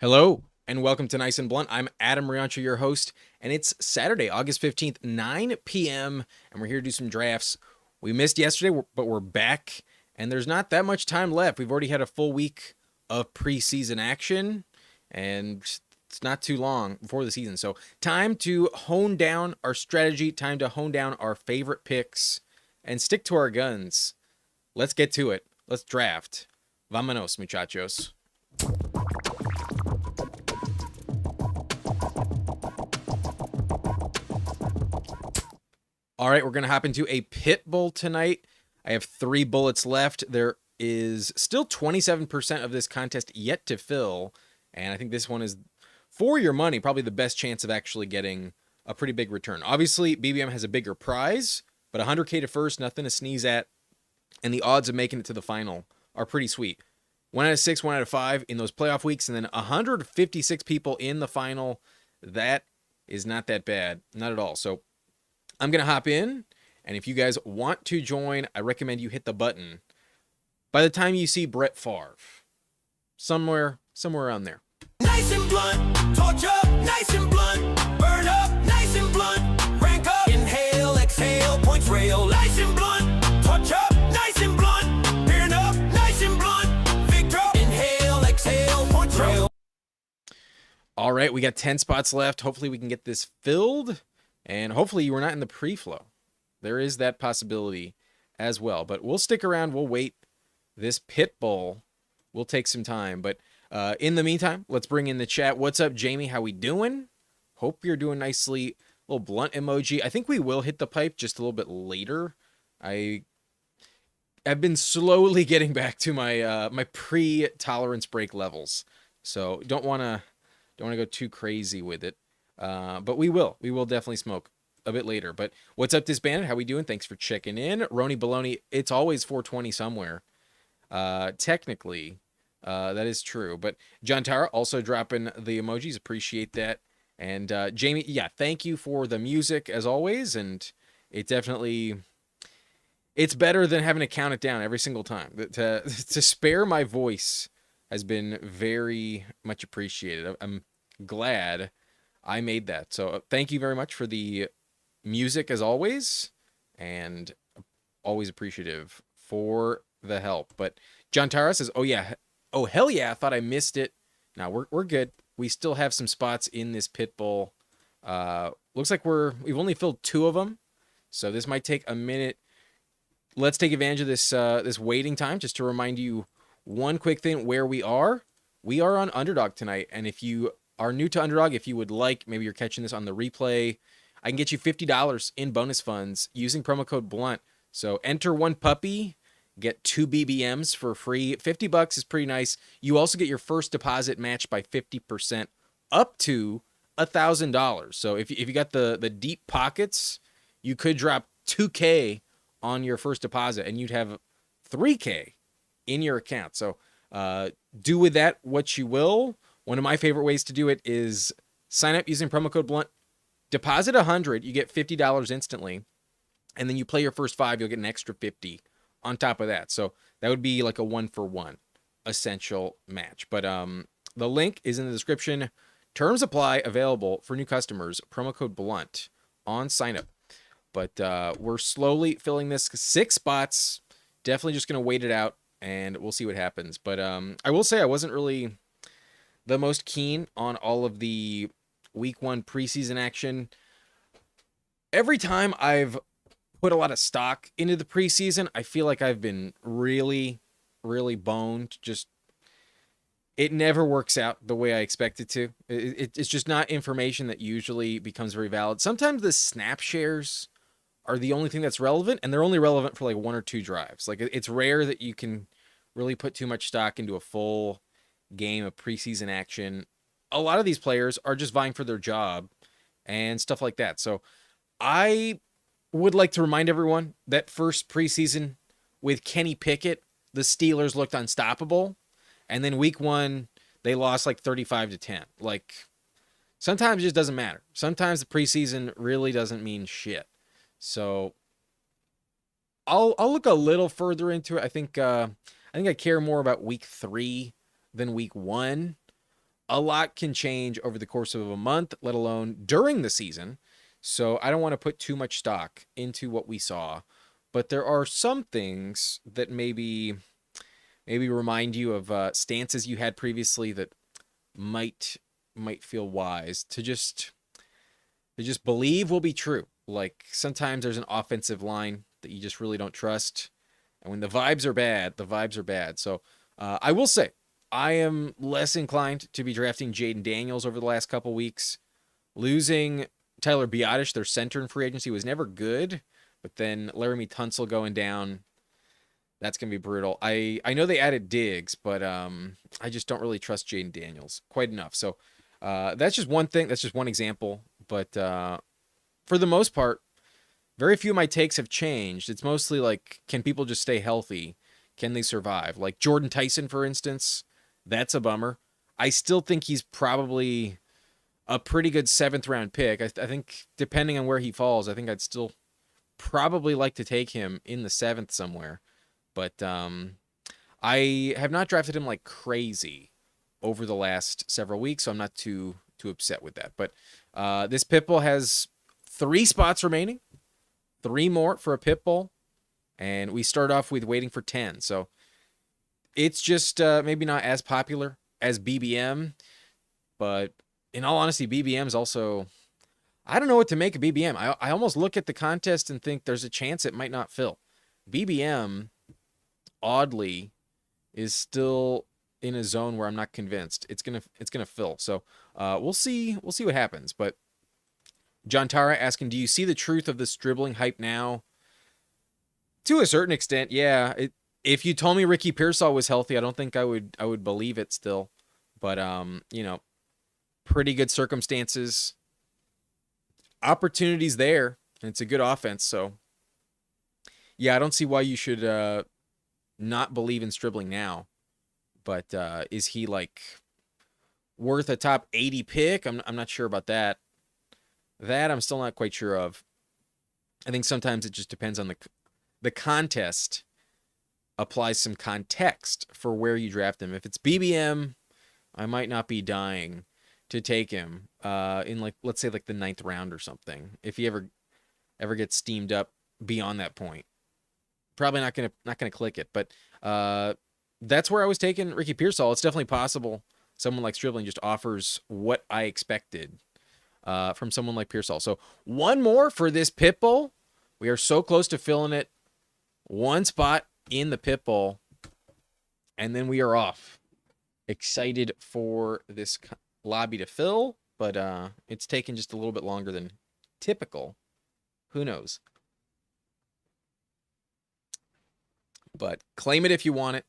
Hello, and welcome to Nice and Blunt. I'm Adam Riancho, your host, and it's Saturday, August 15th, 9 p.m., and we're here to do some drafts. We missed yesterday, but we're back, and there's not that much time left. We've already had a full week of preseason action, and it's not too long before the season. So, time to hone down our strategy, time to hone down our favorite picks, and stick to our guns. Let's get to it. Let's draft. Vámonos, muchachos. All right, we're going to hop into a pit bull tonight. I have 3 bullets left. There is still 27% of this contest yet to fill, and I think this one is, for your money, probably the best chance of actually getting a pretty big return. Obviously, BBM has a bigger prize, but 100K to first, nothing to sneeze at, and the odds of making it to the final are pretty sweet. 1 out of 6, 1 out of 5 in those playoff weeks, and then 156 people in the final. That is not that bad, not at all. So I'm going to hop in, and if you guys want to join, I recommend you hit the button by the time you see Brett Favre. Somewhere around there. Nice and blunt, torch up, nice and blunt, burn up, nice and blunt, rank up, inhale, exhale, points rail, nice and blunt, torch up, nice and blunt, burn up, nice and blunt, victor, inhale, exhale, points rail. All right, we got 10 spots left. Hopefully we can get this filled. And hopefully you were not in the pre-flow. There is that possibility as well. But we'll stick around. We'll wait. This pit bull will take some time. But in the meantime, let's bring in the chat. What's up, Jamie? How we doing? Hope you're doing nicely. Little blunt emoji. I think we will hit the pipe just a little bit later. I've been slowly getting back to my my pre-tolerance break levels. So don't want to go too crazy with it. But we will definitely smoke a bit later. But what's up, Disbanded? How we doing? Thanks for checking in. Roni Baloney, it's always 420 somewhere. Technically, that is true. But John Tara also dropping the emojis. Appreciate that. And Jamie, yeah, thank you for the music as always. And it's better than having to count it down every single time. To spare my voice has been very much appreciated. I'm glad I made that. So thank you very much for the music as always, and always appreciative for the help. But John Tara says, oh yeah, oh hell yeah, I thought I missed it. Now we're good. We still have some spots in this pit bull. Looks like we've only filled 2 of them, so this might take a minute. Let's take advantage of this waiting time. Just to remind you one quick thing where we are. We are on Underdog tonight, and if you are new to Underdog, if you would like, maybe you're catching this on the replay, I can get you $50 in bonus funds using promo code BLUNT. So enter 1 puppy, get 2 BBMs for free. $50 is pretty nice. You also get your first deposit matched by 50% up to $1,000. So if you got the deep pockets, you could drop 2K on your first deposit and you'd have 3K in your account. So do with that what you will. One of my favorite ways to do it is sign up using promo code BLUNT. Deposit $100, you get $50 instantly. And then you play your first 5, you'll get an extra 50 on top of that. So that would be like a 1-for-1 essential match. But the link is in the description. Terms apply, available for new customers. Promo code BLUNT on sign up. But we're slowly filling this. 6 spots. Definitely just going to wait it out and we'll see what happens. But I will say I wasn't really the most keen on all of the week 1 preseason action. Every time I've put a lot of stock into the preseason, I feel like I've been really, really boned. Just, it never works out the way I expect it to. It's just not information that usually becomes very valid. Sometimes the snap shares are the only thing that's relevant, and they're only relevant for like 1 or 2 drives. Like, it's rare that you can really put too much stock into a full game of preseason action. A lot of these players are just vying for their job and stuff like that. So I would like to remind everyone that first preseason with Kenny Pickett, the Steelers looked unstoppable. And then week 1, they lost like 35-10. Like, sometimes it just doesn't matter. Sometimes the preseason really doesn't mean shit. So I'll look a little further into it. I think I care more about week 3 than week 1. a lot can change over the course of a month, let alone during the season. So I don't want to put too much stock into what we saw, but there are some things that maybe remind you of stances you had previously that might might feel wise to just believe will be true. Like sometimes there's an offensive line that you just really don't trust, and when the vibes are bad, the vibes are bad. So I will say I am less inclined to be drafting Jaden Daniels over the last couple weeks. Losing Tyler Biotish, their center in free agency, was never good, but then Laramie Tunsil going down, that's gonna be brutal. I know they added Diggs, but I just don't really trust Jaden Daniels quite enough. So that's just one thing. That's just one example. But for the most part, very few of my takes have changed. It's mostly like, can people just stay healthy? Can they survive? Like Jordan Tyson, for instance, that's a bummer. I still think he's probably a pretty good seventh round pick. I think depending on where he falls, I think I'd still probably like to take him in the seventh somewhere. But I have not drafted him like crazy over the last several weeks, so I'm not too upset with that. But this Pitbull has 3 spots remaining, 3 more for a Pitbull, and we start off with waiting for 10. So it's just maybe not as popular as BBM, but in all honesty, BBM is also, I don't know what to make of BBM. I almost look at the contest and think there's a chance it might not fill. BBM, oddly, is still in a zone where I'm not convinced it's gonna fill. So we'll see what happens. But John Tara asking, do you see the truth of this dribbling hype now? To a certain extent, yeah. If you told me Ricky Pearsall was healthy, I don't think I would believe it still. But pretty good circumstances, opportunities there, and it's a good offense. So yeah, I don't see why you should not believe in Stribling now. But is he like worth a top 80 pick? I'm not sure about that. That I'm still not quite sure of. I think sometimes it just depends on the contest. Applies some context for where you draft him. If it's BBM, I might not be dying to take him in, like, let's say like the 9th round or something. If he ever gets steamed up beyond that point, probably not gonna click it. But that's where I was taking Ricky Pearsall. It's definitely possible someone like Stribling just offers what I expected from someone like Pearsall. So one more for this pit bull. We are so close to filling it. One spot in the pit bull, and then we are off. Excited for this lobby to fill, but it's taken just a little bit longer than typical. Who knows? But claim it if you want it.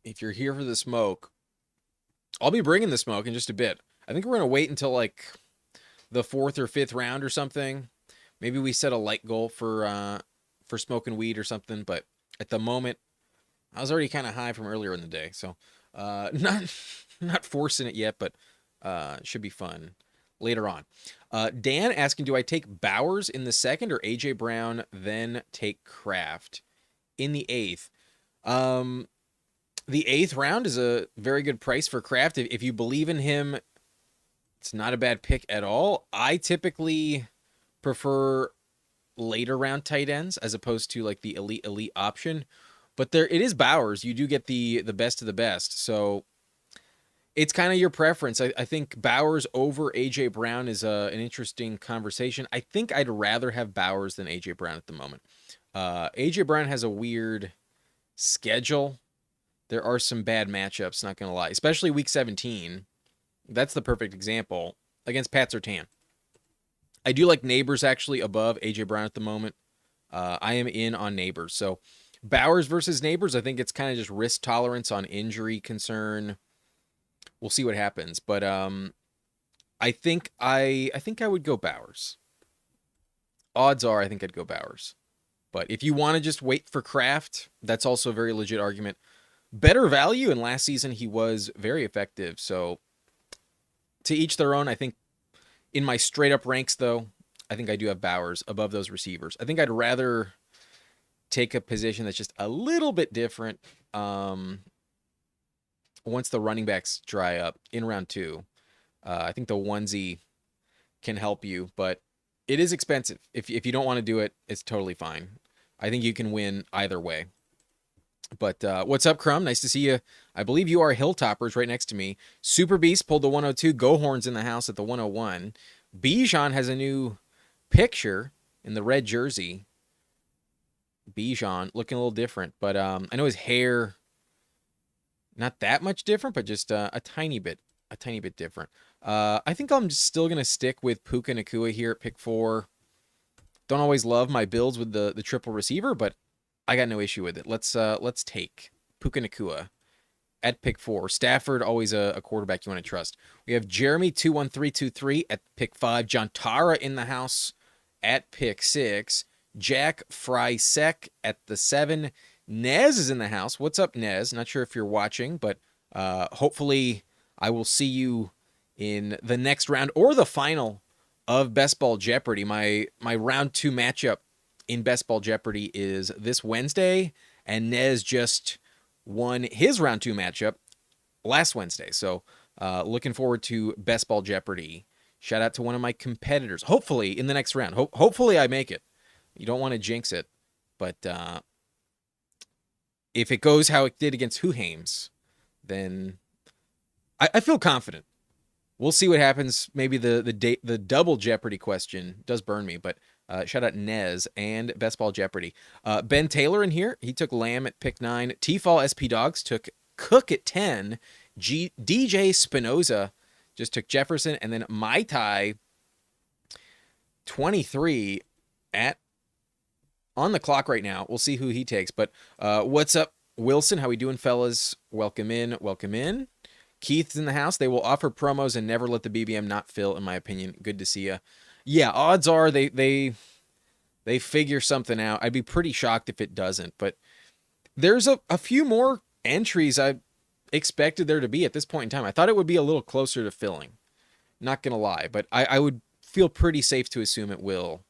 If you're here for the smoke, I'll be bringing the smoke in just a bit. I think we're going to wait until like the 4th or 5th round or something. Maybe we set a light goal for smoking weed or something, but at the moment, I was already kind of high from earlier in the day, so not forcing it yet, but should be fun later on. Dan asking, do I take Bowers in the 2nd or AJ Brown, then take Kraft in the 8th? The 8th round is a very good price for Kraft. If you believe in him, it's not a bad pick at all. I typically prefer later round tight ends as opposed to like the elite option. But there it is Bowers. You do get the best of the best. So it's kind of your preference. I think Bowers over AJ Brown is an interesting conversation. I think I'd rather have Bowers than AJ Brown at the moment. AJ Brown has a weird schedule. There are some bad matchups, not going to lie, especially week 17. That's the perfect example against Pat Surtain. I do like Neighbors actually above AJ Brown at the moment. I am in on Neighbors. So Bowers versus Neighbors, I think it's kind of just risk tolerance on injury concern. We'll see what happens, but I think I would go Bowers. Odds are I think I'd go Bowers. But if you want to just wait for Kraft, that's also a very legit argument. Better value, and last season he was very effective. So to each their own. I think in my straight up ranks, though, I think I do have Bowers above those receivers. I think I'd rather take a position that's just a little bit different. once the running backs dry up in round two. I think the onesie can help you, but it is expensive. If you don't want to do it, it's totally fine. I think you can win either way. But what's up, Crumb? Nice to see you. I believe you are Hilltoppers right next to me. Super Beast pulled the 102. Go Horns in the house at the 101. Bijan has a new picture in the red jersey. Bijan looking a little different, but I know his hair not that much different, but just a tiny bit different. I think I'm still gonna stick with Puka Nakua here at pick 4. Don't always love my builds with the triple receiver, but I got no issue with it. Let's take Puka Nakua at pick 4. Stafford, always a quarterback you want to trust. We have Jeremy 21323 at pick 5. John Tara in the house at pick 6. Jack Frysek at the 7. Nez is in the house. What's up, Nez? Not sure if you're watching, but hopefully I will see you in the next round or the final of Best Ball Jeopardy. My round 2 matchup in Best Ball Jeopardy is this Wednesday, and Nez just won his round 2 matchup last Wednesday. So looking forward to Best Ball Jeopardy. Shout out to one of my competitors. Hopefully in the next round. Hopefully I make it. You don't want to jinx it, but if it goes how it did against Huhames, then I feel confident. We'll see what happens. Maybe the double Jeopardy question does burn me, but shout out Nez and Best Ball Jeopardy. Ben Taylor in here. He took Lamb at pick 9. T-Fall SP Dogs took Cook at 10. DJ Spinoza just took Jefferson. And then Mai Tai 23 at on the clock right now. We'll see who he takes. But what's up, Wilson? How we doing, fellas? Welcome in. Welcome in. Keith's in the house. They will offer promos and never let the BBM not fill, in my opinion. Good to see you. Yeah, odds are they figure something out. I'd be pretty shocked if it doesn't. But there's a few more entries I expected there to be at this point in time. I thought it would be a little closer to filling. Not going to lie. But I would feel pretty safe to assume it will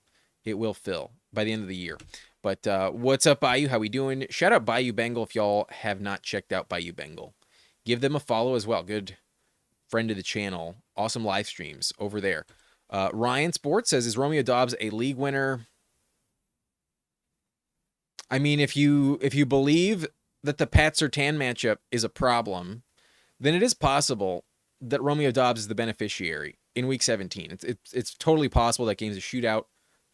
fill by the end of the year. But what's up, Bayou? How we doing? Shout out Bayou Bengal if y'all have not checked out Bayou Bengal. Give them a follow as well. Good friend of the channel. Awesome live streams over there. Ryan Sports says, is Romeo Dobbs a league winner? I mean, if you believe that the Pat Surtain matchup is a problem, then it is possible that Romeo Dobbs is the beneficiary in Week 17. It's totally possible that game's a shootout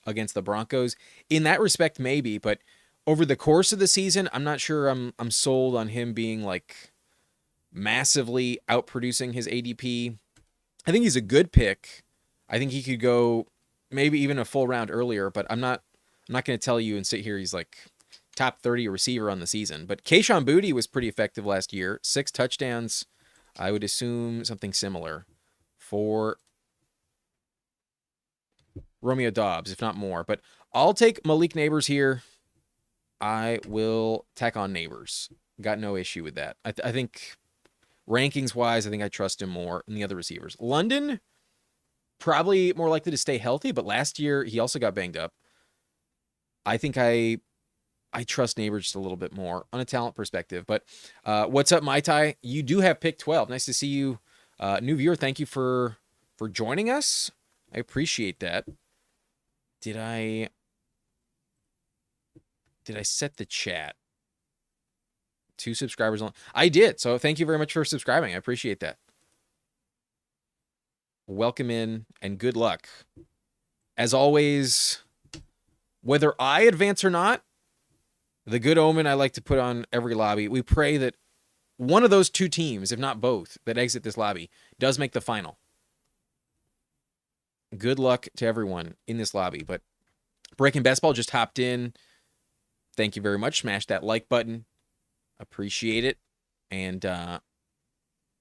against the Broncos. In that respect, maybe, but over the course of the season, I'm not sure I'm sold on him being like massively outproducing his ADP. I think he's a good pick. I think he could go maybe even a full round earlier, but I'm not going to tell you and sit here he's like top 30 receiver on the season. But Kayshon Boutte was pretty effective last year. 6 touchdowns. I would assume something similar for Romeo Dobbs, if not more. But I'll take Malik Neighbors here. I will tack on Neighbors. Got no issue with that. I think rankings-wise, I think I trust him more than the other receivers. London, probably more likely to stay healthy, but last year he also got banged up. I think I trust Neighbors just a little bit more on a talent perspective. But what's up, Mai Tai? You do have pick 12. Nice to see you. New viewer, thank you for joining us. I appreciate that. Did I set the chat? 2 subscribers on. I did. So thank you very much for subscribing. I appreciate that. Welcome in and good luck. As always, whether I advance or not, the good omen I like to put on every lobby, we pray that one of those 2 teams, if not both, that exit this lobby does make the final. Good luck to everyone in this lobby. But Breaking Best Ball just hopped in. Thank you very much. Smash that like button. Appreciate it. And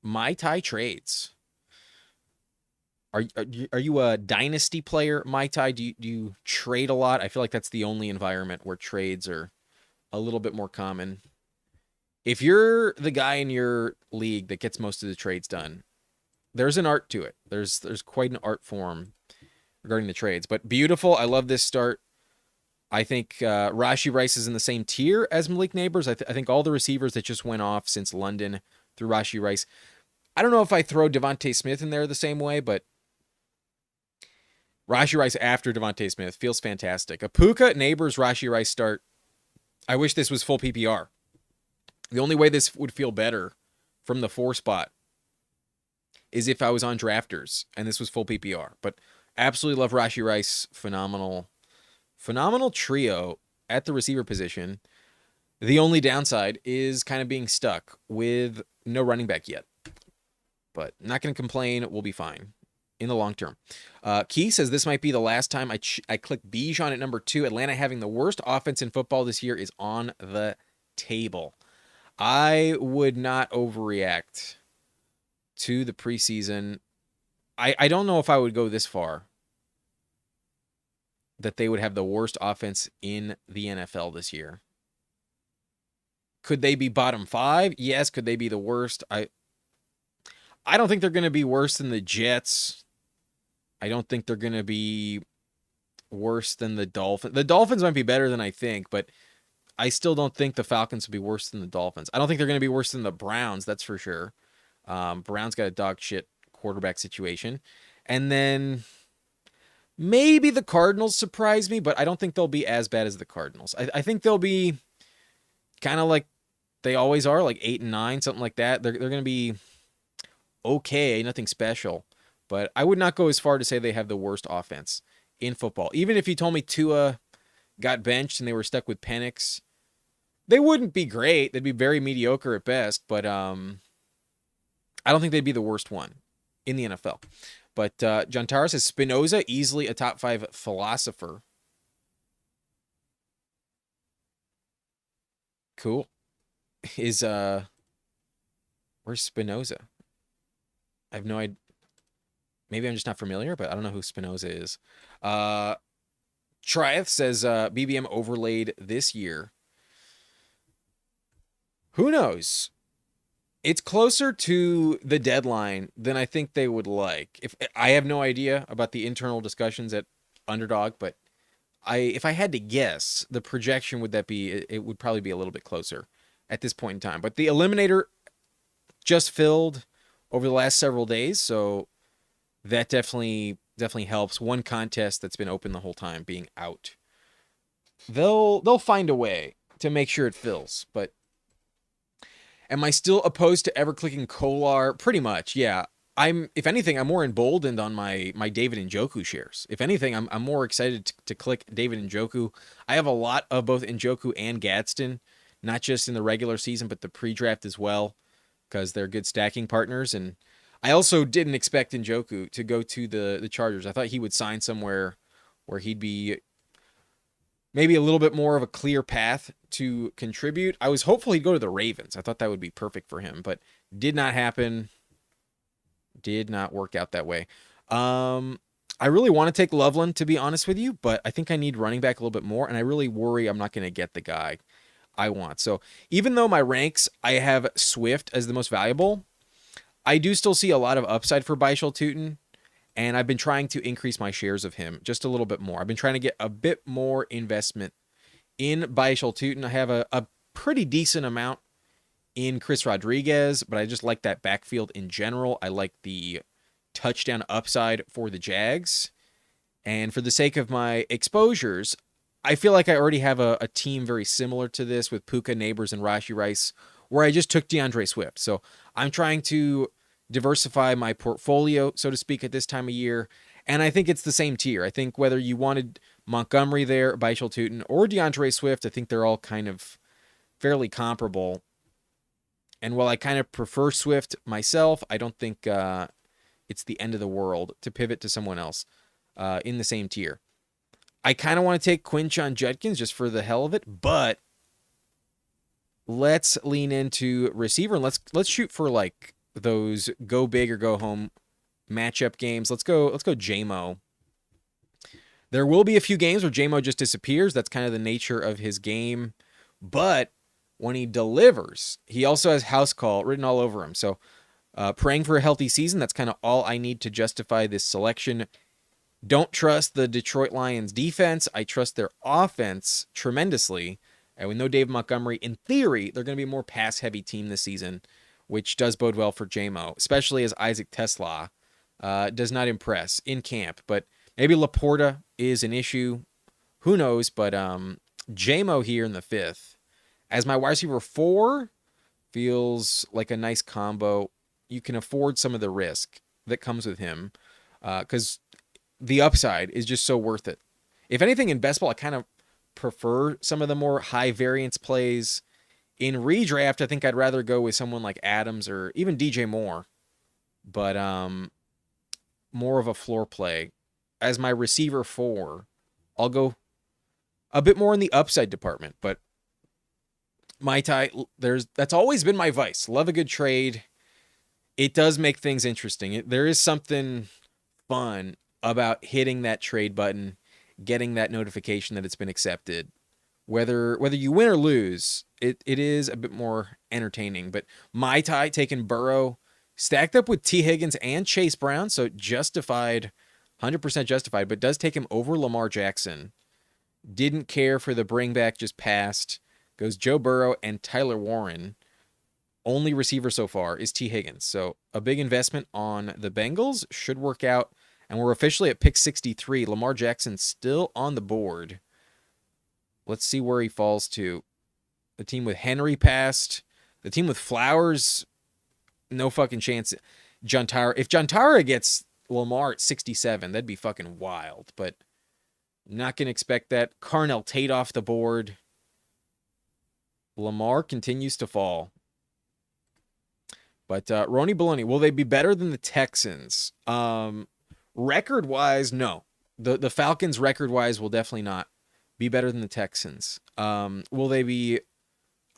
Mai Tai trades. Are you a dynasty player, Mai Tai? Do you trade a lot? I feel like that's the only environment where trades are a little bit more common. If you're the guy in your league that gets most of the trades done, there's an art to it. There's quite an art form regarding the trades. But beautiful. I love this start. I think Rashee Rice is in the same tier as Malik Neighbors. I think all the receivers that just went off since London through Rashee Rice. I don't know if I throw Devontae Smith in there the same way, but Rashee Rice after Devontae Smith feels fantastic. A Puka, Neighbors, Rashee Rice start. I wish this was full PPR. The only way this would feel better from the 4 spot is if I was on drafters and this was full PPR. But absolutely love Rashee Rice. Phenomenal trio at the receiver position. The only downside is kind of being stuck with no running back yet. But not going to complain. We'll be fine in the long term. Key says this might be the last time I click Bijan at number 2. Atlanta having the worst offense in football this year is on the table. I would not overreact to the preseason. I don't know if I would go this far, that they would have the worst offense in the NFL this year. Could they be bottom 5? Yes. Could they be the worst? I don't think they're going to be worse than the Jets. I don't think they're going to be worse than the Dolphins. The Dolphins might be better than I think, but I still don't think the Falcons will be worse than the Dolphins. I don't think they're going to be worse than the Browns, that's for sure. Browns got a dog shit quarterback situation. And then maybe the Cardinals surprise me, but I don't think they'll be as bad as the Cardinals. I think they'll be kind of like they always are, like 8 and 9, something like that. They're going to be okay, nothing special. But I would not go as far to say they have the worst offense in football. Even if you told me Tua got benched and they were stuck with Penix, they wouldn't be great. They'd be very mediocre at best, but I don't think they'd be the worst one in the NFL. But John Tara says Spinoza, easily a top 5 philosopher. Cool. Where's Spinoza? I have no idea. Maybe I'm just not familiar, but I don't know who Spinoza is. Triath says BBM overlaid this year. Who knows? It's closer to the deadline than I think they would like. If I have no idea about the internal discussions at Underdog, but if I had to guess, the projection would would probably be a little bit closer at this point in time. But the Eliminator just filled over the last several days, so that definitely helps. One contest that's been open the whole time being out. They'll find a way to make sure it fills, but am I still opposed to ever clicking Kolar? Pretty much, yeah. If anything, I'm more emboldened on my David Njoku shares. If anything, I'm more excited to click David Njoku. I have a lot of both Njoku and Gadsden, not just in the regular season, but the pre-draft as well, because they're good stacking partners. And I also didn't expect Njoku to go to the Chargers. I thought he would sign somewhere where he'd be maybe a little bit more of a clear path to contribute. I was hopeful he'd go to the Ravens. I thought that would be perfect for him, but did not happen. Did not work out that way. I really want to take Loveland, to be honest with you, but I think I need running back a little bit more, and I really worry I'm not going to get the guy I want. So even though my ranks, I have Swift as the most valuable, I do still see a lot of upside for Baishal Tutin, and I've been trying to increase my shares of him just a little bit more. I've been trying to get a bit more investment in Baishal Tutin. I have a pretty decent amount in Chris Rodriguez, but I just like that backfield in general. I like the touchdown upside for the Jags. And for the sake of my exposures, I feel like I already have a team very similar to this with Puka, Neighbors, and Rashee Rice, where I just took DeAndre Swift. So I'm trying to diversify my portfolio, so to speak, at this time of year. And I think it's the same tier. I think whether you wanted Montgomery there, Baishal Tutin, or DeAndre Swift, I think they're all kind of fairly comparable. And while I kind of prefer Swift myself, I don't think it's the end of the world to pivot to someone else in the same tier. I kind of want to take Quinshon Judkins just for the hell of it, but let's lean into receiver and let's shoot for like those go big or go home matchup games. Let's go JMO. There will be a few games where JMO just disappears. That's kind of the nature of his game. But when he delivers, he also has house call written all over him. So praying for a healthy season, that's kind of all I need to justify this selection. Don't trust the Detroit Lions defense. I trust their offense tremendously. And with no Dave Montgomery, in theory, they're going to be a more pass-heavy team this season, which does bode well for JMO, especially as Isaac Tesla does not impress in camp. But maybe Laporta is an issue. Who knows? But JMO here in the fifth as my wide receiver 4 feels like a nice combo. You can afford some of the risk that comes with him because the upside is just so worth it. If anything, in best ball, I kind of prefer some of the more high variance plays. In redraft, I think I'd rather go with someone like Adams or even DJ Moore, but more of a floor play. As my receiver 4, I'll go a bit more in the upside department, but my tie, that's always been my vice. Love a good trade. It does make things interesting. There is something fun about hitting that trade button, getting that notification that it's been accepted. Whether you win or lose, it is a bit more entertaining. But my tie taking Burrow, stacked up with T. Higgins and Chase Brown, so justified, 100% justified, but does take him over Lamar Jackson. Didn't care for the bring back, just passed. Goes Joe Burrow and Tyler Warren. Only receiver so far is T. Higgins. So a big investment on the Bengals should work out. And we're officially at pick 63. Lamar Jackson still on the board. Let's see where he falls to. The team with Henry passed. The team with Flowers, no fucking chance. If John Tara gets Lamar at 67, that'd be fucking wild. But not going to expect that. Carnell Tate off the board. Lamar continues to fall. But Roni Baloney, will they be better than the Texans? Record-wise, no. The Falcons, record-wise, will definitely not be better than the Texans. Will they be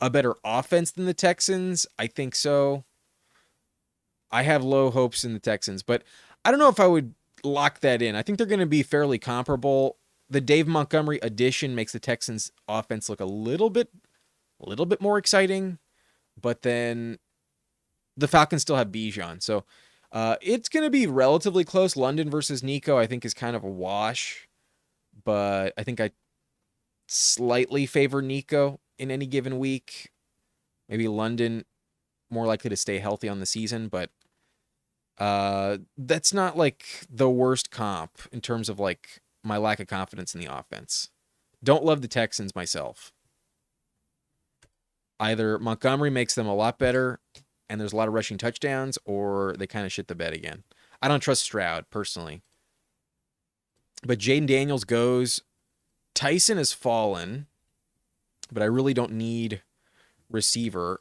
a better offense than the Texans? I think so. I have low hopes in the Texans, but I don't know if I would lock that in. I think they're going to be fairly comparable. The Dave Montgomery addition makes the Texans offense look a little bit more exciting, but then the Falcons still have Bijan. So it's going to be relatively close. London versus Nico, I think, is kind of a wash, but I think I slightly favor Nico in any given week. Maybe London more likely to stay healthy on the season, but that's not like the worst comp in terms of like my lack of confidence in the offense. Don't love the Texans myself. Either Montgomery makes them a lot better and there's a lot of rushing touchdowns, or they kind of shit the bed again. I don't trust Stroud, personally. But Jaden Daniels goes. Tyson has fallen, but I really don't need receiver.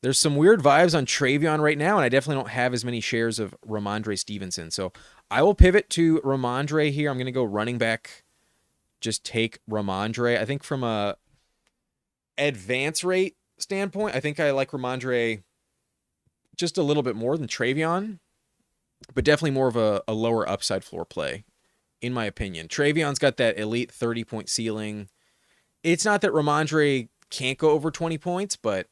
There's some weird vibes on Travion right now, and I definitely don't have as many shares of Ramondre Stevenson. So I will pivot to Ramondre here. I'm going to go running back. Just take Ramondre. I think from a advance rate standpoint, I think I like Ramondre just a little bit more than Travion, but definitely more of a lower upside floor play, in my opinion. Travion's got that elite 30-point ceiling. It's not that Ramondre can't go over 20 points, but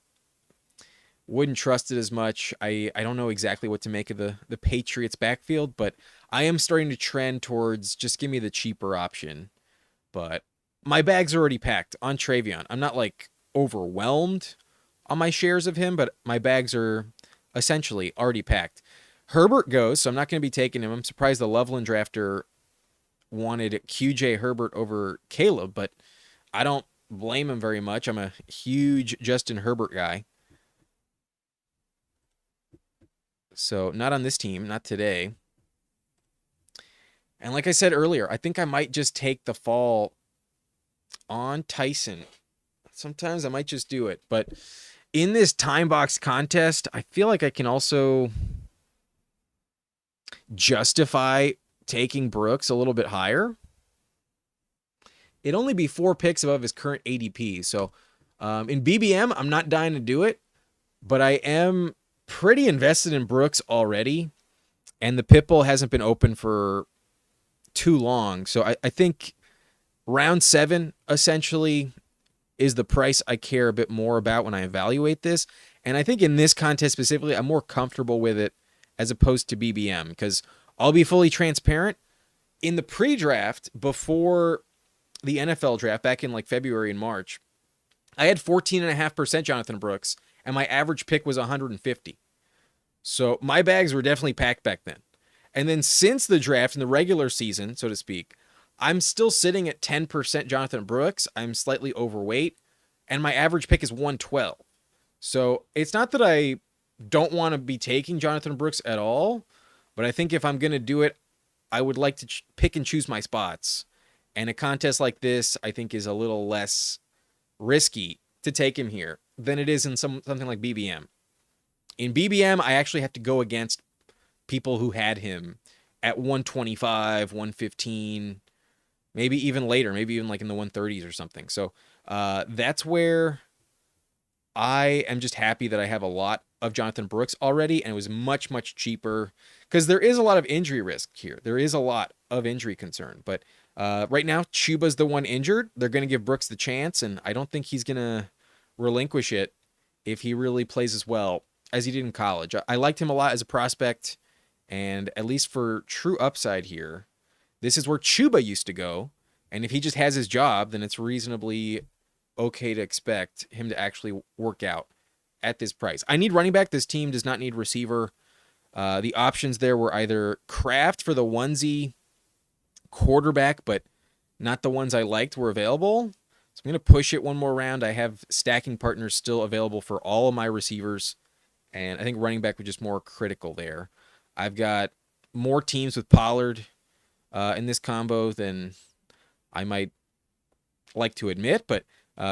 wouldn't trust it as much. I don't know exactly what to make of the Patriots backfield, but I am starting to trend towards just give me the cheaper option. But my bag's already packed on Travion. I'm not like overwhelmed on my shares of him, but my bags are essentially already packed. Herbert goes, so I'm not going to be taking him. I'm surprised the Loveland drafter wanted QJ Herbert over Caleb, but I don't blame him very much. I'm a huge Justin Herbert guy. So not on this team, not today. And like I said earlier, I think I might just take the fall on Tyson. Sometimes I might just do it. But in this time box contest, I feel like I can also justify taking Brooks a little bit higher. It'd only be 4 picks above his current ADP. So in BBM, I'm not dying to do it, but I am pretty invested in Brooks already. And the Pitbull hasn't been open for too long. So I think round 7 essentially is the price I care a bit more about when I evaluate this. And I think in this contest specifically, I'm more comfortable with it as opposed to BBM, because I'll be fully transparent. In the pre-draft, before the NFL draft, back in like February and March, I had 14.5% Jonathan Brooks, and my average pick was 150. So my bags were definitely packed back then. And then since the draft in the regular season, so to speak, I'm still sitting at 10% Jonathan Brooks. I'm slightly overweight, and my average pick is 112. So it's not that I don't want to be taking Jonathan Brooks at all, but I think if I'm going to do it, I would like to pick and choose my spots. And a contest like this, I think, is a little less risky to take him here than it is in something like BBM. In BBM, I actually have to go against people who had him at 125, 115, maybe even later, maybe even like in the 130s or something. So that's where I am just happy that I have a lot of Jonathan Brooks already, and it was much, much cheaper because there is a lot of injury risk here. There is a lot of injury concern. But right now, Chuba's the one injured. They're going to give Brooks the chance, and I don't think he's going to relinquish it if he really plays as well as he did in college. I liked him a lot as a prospect, and at least for true upside here, this is where Chuba used to go. And if he just has his job, then it's reasonably okay to expect him to actually work out at this price. I need running back. This team does not need receiver. The options there were either Kraft for the onesie quarterback, but not the ones I liked were available. So I'm going to push it one more round. I have stacking partners still available for all of my receivers, and I think running back was just more critical there. I've got more teams with Pollard in this combo than I might like to admit, but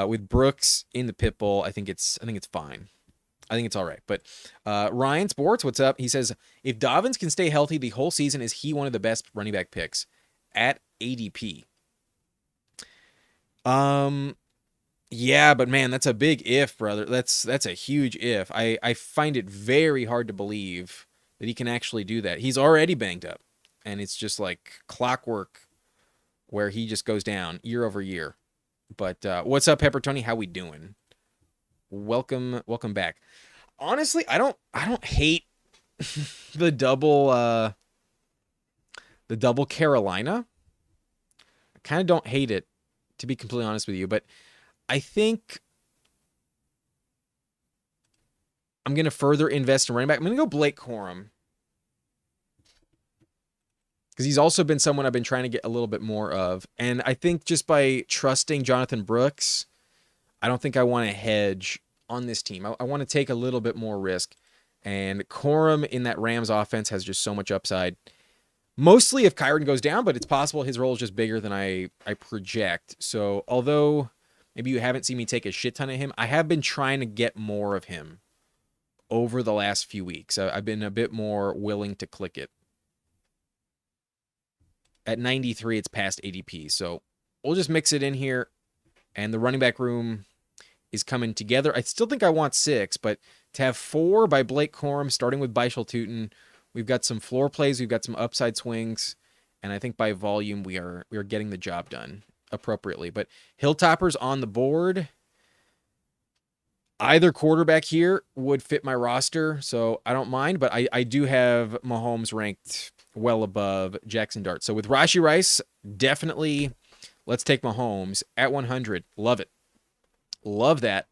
with Brooks in the pit bull, I think it's fine. I think it's all right. But Ryan Sports, what's up? He says, if Dobbins can stay healthy the whole season, is he one of the best running back picks at ADP? Yeah, but man, that's a big if, brother. That's a huge if. I find it very hard to believe that he can actually do that. He's already banged up, and it's just like clockwork where he just goes down year over year. But what's up, Pepper Tony? How we doing? Welcome back. Honestly, I don't hate the double Carolina. I kind of don't hate it, to be completely honest with you, but I think I'm going to further invest in running back. I'm going to go Blake Corum, because he's also been someone I've been trying to get a little bit more of. And I think just by trusting Jonathan Brooks, I don't think I want to hedge on this team. I want to take a little bit more risk. And Corum in that Rams offense has just so much upside. Mostly if Kyron goes down, but it's possible his role is just bigger than I project. So although maybe you haven't seen me take a shit ton of him, I have been trying to get more of him over the last few weeks. I've been a bit more willing to click it. At 93, it's past ADP. So we'll just mix it in here. And the running back room is coming together. I still think I want 6, but to have 4 by Blake Corum, starting with Beischel Tootin, we've got some floor plays, we've got some upside swings, and I think by volume we are getting the job done appropriately. But Hilltopper's on the board. Either quarterback here would fit my roster, so I don't mind, but I do have Mahomes ranked well above Jackson Dart. So with Rashee Rice, definitely let's take Mahomes at 100. Love it. Love that.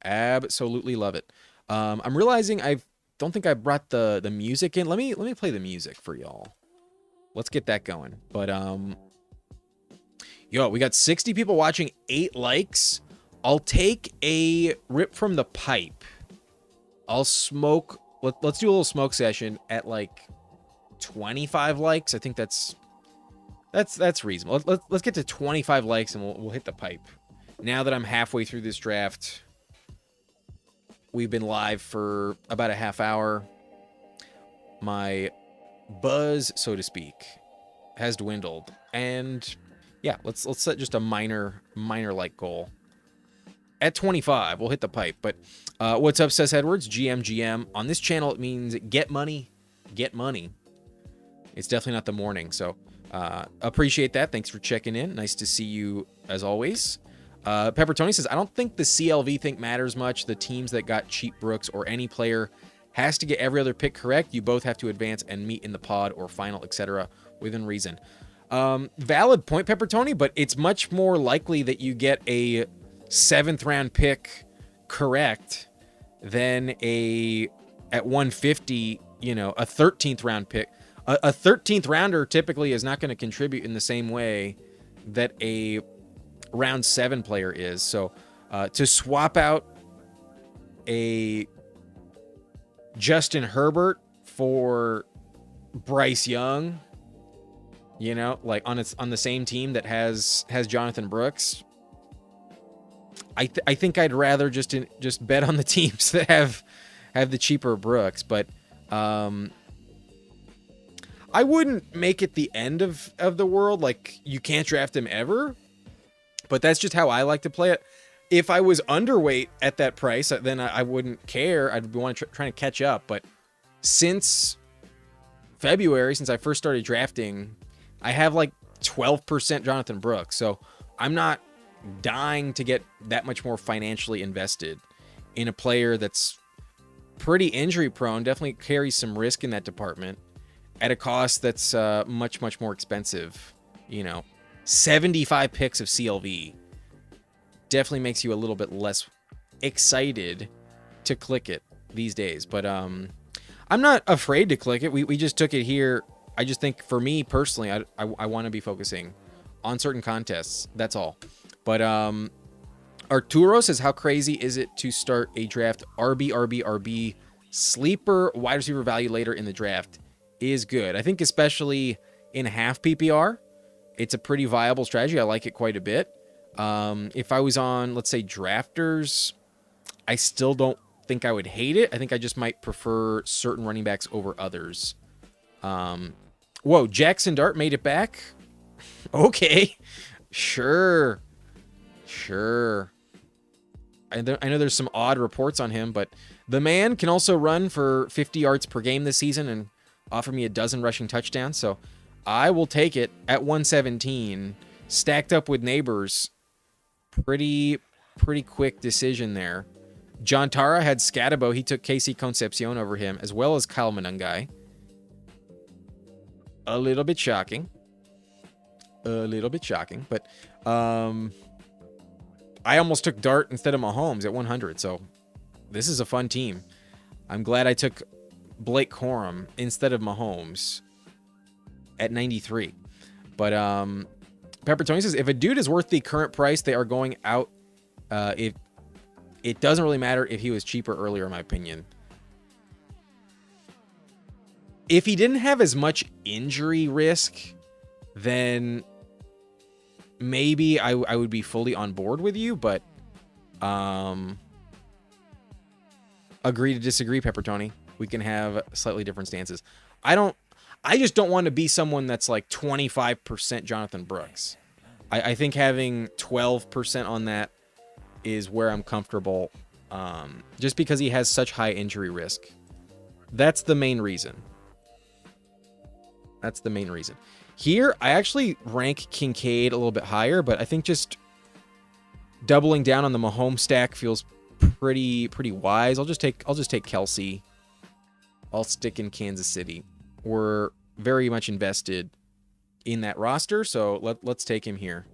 Absolutely love it. I'm realizing I don't think I brought the music in. Let me play the music for y'all. Let's get that going. But yo, we got 60 people watching, 8 likes. I'll take a rip from the pipe. I'll smoke. Let's do a little smoke session at like 25 likes. I think that's reasonable. Let's get to 25 likes and we'll hit the pipe. Now that I'm halfway through this draft, we've been live for about a half hour. My buzz, so to speak, has dwindled, and yeah, let's set just a minor like goal. At 25, we'll hit the pipe. But what's up, Seth Edwards? GM. On this channel, it means get money. It's definitely not the morning, so appreciate that. Thanks for checking in. Nice to see you as always. Pepper Tony says, I don't think the CLV thing matters much. The teams that got cheap Brooks or any player has to get every other pick correct. You both have to advance and meet in the pod or final, etc. within reason. Valid point, Pepper Tony, but it's much more likely that you get a 7th round pick correct than a at 150, you know, a 13th round pick. A 13th rounder typically is not going to contribute in the same way that a round 7 player is. So to swap out a Justin Herbert for Bryce Young, you know, like on the same team that has Jonathan Brooks, I think I'd rather just bet on the teams that have the cheaper Brooks. But I wouldn't make it the end of the world. Like, you can't draft him ever, but that's just how I like to play it. If I was underweight at that price, then I wouldn't care. I'd want to trying to catch up. But since February, since I first started drafting, I have like 12% Jonathan Brooks. So I'm not dying to get that much more financially invested in a player that's pretty injury prone, definitely carries some risk in that department at a cost that's much, much more expensive. You know, 75 picks of CLV definitely makes you a little bit less excited to click it these days. But I'm not afraid to click it. We just took it here. I just think for me personally, I want to be focusing on certain contests. That's all. But Arturo says, how crazy is it to start a draft RB sleeper wide receiver value later in the draft is good. I think especially in half PPR, it's a pretty viable strategy. I like it quite a bit. If I was on, let's say, drafters, I still don't think I would hate it. I think I just might prefer certain running backs over others. Whoa, Jackson Dart made it back? Okay. Sure. I know there's some odd reports on him, but the man can also run for 50 yards per game this season and offer me a dozen rushing touchdowns. So I will take it at 117, stacked up with Neighbors. Pretty quick decision there. John Tara had Scatabo. He took KC Concepcion over him, as well as Kyle Manungai. A little bit shocking. But I almost took Dart instead of Mahomes at 100. So this is a fun team. I'm glad I took Blake Corum instead of Mahomes at 93. But Pepper Tony says, if a dude is worth the current price, they are going out. If it doesn't really matter if he was cheaper earlier, in my opinion. If he didn't have as much injury risk, then maybe I would be fully on board with you. But agree to disagree, Pepper Tony. We can have slightly different stances. I just don't want to be someone that's like 25% Jonathan Brooks. I think having 12% on that is where I'm comfortable, just because he has such high injury risk. That's the main reason. Here, I actually rank Kincaid a little bit higher, but I think just doubling down on the Mahomes stack feels pretty wise. I'll just take Kelsey. I'll stick in Kansas City. We're very much invested in that roster, so let's take him here.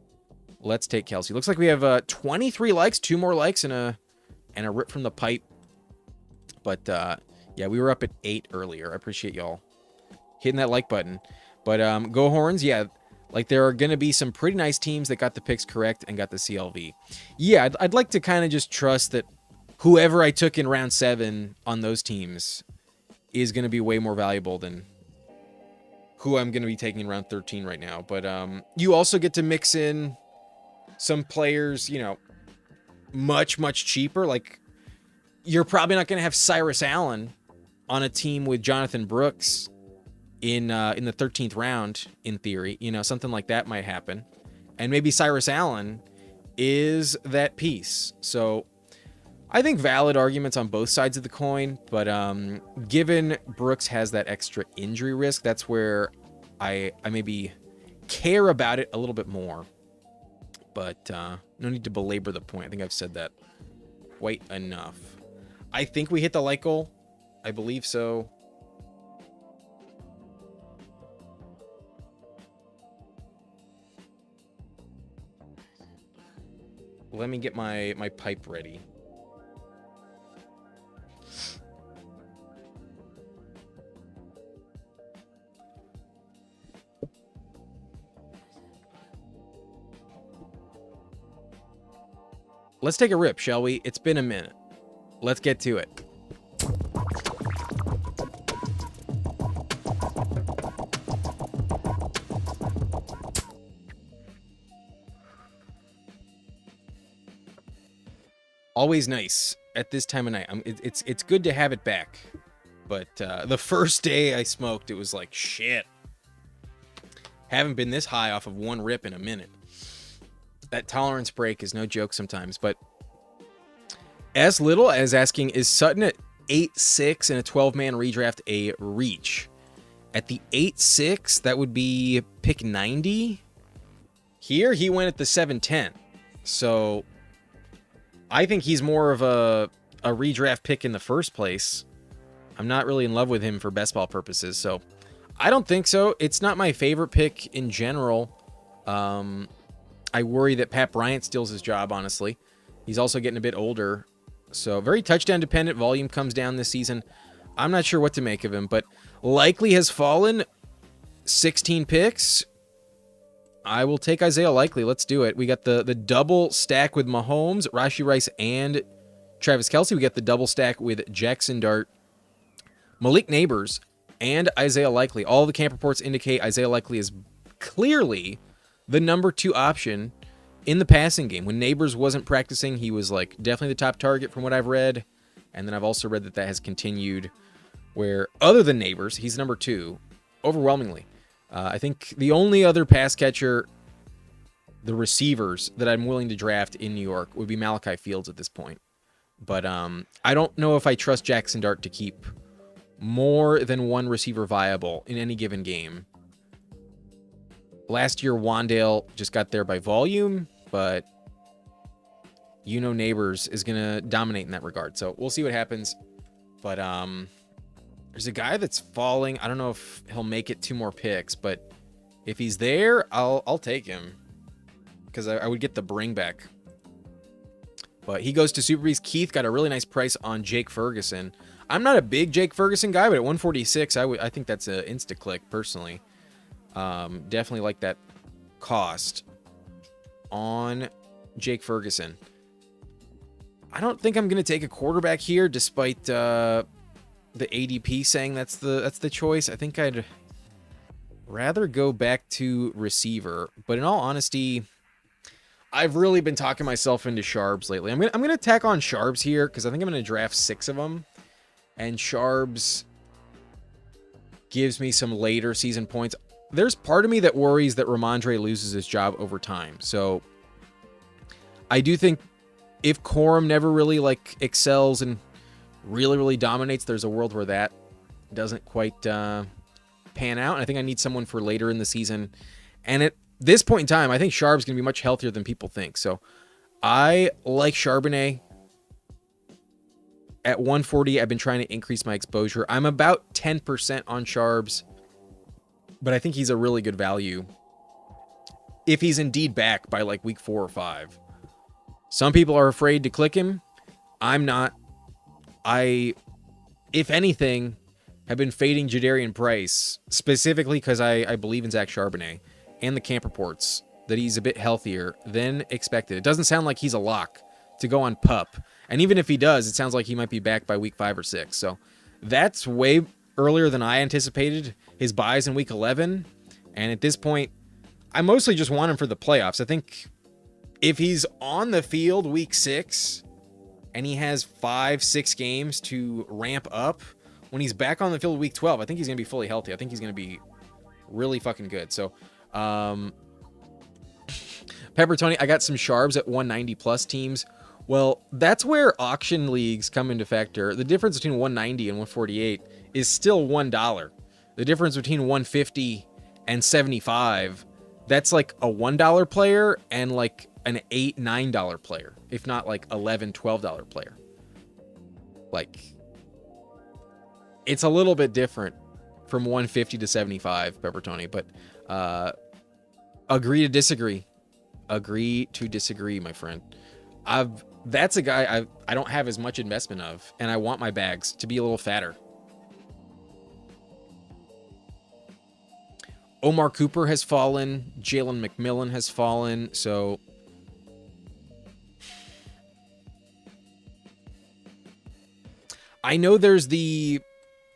Let's take Kelsey. Looks like we have 23 likes, 2 more likes, and a rip from the pipe. But yeah, we were up at 8 earlier. I appreciate y'all hitting that like button. But Go Horns, yeah, like there are going to be some pretty nice teams that got the picks correct and got the CLV. Yeah, I'd like to kind of just trust that whoever I took in round 7 on those teams is going to be way more valuable than who I'm going to be taking in round 13 right now. But you also get to mix in some players, you know, much cheaper. Like, you're probably not going to have Cyrus Allen on a team with Jonathan Brooks in the 13th round, in theory. You know, something like that might happen. And maybe Cyrus Allen is that piece. So I think valid arguments on both sides of the coin, but given Brooks has that extra injury risk, that's where I maybe care about it a little bit more. But no need to belabor the point. I think I've said that quite enough. I think we hit the like goal. I believe so. Let me get my pipe ready. let's take a rip, shall we? It's been a minute. Let's get to it. Always nice at this time of night. It's good to have it back. But the first day I smoked, it was like, shit. Haven't been this high off of one rip in a minute. That tolerance break is no joke sometimes. But as little as asking, is Sutton at 8-6 in a 12-man redraft a reach? At the 8-6, that would be pick 90. Here, he went at the 7-10. So I think he's more of a redraft pick in the first place. I'm not really in love with him for best ball purposes, so I don't think so. It's not my favorite pick in general. I worry that Pat Bryant steals his job, honestly. He's also getting a bit older, so very touchdown dependent. Volume comes down this season. I'm not sure what to make of him, but likely has fallen 16 picks. I will take Isaiah Likely. Let's do it. We got the double stack with Mahomes, Rashee Rice, and Travis Kelce. We got the double stack with Jackson Dart, Malik Neighbors, and Isaiah Likely. All the camp reports indicate Isaiah Likely is clearly the number 2 option in the passing game. When Neighbors wasn't practicing, he was like definitely the top target from what I've read. And then I've also read that has continued where other than Neighbors, he's number 2 overwhelmingly. I think the only other pass catcher, the receivers that I'm willing to draft in New York would be Malachi Fields at this point. But I don't know if I trust Jackson Dart to keep more than one receiver viable in any given game. Last year, Wandale just got there by volume, but Neighbors is going to dominate in that regard. So we'll see what happens. But there's a guy that's falling. I don't know if he'll make it 2 more picks, but if he's there, I'll take him because I would get the bring back. But he goes to Super Beast. Keith got a really nice price on Jake Ferguson. I'm not a big Jake Ferguson guy, but at 146, I think that's an insta-click personally. Definitely like that cost on Jake Ferguson. I don't think I'm going to take a quarterback here, despite the ADP saying that's the choice. I think I'd rather go back to receiver. But in all honesty, I've really been talking myself into Sharps lately. I'm gonna tack on Sharps here because I think I'm gonna draft 6 of them, and Sharps gives me some later season points. There's part of me that worries that Ramondre loses his job over time. So I do think if Corum never really excels and really dominates, there's a world where that doesn't quite pan out. And I think I need someone for later in the season. And at this point in time, I think Sharp's going to be much healthier than people think. So I like Charbonnet. At 140, I've been trying to increase my exposure. I'm about 10% on Sharps, but I think he's a really good value if he's indeed back by week 4 or 5. Some people are afraid to click him. I'm not. If anything, have been fading Jadarian Price, specifically because I believe in Zach Charbonnet and the camp reports that he's a bit healthier than expected. It doesn't sound like he's a lock to go on PUP. And even if he does, it sounds like he might be back by week 5 or 6. So that's way earlier than I anticipated. His buys in week 11. And at this point, I mostly just want him for the playoffs. I think if he's on the field week 6 and he has 5-6 games to ramp up, when he's back on the field week 12, I think he's going to be fully healthy. I think he's going to be really fucking good. So, Pepper Tony, I got some Sharps at 190 plus teams. Well, that's where auction leagues come into factor. The difference between 190 and 148 is still $1. The difference between 150 and 75, that's like a $1 player and like an $8, $9 player, if not like $11, $12 player. It's a little bit different from 150 to 75, Pepper Tony, but agree to disagree. Agree to disagree, my friend. That's a guy I don't have as much investment of, and I want my bags to be a little fatter. Omar Cooper has fallen. Jalen McMillan has fallen. So I know there's the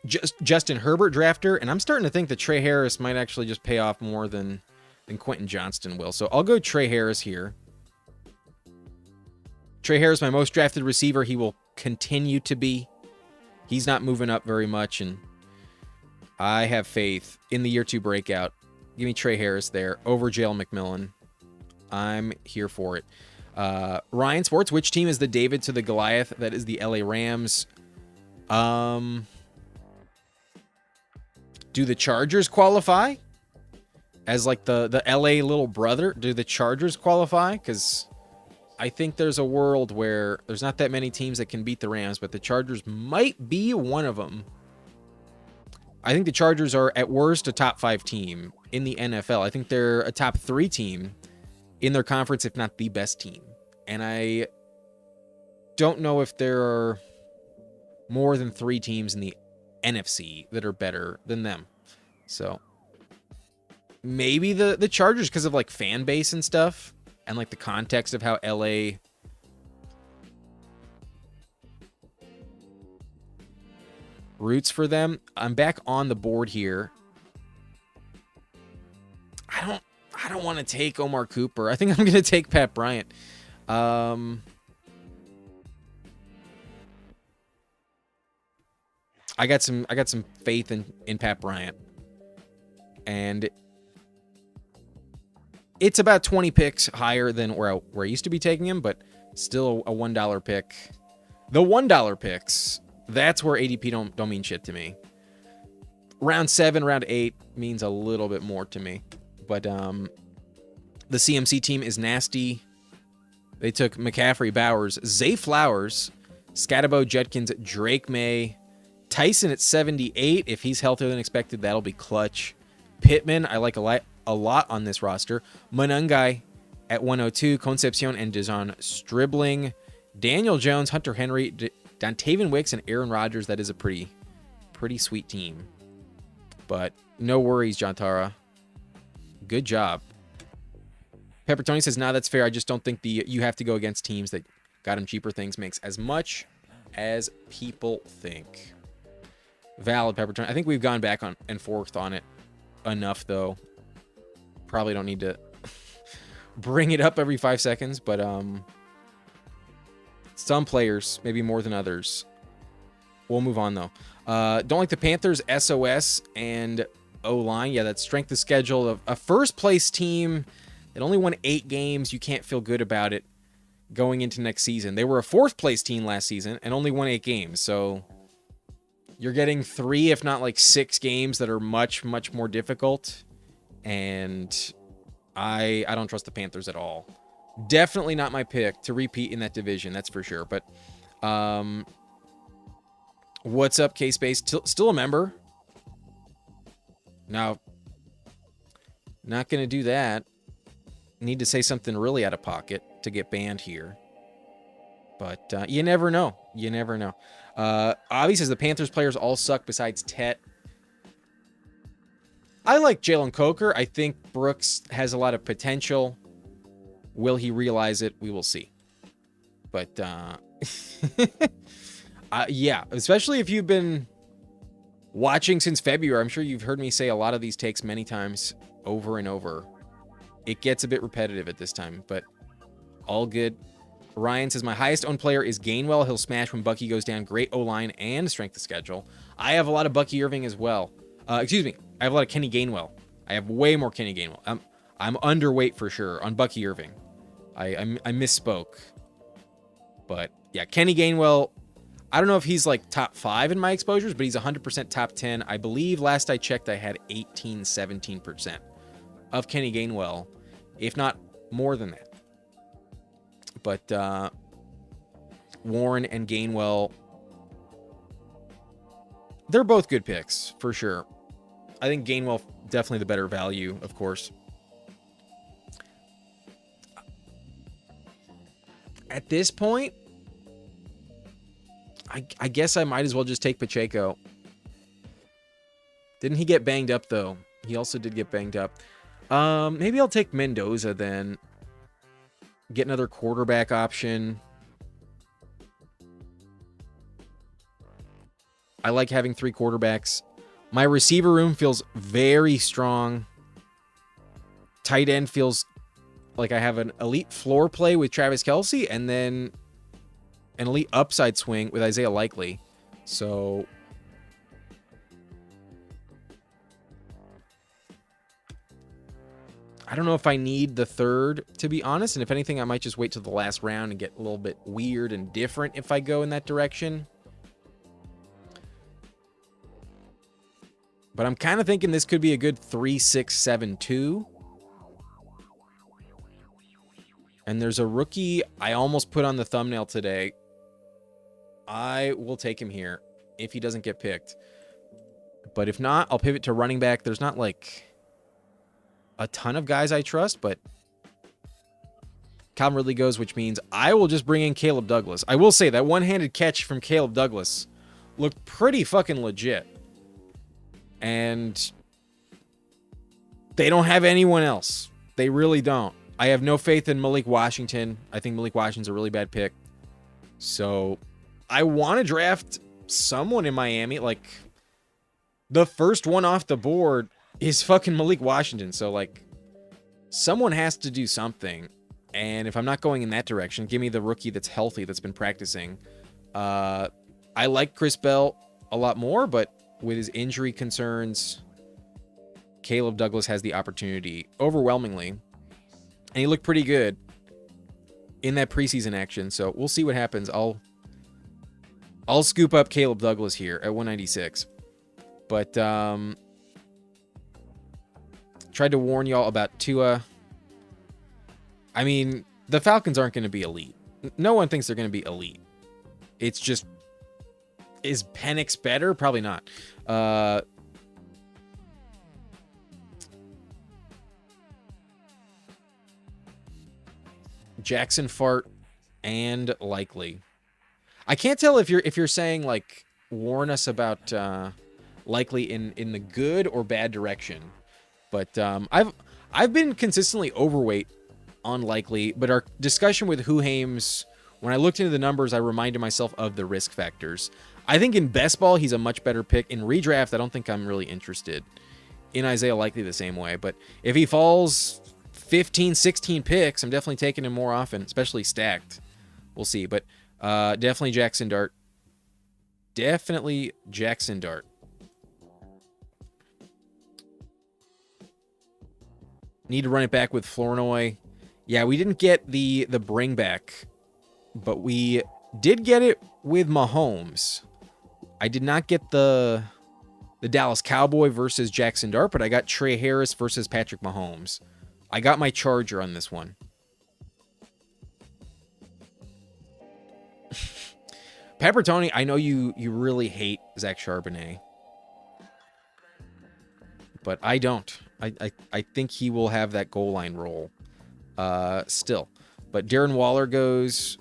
Justin Herbert drafter, and I'm starting to think that Trey Harris might actually just pay off more than Quentin Johnston will. So I'll go Trey Harris here. Trey Harris, my most drafted receiver. He will continue to be. He's not moving up very much, and I have faith in the year 2 breakout. Give me Trey Harris there over Jalen McMillan. I'm here for it. Ryan Sports, which team is the David to the Goliath? That is the LA Rams. Do the Chargers qualify as like the LA little brother? Do the Chargers qualify? Because I think there's a world where there's not that many teams that can beat the Rams, but the Chargers might be one of them. I think the Chargers are at worst a top 5 team in the NFL. I think they're a top 3 team in their conference, if not the best team. And I don't know if there are more than 3 teams in the NFC that are better than them. So maybe the Chargers, because of like fan base and stuff, and like the context of how LA roots for them. I'm back on the board here. I don't want to take Omar Cooper. I think I'm going to take Pat Bryant. I got some faith in Pat Bryant. And it's about 20 picks higher than where I used to be taking him, but still a $1 pick. The $1 picks, that's where ADP don't mean shit to me. Round 7, round 8 means a little bit more to me. But the CMC team is nasty. They took McCaffrey, Bowers, Zay Flowers, Scatabo, Judkins, Drake May, Tyson at 78. If he's healthier than expected, that'll be clutch. Pittman, I like a lot on this roster. Monungai at 102. Concepcion and Dizon Stribling. Daniel Jones, Hunter Henry, Dontavian Wicks, and Aaron Rodgers. That is a pretty sweet team. But no worries, John Tara. Good job. Pepper Tony says, nah, that's fair. I just don't think you have to go against teams that got him cheaper things makes as much as people think. Valid, Pepper Tony. I think we've gone back on and forth on it enough, though. Probably don't need to bring it up every 5 seconds, but some players, maybe more than others. We'll move on, though. Don't like the Panthers, SOS, and O-line. Yeah, that's strength of schedule of a first-place team that only won 8 games. You can't feel good about it going into next season. They were a 4th-place team last season and only won 8 games, so you're getting 3, if not like 6 games that are much, much more difficult, and I don't trust the Panthers at all. Definitely not my pick to repeat in that division, that's for sure. But what's up, K-Space? Still a member. Now, not going to do that. Need to say something really out of pocket to get banned here. But you never know. You never know. Avi says the Panthers players all suck besides Tet. I like Jalen Coker. I think Brooks has a lot of potential. Will he realize it? We will see. But yeah, especially if you've been watching since February, I'm sure you've heard me say a lot of these takes many times over and over. It gets a bit repetitive at this time, but all good. Ryan says, my highest owned player is Gainwell. He'll smash when Bucky goes down. Great O-line and strength of schedule. I have a lot of Bucky Irving as well. Excuse me. I have a lot of Kenny Gainwell. I have way more Kenny Gainwell. I'm underweight for sure on Bucky Irving. I misspoke. But yeah, Kenny Gainwell, I don't know if he's like top 5 in my exposures, but he's 100% top 10. I believe last I checked, I had 17% of Kenny Gainwell, if not more than that. But Warren and Gainwell, they're both good picks for sure. I think Gainwell definitely the better value, of course. At this point, I guess I might as well just take Pacheco. Didn't he get banged up, though? He also did get banged up. Maybe I'll take Mendoza then. Get another quarterback option. I like having 3 quarterbacks. My receiver room feels very strong. Tight end feels like I have an elite floor play with Travis Kelce and then an elite upside swing with Isaiah Likely. So I don't know if I need the third, to be honest. And if anything, I might just wait till the last round and get a little bit weird and different if I go in that direction. But I'm kind of thinking this could be a good 3-6-7-2. And there's a rookie I almost put on the thumbnail today. I will take him here if he doesn't get picked. But if not, I'll pivot to running back. There's not like a ton of guys I trust, but Calvin Ridley goes, which means I will just bring in Caleb Douglas. I will say that one-handed catch from Caleb Douglas looked pretty fucking legit. And they don't have anyone else. They really don't. I have no faith in Malik Washington. I think Malik Washington's a really bad pick. So I want to draft someone in Miami. Like, the first one off the board is fucking Malik Washington. So, like, someone has to do something. And if I'm not going in that direction, give me the rookie that's healthy, that's been practicing. I like Chris Bell a lot more, but with his injury concerns, Caleb Douglas has the opportunity overwhelmingly. And he looked pretty good in that preseason action. So we'll see what happens. I'll scoop up Caleb Douglas here at 196. But tried to warn y'all about Tua. I mean, the Falcons aren't going to be elite. No one thinks they're going to be elite. It's just, is Penix better? Probably not. Jackson, Fart, and Likely. I can't tell if you're saying like warn us about Likely in the good or bad direction. But I've been consistently overweight on Likely, but our discussion with Huhames, when I looked into the numbers, I reminded myself of the risk factors. I think in best ball, he's a much better pick. In redraft, I don't think I'm really interested in Isaiah Likely the same way. But if he falls 15, 16 picks, I'm definitely taking him more often, especially stacked. We'll see. But definitely Jackson Dart. Definitely Jackson Dart. Need to run it back with Flournoy. Yeah, we didn't get the bring back, but we did get it with Mahomes. I did not get the Dallas Cowboy versus Jackson Dart, but I got Trey Harris versus Patrick Mahomes. I got my Charger on this one. Peppertoni, I know you really hate Zach Charbonnet, but I don't. I think he will have that goal line role still. But Darren Waller goes.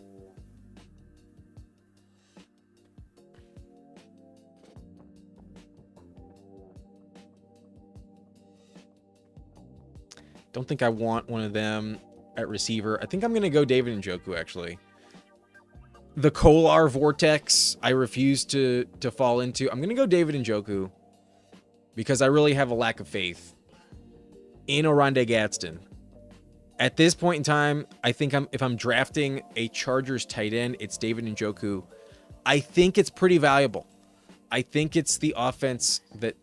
Don't think I want one of them at receiver. I think I'm going to go David Njoku, actually. The Kolar Vortex, I refuse to fall into. I'm going to go David Njoku because I really have a lack of faith in Oronde Gadsden. At this point in time, I think if I'm drafting a Chargers tight end, it's David Njoku. I think it's pretty valuable. I think it's the offense that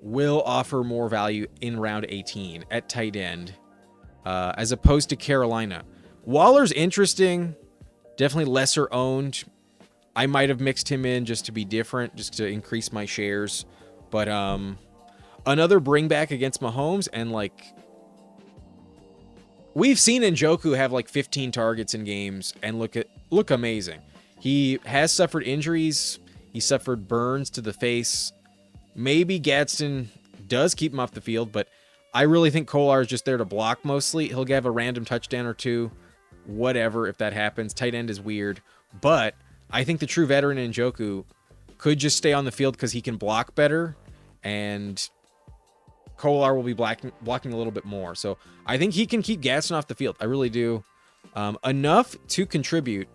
will offer more value in round 18 at tight end as opposed to Carolina. Waller's interesting, definitely lesser owned. I might have mixed him in just to be different, just to increase my shares. But another bring back against Mahomes, and like we've seen Njoku have like 15 targets in games and look amazing. He has suffered injuries. He suffered burns to the face. Maybe Gadsden does keep him off the field, but I really think Kolar is just there to block mostly. He'll have a random touchdown or two, whatever, if that happens. Tight end is weird, but I think the true veteran in Njoku could just stay on the field because he can block better, and Kolar will be blocking a little bit more. So I think he can keep Gadsden off the field. I really do. Enough to contribute.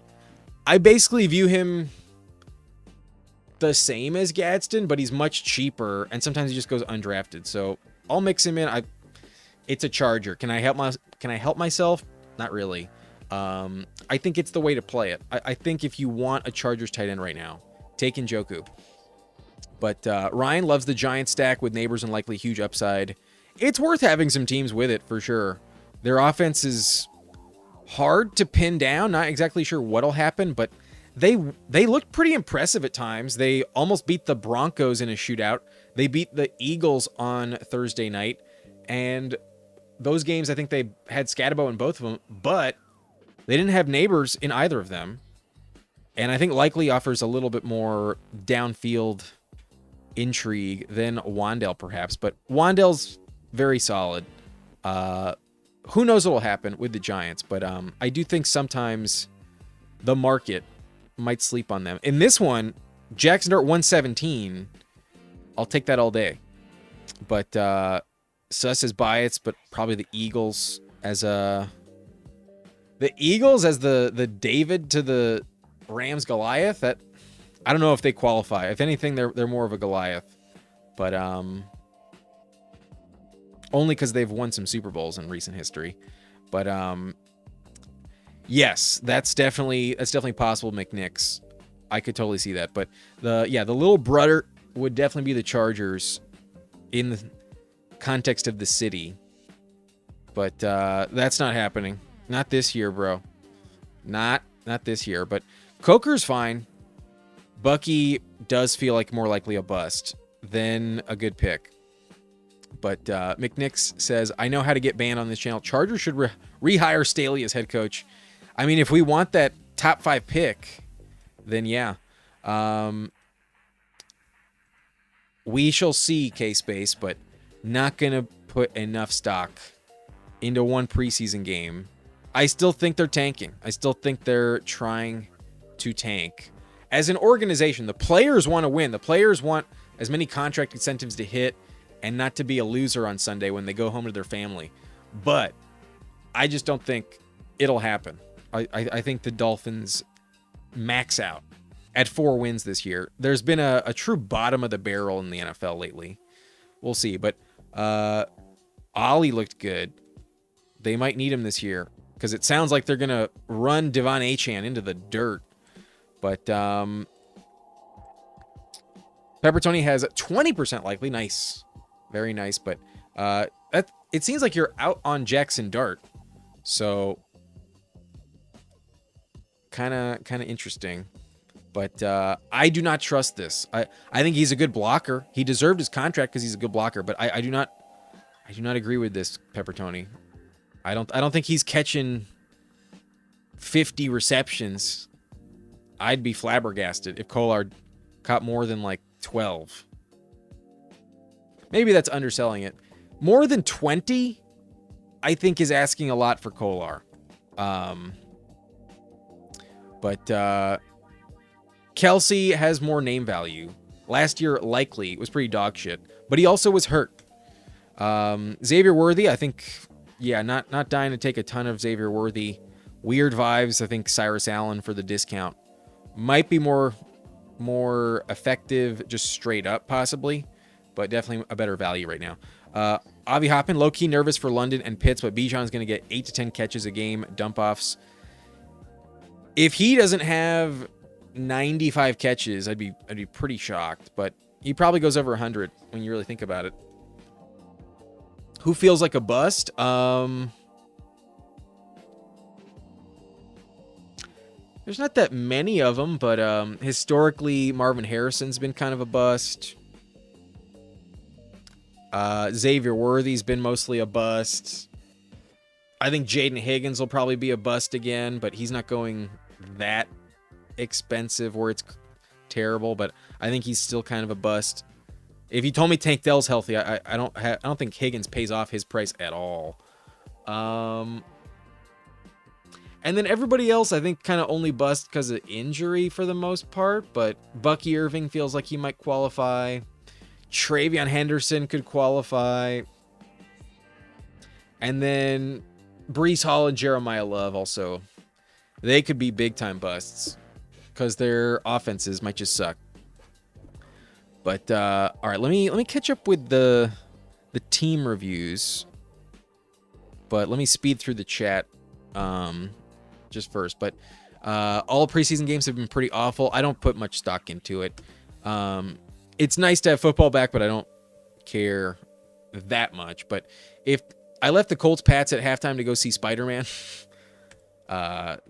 I basically view him the same as Gadsden, but he's much cheaper, and sometimes he just goes undrafted. So I'll mix him in. It's a Charger. Can I help myself? Not really. I think it's the way to play it. I think if you want a Chargers tight end right now, take Njoku. But Ryan loves the Giant stack with Neighbors and likely huge upside. It's worth having some teams with it for sure. Their offense is hard to pin down. Not exactly sure what'll happen, but they looked pretty impressive at times. They almost beat the Broncos in a shootout. They beat the Eagles on Thursday night. And those games, I think they had Scatabo in both of them, but they didn't have Neighbors in either of them. And I think likely offers a little bit more downfield intrigue than Wandale, perhaps. But Wandale's very solid. Who knows what will happen with the Giants, but I do think sometimes the market might sleep on them. In this one, Jackson Dart 117. I'll take that all day. But Sus is biased, but probably the Eagles as the David to the Rams Goliath. That I don't know if they qualify. If anything, they're more of a Goliath. But only because they've won some Super Bowls in recent history. But yes, that's definitely possible. McNicks, I could totally see that. But the little brother would definitely be the Chargers in the context of the city. But that's not happening. Not this year, bro. Not this year. But Coker's fine. Bucky does feel like more likely a bust than a good pick. But McNix says, I know how to get banned on this channel. Chargers should rehire Staley as head coach. I mean, if we want that top 5 pick, then yeah. We shall see, K-Space, but not going to put enough stock into one preseason game. I still think they're tanking. I still think they're trying to tank. As an organization, the players want to win. The players want as many contract incentives to hit and not to be a loser on Sunday when they go home to their family. But I just don't think it'll happen. I think the Dolphins max out at 4 wins this year. There's been a true bottom of the barrel in the NFL lately. We'll see. But Ollie looked good. They might need him this year because it sounds like they're going to run Devon Achane into the dirt. But Pepper Tony has 20% likely. Nice. Very nice. But it seems like you're out on Jackson Dart. So kind of interesting. But I do not trust this. I think he's a good blocker. He deserved his contract because he's a good blocker. But I do not agree with this, Pepper Tony. I don't think he's catching 50 receptions. I'd be flabbergasted if Kolar caught more than like 12. Maybe that's underselling it. More than 20, I think, is asking a lot for Kolar. But Kelsey has more name value. Last year, likely, was pretty dog shit. But he also was hurt. Xavier Worthy, I think, yeah, not dying to take a ton of Xavier Worthy. Weird vibes. I think Cyrus Allen for the discount might be more effective, just straight up, possibly. But definitely a better value right now. Avi Hoppin, low-key nervous for London and Pitts, but Bijan's going to get 8 to 10 catches a game, dump-offs. If he doesn't have 95 catches, I'd be pretty shocked. But he probably goes over 100 when you really think about it. Who feels like a bust? There's not that many of them, but historically, Marvin Harrison's been kind of a bust. Xavier Worthy's been mostly a bust. I think Jaden Higgins will probably be a bust again, but he's not going that expensive where it's terrible. But I think he's still kind of a bust. If you told me Tank Dell's healthy, I don't think Higgins pays off his price at all. And then everybody else, I think, kind of only bust because of injury for the most part. But Bucky Irving feels like he might qualify. Travion Henderson could qualify. And then Breece Hall and Jeremiah Love also. They could be big-time busts because their offenses might just suck. But all right, let me catch up with the team reviews. But let me speed through the chat just first. But all preseason games have been pretty awful. I don't put much stock into it. It's nice to have football back, but I don't care that much. But if I left the Colts Pats at halftime to go see Spider-Man,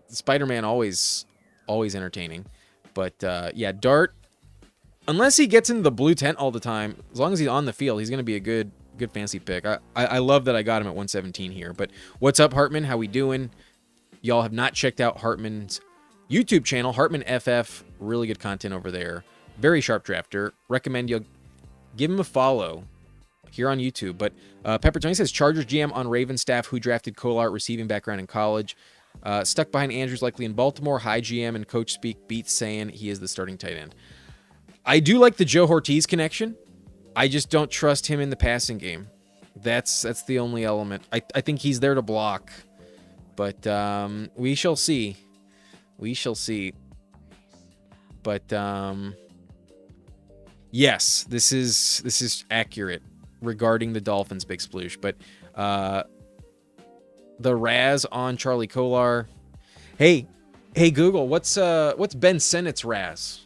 Spider-Man always entertaining. But yeah, Dart, unless he gets into the blue tent all the time, as long as he's on the field, he's going to be a good fantasy pick. I love that I got him at 117 here. But what's up, Hartman? How we doing? Y'all have not checked out Hartman's YouTube channel, Hartman FF. Really good content over there. Very sharp drafter. Recommend you give him a follow here on YouTube. But Pepper Tony says Chargers GM on Ravens staff who drafted Kolar, receiving background in college. Stuck behind Andrews likely in Baltimore. High GM and coach speak beats saying he is the starting tight end. I do like the Joe Ortiz connection. I just don't trust him in the passing game. That's the only element. I think he's there to block. But we shall see. We shall see. But yes, this is accurate regarding the Dolphins' big sploosh. But the Raz on Charlie Kolar. Hey Google, what's Ben Sennett's Raz?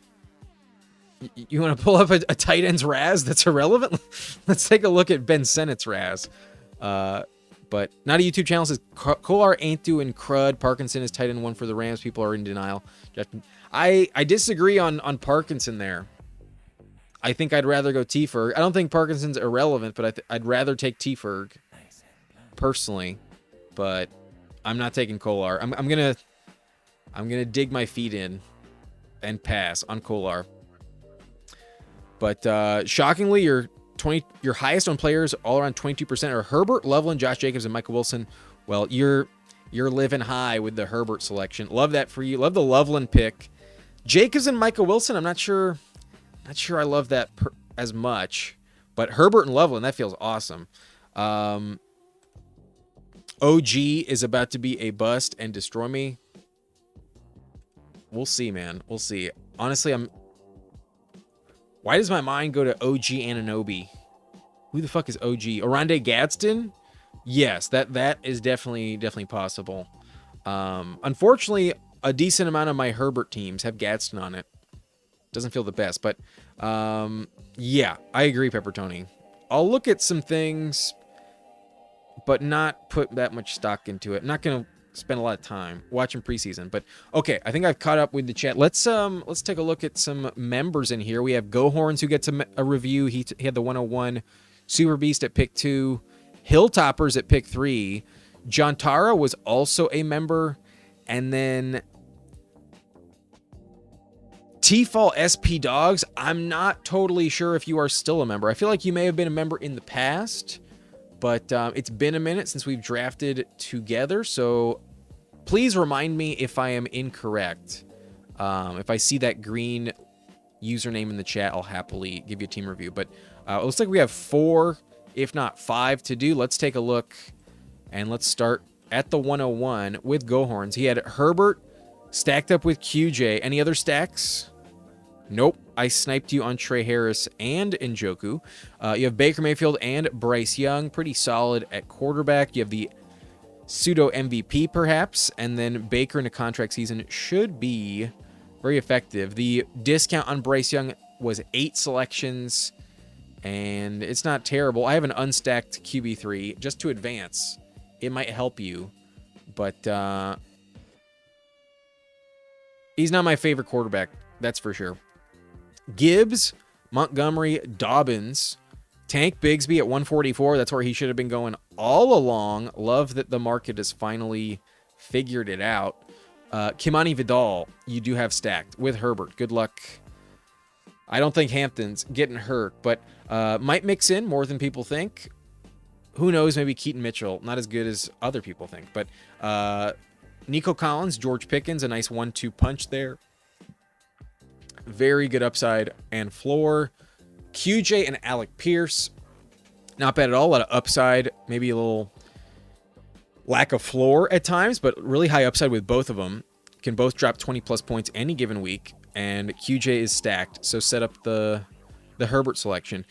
You want to pull up a tight end's Raz that's irrelevant? Let's take a look at Ben Sennett's Raz. But not a YouTube channel says Kolar ain't doing crud. Parkinson is tight end 1 for the Rams. People are in denial. I disagree on Parkinson there. I think I'd rather go T-Ferg. I don't think Parkinson's irrelevant, but I'd rather take T-Ferg personally. But I'm not taking Kolar. I'm gonna dig my feet in and pass on Kolar. But shockingly, your highest on players all around 22% are Herbert, Loveland, Josh Jacobs, and Michael Wilson. Well, you're living high with the Herbert selection. Love that for you. Love the Loveland pick. Jacobs and Michael Wilson, I'm not sure I love that as much. But Herbert and Loveland, that feels awesome. OG is about to be a bust and destroy me. We'll see, man. We'll see. Honestly, why does my mind go to OG Anunoby? Who the fuck is OG? Oronde Gadsden? Yes, that is definitely possible. Unfortunately, a decent amount of my Herbert teams have Gadsden on it. Doesn't feel the best, but yeah, I agree, Pepper Tony. I'll look at some things, but not put that much stock into it. I'm not gonna spend a lot of time watching preseason, but okay, I think I've caught up with the chat. Let's take a look at some members in here. We have Gohorns who gets a review. He had the 101. Super Beast at pick 2. Hilltoppers at pick 3. John Tara was also a member, and then T-Fall SP Dogs. I'm not totally sure if you are still a member. I feel like you may have been a member in the past, but it's been a minute since we've drafted together, so please remind me if I am incorrect. If I see that green username in the chat, I'll happily give you a team review. But it looks like we have 4, if not 5 to do. Let's take a look, and let's start at the 101 with Gohorns. He had Herbert stacked up with QJ. Any other stacks? Nope. I sniped you on Trey Harris and Njoku. You have Baker Mayfield and Bryce Young. Pretty solid at quarterback. You have the pseudo MVP, perhaps. And then Baker in a contract season should be very effective. The discount on Bryce Young was 8 selections, and it's not terrible. I have an unstacked QB3 just to advance. It might help you, but he's not my favorite quarterback. That's for sure. Gibbs, Montgomery, Dobbins, Tank Bigsby at 144. That's where he should have been going all along. Love that the market has finally figured it out. Kimani Vidal, you do have stacked with Herbert. Good luck. I don't think Hampton's getting hurt, but might mix in more than people think. Who knows? Maybe Keaton Mitchell, not as good as other people think. But Nico Collins, George Pickens, a nice 1-2 punch there. Very good upside and floor. QJ and Alec Pierce, not bad at all. A lot of upside, maybe a little lack of floor at times, but really high upside with both of them. Can both drop 20 plus points any given week, and QJ is stacked. So set up the the Herbert selection.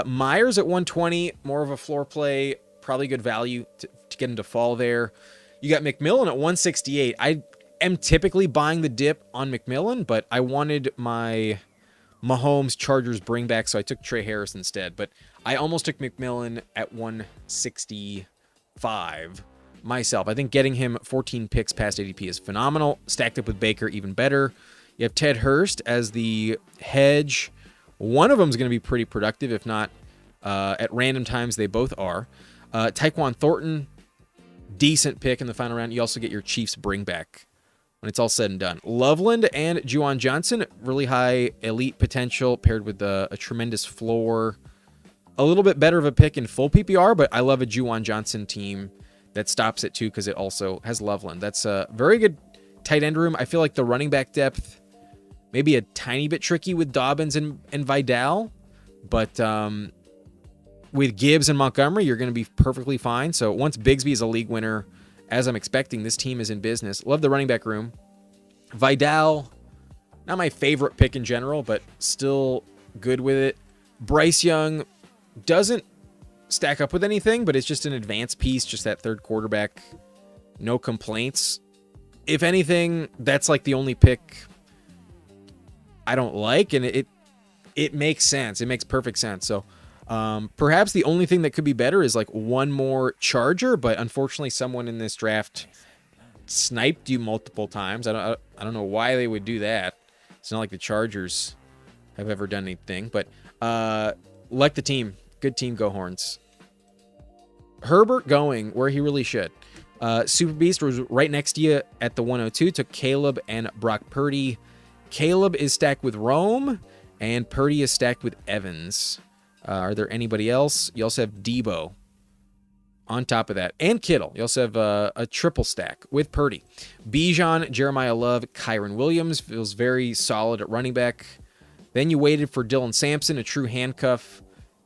Myers at 120, more of a floor play, probably good value to get him to fall there. You got McMillan at 168. I am typically buying the dip on McMillan, but I wanted my Mahomes Chargers bring back, so I took Trey Harris instead. But I almost took McMillan at 165 myself. I think getting him 14 picks past ADP is phenomenal. Stacked up with Baker, even better. You have Ted Hurst as the hedge. One of them is going to be pretty productive, if not at random times. They both are. Tyquan Thornton, decent pick in the final round. You also get your Chiefs bring back when it's all said and done. Loveland and Juwan Johnson, really high elite potential paired with a tremendous floor. A little bit better of a pick in full PPR, but I love a Juwan Johnson team that stops at 2 because it also has Loveland. That's a very good tight end room. I feel like the running back depth maybe a tiny bit tricky with Dobbins and Vidal, but with Gibbs and Montgomery, you're going to be perfectly fine. So once Bigsby is a league winner, as I'm expecting, this team is in business. Love the running back room. Vidal, not my favorite pick in general, but still good with it. Bryce Young doesn't stack up with anything, but it's just an advanced piece, just that third quarterback. No complaints. If anything, that's like the only pick I don't like, and it makes sense. It makes perfect sense. So perhaps the only thing that could be better is like one more Charger, but unfortunately someone in this draft sniped you multiple times. I don't know why they would do that. It's not like the Chargers have ever done anything, but like the team. Good team, go Horns. Herbert going where he really should. Super Beast was right next to you at the 102. Took Caleb and Brock Purdy. Caleb is stacked with Rome, and Purdy is stacked with Evans. Are there anybody else? You also have Debo on top of that, and Kittle. You also have a triple stack with Purdy. Bijan, Jeremiah Love, Kyron Williams feels very solid at running back. Then you waited for Dylan Sampson, a true handcuff.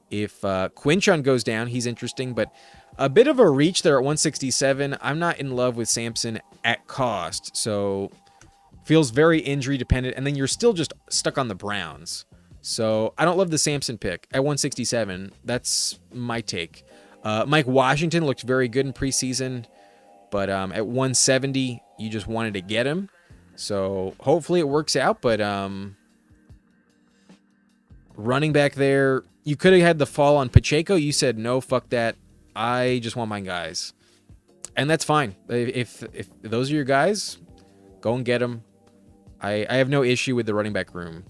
If Quinchon goes down, he's interesting, but a bit of a reach there at 167. I'm not in love with Sampson at cost, so feels very injury dependent, and then you're still just stuck on the Browns. So I don't love the Sampson pick at 167. That's my take. Mike Washington looked very good in preseason, but at 170, you just wanted to get him. So hopefully it works out, but running back there, you could have had the fall on Pacheco. You said, no, fuck that. I just want my guys. And that's fine. If those are your guys, go and get them. I have no issue with the running back room.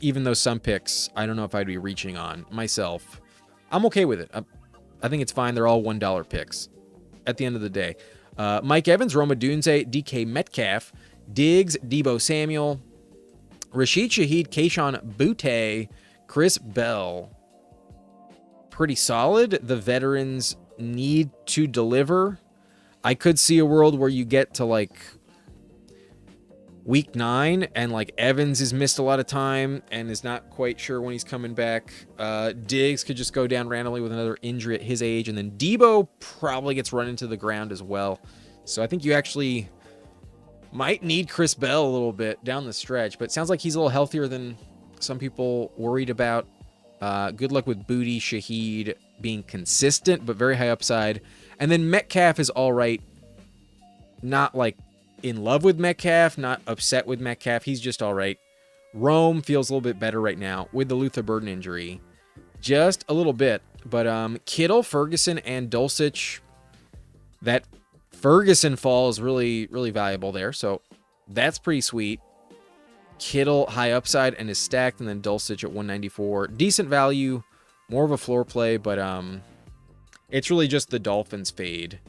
Even though some picks, I don't know if I'd be reaching on myself. I'm okay with it. I think it's fine. They're all $1 picks at the end of the day. Mike Evans, Roma Dunze, DK Metcalf, Diggs, Debo Samuel, Rashid Shaheed, Kayshon Boutte, Chris Bell. Pretty solid. The veterans need to deliver. I could see a world where you get to like week 9 and like Evans has missed a lot of time and is not quite sure when he's coming back. Diggs could just go down randomly with another injury at his age, and then Debo probably gets run into the ground as well. So I think you actually might need Chris Bell a little bit down the stretch, but it sounds like he's a little healthier than some people worried about. Good luck with Booty, Shaheed being consistent, but very high upside. And then Metcalf is all right. Not like in love with Metcalf, not upset with Metcalf. He's just all right. Rome feels a little bit better right now with the Luther Burden injury. Just a little bit. But Kittle, Ferguson, and Dulcich, that Ferguson fall is really, really valuable there. So that's pretty sweet. Kittle, high upside and is stacked, and then Dulcich at 194. Decent value, more of a floor play, but it's really just the Dolphins fade.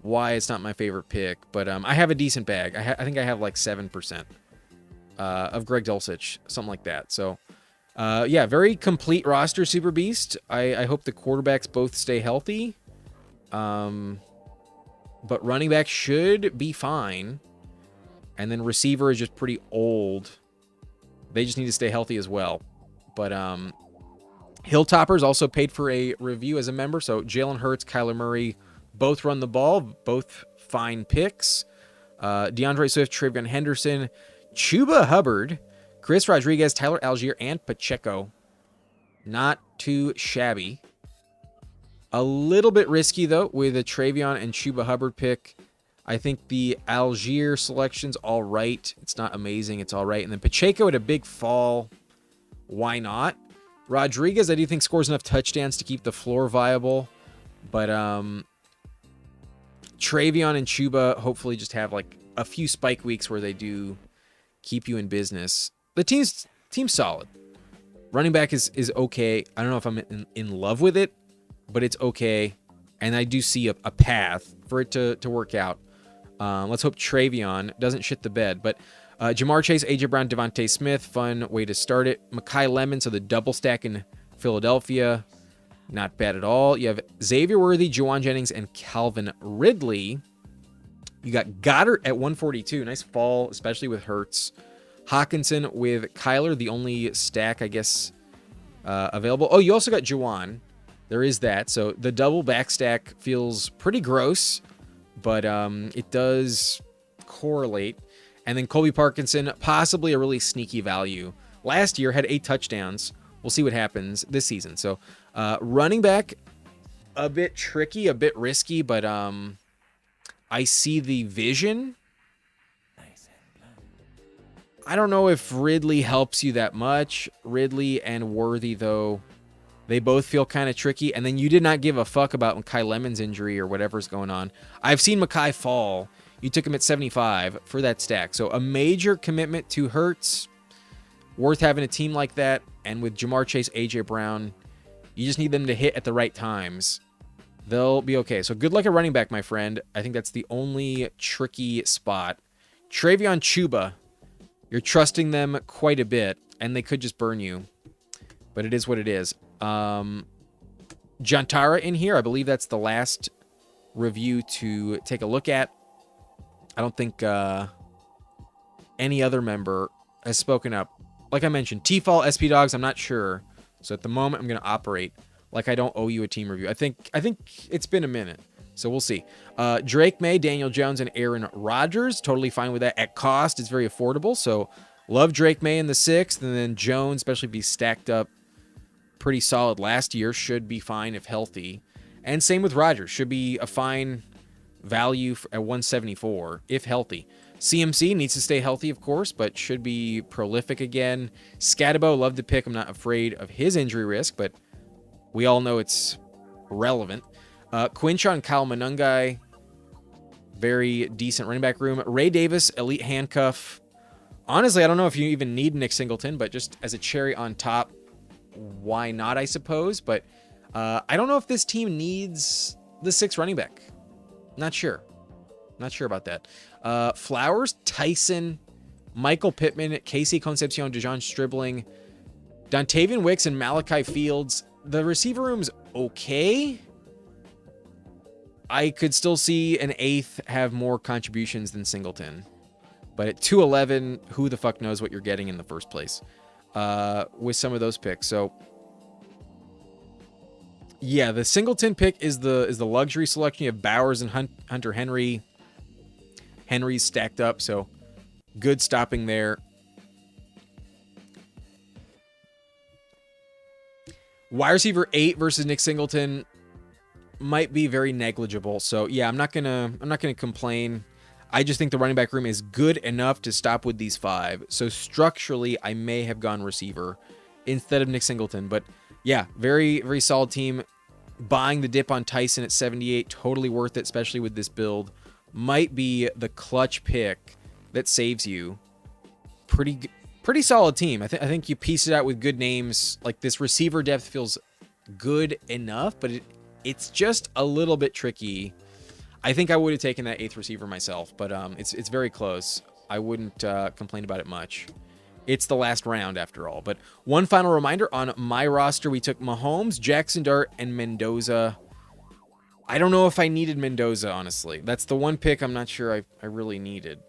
Why it's not my favorite pick, but I have a decent bag. I think I have like 7% of Greg Dulcich, something like that. So, yeah, very complete roster, Super Beast. I hope the quarterbacks both stay healthy, but running back should be fine, and then receiver is just pretty old. They just need to stay healthy as well. But Hilltoppers also paid for a review as a member, so Jalen Hurts, Kyler Murray, both run the ball, both fine picks. DeAndre Swift, Travion Henderson, Chuba Hubbard, Chris Rodriguez, Tyler Algier, and Pacheco. Not too shabby. A little bit risky, though, with a Travion and Chuba Hubbard pick. I think the Algier selection's all right. It's not amazing. It's all right. And then Pacheco at a big fall. Why not? Rodriguez, I do think, scores enough touchdowns to keep the floor viable. But Travion and Chuba hopefully just have like a few spike weeks where they do keep you in business. The team's solid. Running back is okay. I don't know if I'm in love with it, but it's okay. And I do see a path for it to work out. Let's hope Travion doesn't shit the bed. But Jamar Chase, A.J. Brown, Devontae Smith, fun way to start it. Mekhi Lemon, so the double stack in Philadelphia. Not bad at all. You have Xavier Worthy, Juwan Jennings, and Calvin Ridley. You got Goddard at 142. Nice fall, especially with Hurts. Hawkinson with Kyler, the only stack, I guess, available. Oh, you also got Juwan. There is that. So the double back stack feels pretty gross, but it does correlate. And then Colby Parkinson, possibly a really sneaky value. Last year had 8 touchdowns. We'll see what happens this season. So running back, a bit tricky, a bit risky, but I see the vision. I don't know if Ridley helps you that much. Ridley and Worthy, though, they both feel kind of tricky. And then you did not give a fuck about Mekhi Lemon's injury or whatever's going on. I've seen Mekhi fall. You took him at 75 for that stack. So a major commitment to Hurts. Worth having a team like that. And with Jamar Chase, A.J. Brown, you just need them to hit at the right times. They'll be okay. So good luck at running back, my friend. I think that's the only tricky spot. Travion Chuba. You're trusting them quite a bit, and they could just burn you. But it is what it is. Jantara in here. I believe that's the last review to take a look at. I don't think any other member has spoken up. Like I mentioned, T-Fall, SP Dogs, I'm not sure. So at the moment, I'm going to operate like I don't owe you a team review. I think it's been a minute. So we'll see. Drake May, Daniel Jones, and Aaron Rodgers. Totally fine with that. At cost, it's very affordable. So love Drake May in the 6th. And then Jones, especially if he's stacked up pretty solid last year, should be fine if healthy. And same with Rodgers. Should be a fine value at 174 if healthy. CMC needs to stay healthy, of course, but should be prolific again. Scatabo, love the pick. I'm not afraid of his injury risk, but we all know it's relevant. Quinshawn, Kyle Monungai, very decent running back room. Ray Davis, elite handcuff. Honestly, I don't know if you even need Nick Singleton, but just as a cherry on top, why not, I suppose. But I don't know if this team needs the 6th running back. Not sure. Not sure about that. Flowers, Tyson, Michael Pittman, Casey Concepcion, DeJon Stribling, Dontavian Wicks, and Malachi Fields. The receiver room's okay. I could still see an 8th have more contributions than Singleton. But at 211, who the fuck knows what you're getting in the first place with some of those picks. So, yeah, the Singleton pick is the luxury selection. You have Bowers and Hunter Henry. Henry's stacked up, so good stopping there. Wide receiver 8 versus Nick Singleton might be very negligible. So yeah, I'm not gonna complain. I just think the running back room is good enough to stop with these 5. So structurally, I may have gone receiver instead of Nick Singleton. But yeah, very, very solid team. Buying the dip on Tyson at 78, totally worth it, especially with this build. Might be the clutch pick that saves you. Pretty solid team. I think you piece it out with good names. Like this receiver depth feels good enough, but it's just a little bit tricky. I think I would have taken that 8th receiver myself, but it's very close. I wouldn't complain about it much. It's the last round after all. But one final reminder, on my roster, we took Mahomes, Jackson Dart, and Mendoza. I don't know if I needed Mendoza, honestly. That's the one pick I'm not sure I really needed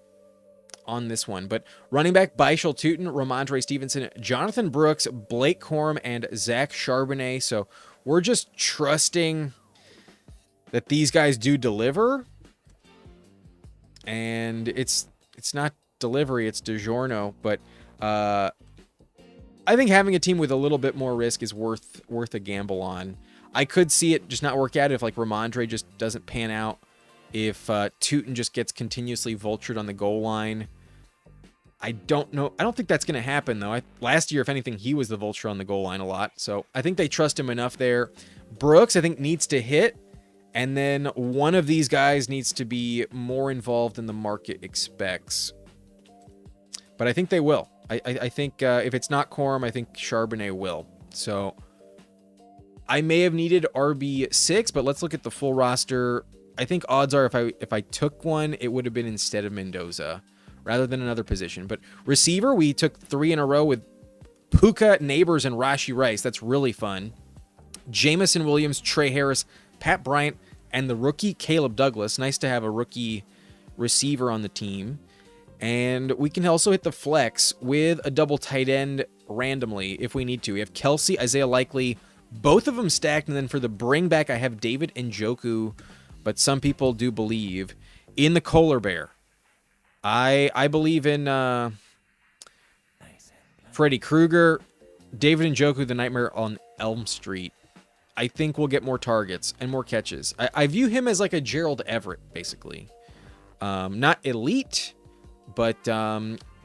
on this one. But running back, Baishal Tootin, Ramondre Stevenson, Jonathan Brooks, Blake Corum, and Zach Charbonnet. So we're just trusting that these guys do deliver. And it's not delivery, it's DiGiorno. But I I think having a team with a little bit more risk is worth a gamble on. I could see it just not work out if like Ramondre just doesn't pan out. If Tootin just gets continuously vultured on the goal line. I don't know. I don't think that's going to happen, though. Last year, if anything, he was the vulture on the goal line a lot. So I think they trust him enough there. Brooks, I think, needs to hit. And then one of these guys needs to be more involved than the market expects. But I think they will. I think if it's not Corum, I think Charbonnet will. So I may have needed RB6, but let's look at the full roster. I think odds are if I took one, it would have been instead of Mendoza rather than another position. But receiver, we took 3 in a row with Puka, Neighbors, and Rashi Rice. That's really fun. Jamison Williams, Trey Harris, Pat Bryant, and the rookie Caleb Douglas. Nice to have a rookie receiver on the team. And we can also hit the flex with a double tight end randomly if we need to. We have Kelsey, Isaiah Likely, both of them stacked. And then for the bring back, I have David Njoku, but some people do believe in the Kohler Bear. I believe in Freddy Krueger, David Njoku, the Nightmare on Elm Street. I think we'll get more targets and more catches. I view him as like a Gerald Everett, basically. Not elite, but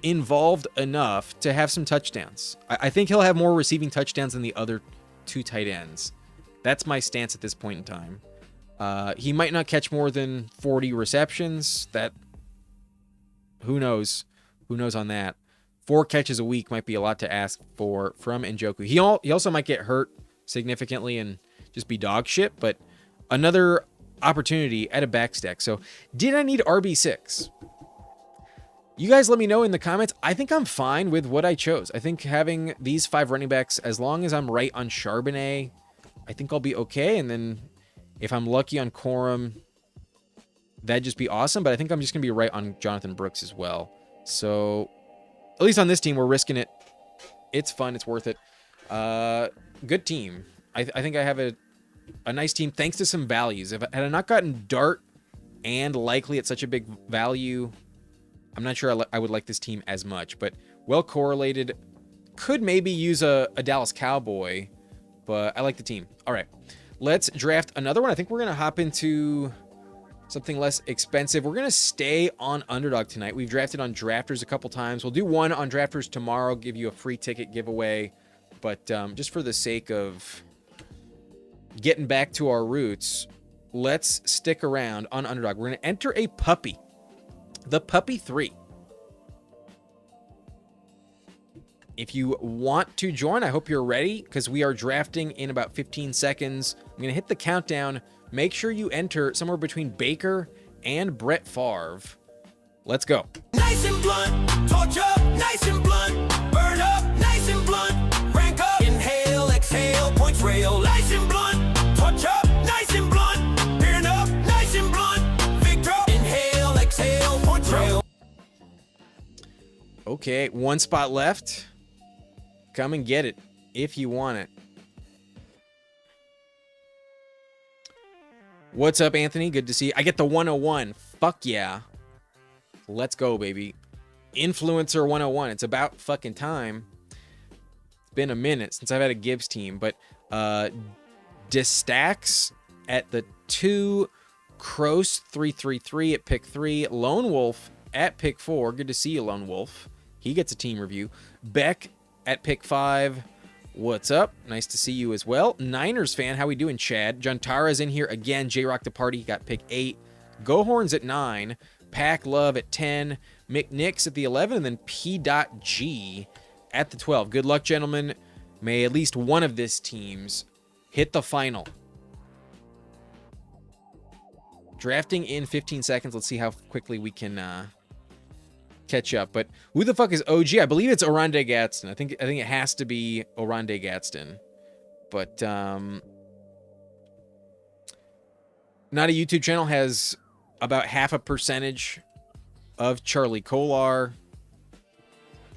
involved enough to have some touchdowns. I think he'll have more receiving touchdowns than the other 2 tight ends. That's my stance at this point in time. He might not catch more than 40 receptions. Who knows? Who knows on that? 4 catches a week might be a lot to ask for from Njoku. He also might get hurt significantly and just be dog shit, but another opportunity at a back stack. So did I need RB6? You guys let me know in the comments. I think I'm fine with what I chose. I think having these 5 running backs, as long as I'm right on Charbonnet, I think I'll be okay. And then if I'm lucky on Corum, that'd just be awesome. But I think I'm just going to be right on Jonathan Brooks as well. So at least on this team, we're risking it. It's fun. It's worth it. Good team. I think I have a nice team thanks to some values. Had I not gotten Dart and Likely at such a big value, I'm not sure I would like this team as much. But well correlated. Could maybe use a Dallas Cowboy, but I like the team. All right. Let's draft another one. I think we're going to hop into something less expensive. We're going to stay on Underdog tonight. We've drafted on Drafters a couple times. We'll do one on Drafters tomorrow, give you a free ticket giveaway. But just for the sake of getting back to our roots, let's stick around on Underdog. We're going to enter a puppy. The Puppy 3. If you want to join, I hope you're ready because we are drafting in about 15 seconds. I'm going to hit the countdown. Make sure you enter somewhere between Baker and Brett Favre. Let's go. Nice and blunt, torch up, nice and blunt, burn up, nice and blunt, rank up, inhale, exhale, points rail, nice and blunt, torch up, nice and blunt, burn up, nice and blunt, victor, inhale, exhale, points rail. Okay, 1 spot left. Come and get it if you want it. What's up, Anthony? Good to see you. I get the 101. Fuck yeah. Let's go, baby. Influencer 101. It's about fucking time. It's been a minute since I've had a Gibbs team, but Distacks at the 2, Kroos 333 at pick 3, Lone Wolf at pick 4. Good to see you, Lone Wolf. He gets a team review. Beck at pick 5. What's up? Nice to see you as well. Niners fan, how we doing, Chad? Juntara's in here again. J-Rock the Party got pick 8. Go Horns at 9. Pack Love at 10. McNix at the 11. And then P.G at the 12. Good luck, gentlemen. May at least one of this teams hit the final. Drafting in 15 seconds. Let's see how quickly we can catch up. But who the fuck is OG? I believe it's Oronde Gadsden. I think it has to be Oronde Gadsden. But not a YouTube channel has about 0.5% of Charlie Kolar.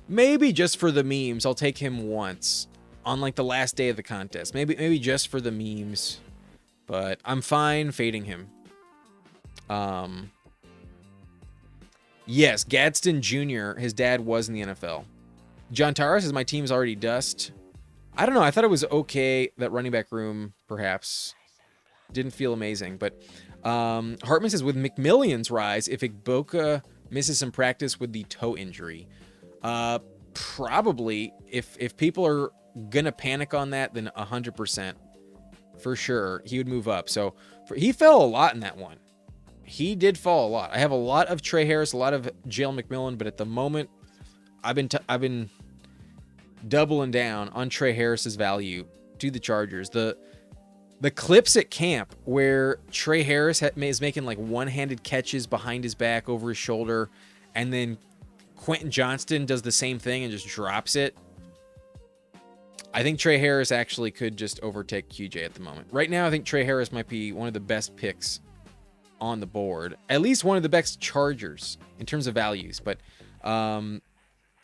Maybe just for the memes, I'll take him once on like the last day of the contest. Maybe just for the memes. But I'm fine fading him. Yes, Gadsden Jr., his dad was in the NFL. John Tara says my team's already dust. I don't know. I thought it was okay. That running back room perhaps didn't feel amazing, but Hartman says with McMillian's rise, if Igboka misses some practice with the toe injury, probably if people are gonna panic on that, then 100% for sure he would move up. So he fell a lot in that one. He did fall a lot. I have a lot of Trey Harris, a lot of Jalen McMillan, but at the moment, I've been doubling down on Trey Harris's value to the Chargers. The clips at camp where Trey Harris is making like one-handed catches behind his back over his shoulder, and then Quentin Johnston does the same thing and just drops it. I think Trey Harris actually could just overtake QJ at the moment. Right now, I think Trey Harris might be one of the best picks on the board, at least one of the best Chargers in terms of values. But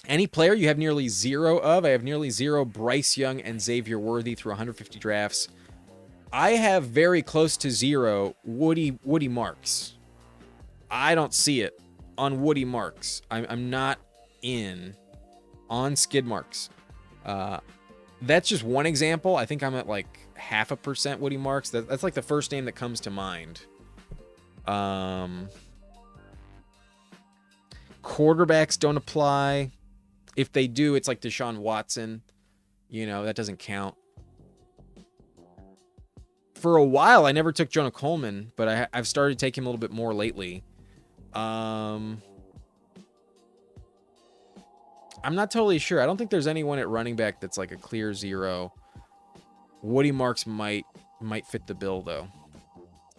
any player you have nearly zero of, I have nearly zero Bryce Young and Xavier Worthy through 150 drafts. I have very close to zero Woody Marks. I don't see it on Woody Marks. I'm not in on skid marks. That's just one example. I think I'm at like 0.5% Woody Marks. That's like the first name that comes to mind. Quarterbacks don't apply. If they do, it's like Deshaun Watson. You know, that doesn't count. For a while, I never took Jonah Coleman, but I've started to take him a little bit more lately. I'm not totally sure. I don't think there's anyone at running back that's like a clear zero. Woody Marks might fit the bill, though.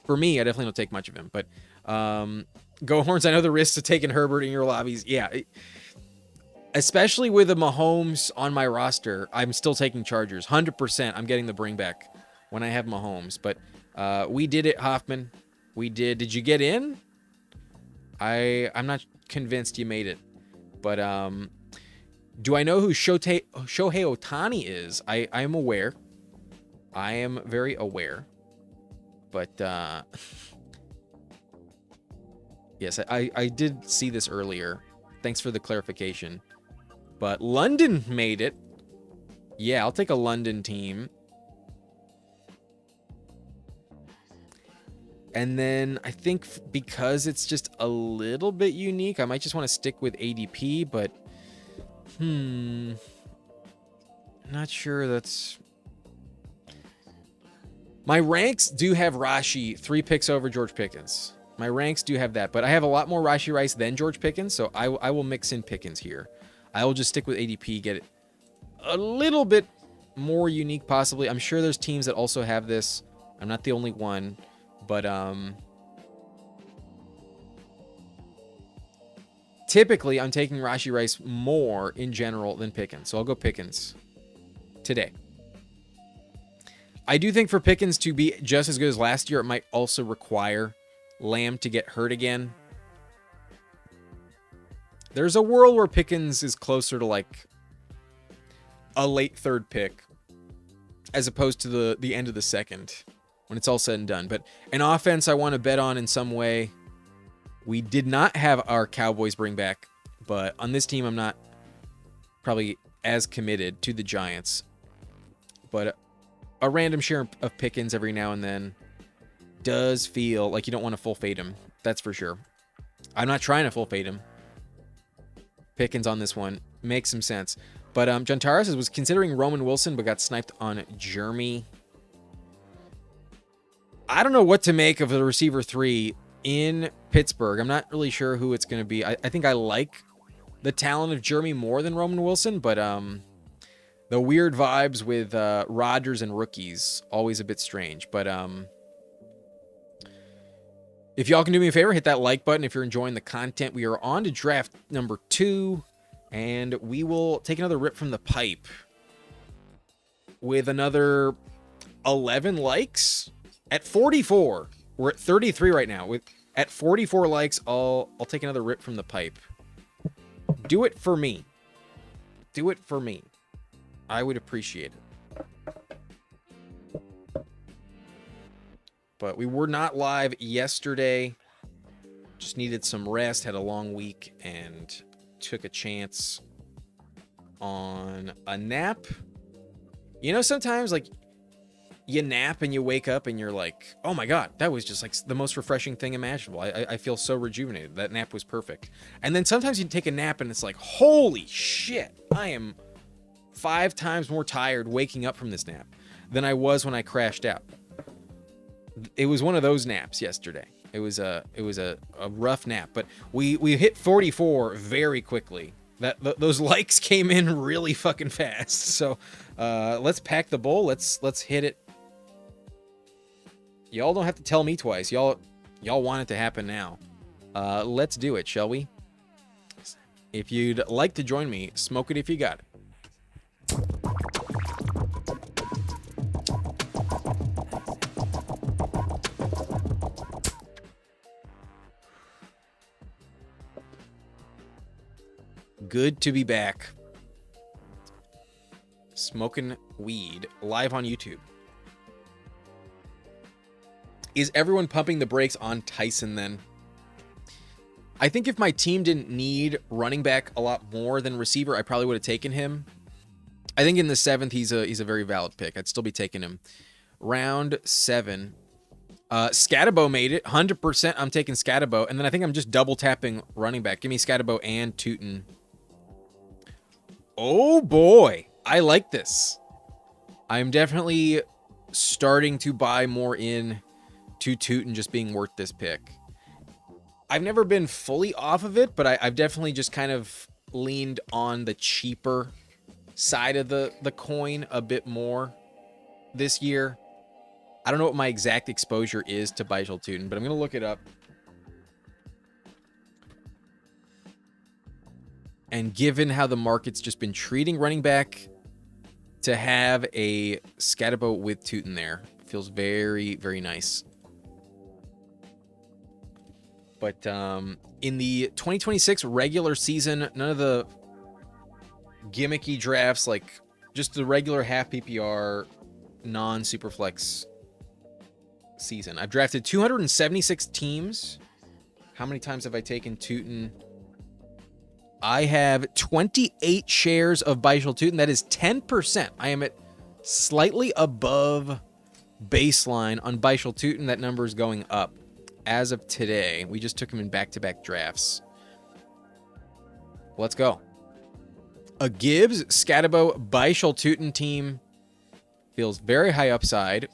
For me, I definitely don't take much of him. But Go Horns, I know the risks of taking Herbert in your lobbies. Yeah, especially with a Mahomes on my roster, I'm still taking Chargers. 100%, I'm getting the bring back when I have Mahomes. But we did it, Hoffman. We did. Did you get in? I'm not convinced you made it. But do I know who Shohei Ohtani is? I am aware. I am very aware. But yes, I did see this earlier. Thanks for the clarification. But London made it. Yeah, I'll take a London team. And then I think because it's just a little bit unique, I might just want to stick with ADP, but not sure that's... My ranks do have Rashi 3 picks over George Pickens. My ranks do have that, but I have a lot more Rashi Rice than George Pickens, so I will mix in Pickens here. I will just stick with ADP, get it a little bit more unique possibly. I'm sure there's teams that also have this. I'm not the only one, but typically I'm taking Rashi Rice more in general than Pickens, so I'll go Pickens today. I do think for Pickens to be just as good as last year, it might also require Lamb to get hurt again. There's a world where Pickens is closer to like a late third pick as opposed to the end of the second when it's all said and done. But an offense I want to bet on in some way. We did not have our Cowboys bring back, but on this team I'm not probably as committed to the Giants. But a random share of Pickens every now and then does feel like you don't want to full fade him. That's for sure. I'm not trying to full fade him. Pickens on this one makes some sense. But John Taras was considering Roman Wilson, but got sniped on Jeremy. I don't know what to make of the receiver 3 in Pittsburgh. I'm not really sure who it's going to be. I think I like the talent of Jeremy more than Roman Wilson, but the weird vibes with Rodgers and rookies, always a bit strange. But if y'all can do me a favor, hit that like button if you're enjoying the content. We are on to draft number 2, and we will take another rip from the pipe with another 11 likes at 44. We're at 33 right now. At 44 likes, I'll take another rip from the pipe. Do it for me. Do it for me. I would appreciate it. But we were not live yesterday. Just needed some rest, had a long week, and took a chance on a nap. You know, sometimes like you nap and you wake up and you're like, oh my God, that was just like the most refreshing thing imaginable. I feel so rejuvenated. That nap was perfect. And then sometimes you take a nap and it's like, holy shit, I am 5 times more tired waking up from this nap than I was when I crashed out. It was one of those naps yesterday. It was a rough nap, but we hit 44 very quickly. Those likes came in really fucking fast. So let's pack the bowl. Let's hit it. Y'all don't have to tell me twice. Y'all want it to happen now. Let's do it, shall we? If you'd like to join me, smoke it if you got it. Good to be back. Smoking weed live on YouTube. Is everyone pumping the brakes on Tyson then? I think if my team didn't need running back a lot more than receiver, I probably would have taken him. I think in the 7th, he's a very valid pick. I'd still be taking him. Round 7. Scatabo made it. 100% I'm taking Scatabo. And then I think I'm just double tapping running back. Give me Scatabo and Tootin. Oh boy. I like this. I'm definitely starting to buy more in to Tootin just being worth this pick. I've never been fully off of it, but I've definitely just kind of leaned on the cheaper side of the coin a bit more this year. I don't know what my exact exposure is to Bijal Tootin, but I'm going to look it up. And given how the market's just been treating running back, to have a Scatabo with Tootin there feels very, very nice. But in the 2026 regular season, none of the gimmicky drafts, like just the regular half PPR, non-Superflex season. I've drafted 276 teams. How many times have I taken Tootin? I have 28 shares of Bijal Tootin. That is 10%. I am at slightly above baseline on Bijal Tootin. That number is going up as of today. We just took him in back-to-back drafts. Let's go. A Gibbs, Scatabo, Bijal Tootin team feels very high upside.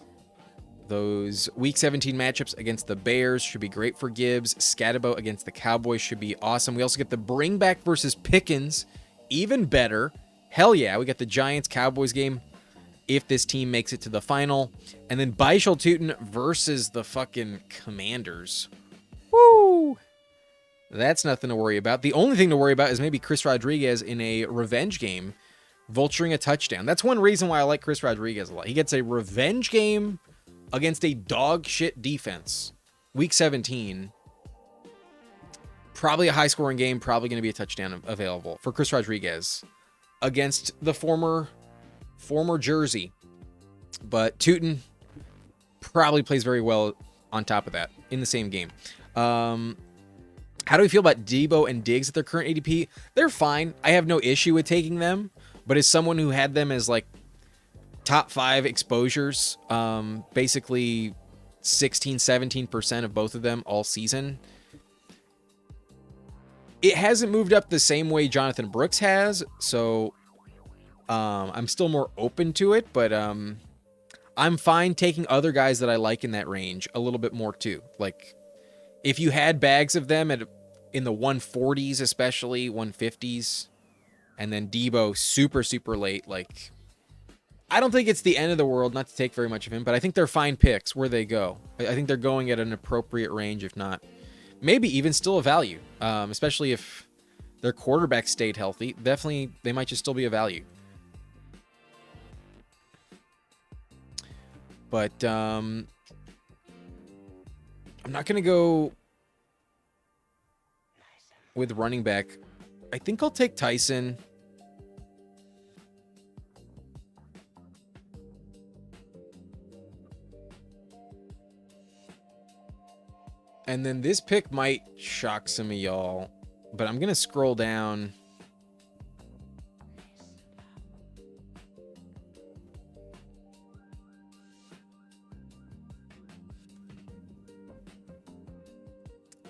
Those Week 17 matchups against the Bears should be great for Gibbs. Scatabo against the Cowboys should be awesome. We also get the bring back versus Pickens. Even better. Hell yeah, we got the Giants-Cowboys game if this team makes it to the final. And then Bijal Tootin versus the fucking Commanders. Woo! That's nothing to worry about. The only thing to worry about is maybe Chris Rodriguez in a revenge game, vulturing a touchdown. That's one reason why I like Chris Rodriguez a lot. He gets a revenge game against a dog shit defense. Week 17. Probably a high scoring game. Probably going to be a touchdown available for Chris Rodriguez against the former Jersey. But Tootin probably plays very well on top of that in the same game. How do we feel about Debo and Diggs at their current ADP? They're fine. I have no issue with taking them. But as someone who had them as like top 5 exposures, basically 16-17% of both of them all season, it hasn't moved up the same way Jonathan Brooks has, so I'm still more open to it, but I'm fine taking other guys that I like in that range a little bit more too. Like if you had bags of them in the 140s, especially 150s, and then Debo super late, like I don't think it's the end of the world not to take very much of him, but I think they're fine picks where they go. I think they're going at an appropriate range, if not, maybe even still a value, especially if their quarterback stayed healthy. Definitely, they might just still be a value. But I'm not going to go with running back. I think I'll take Tyson. And then this pick might shock some of y'all, but I'm going to scroll down.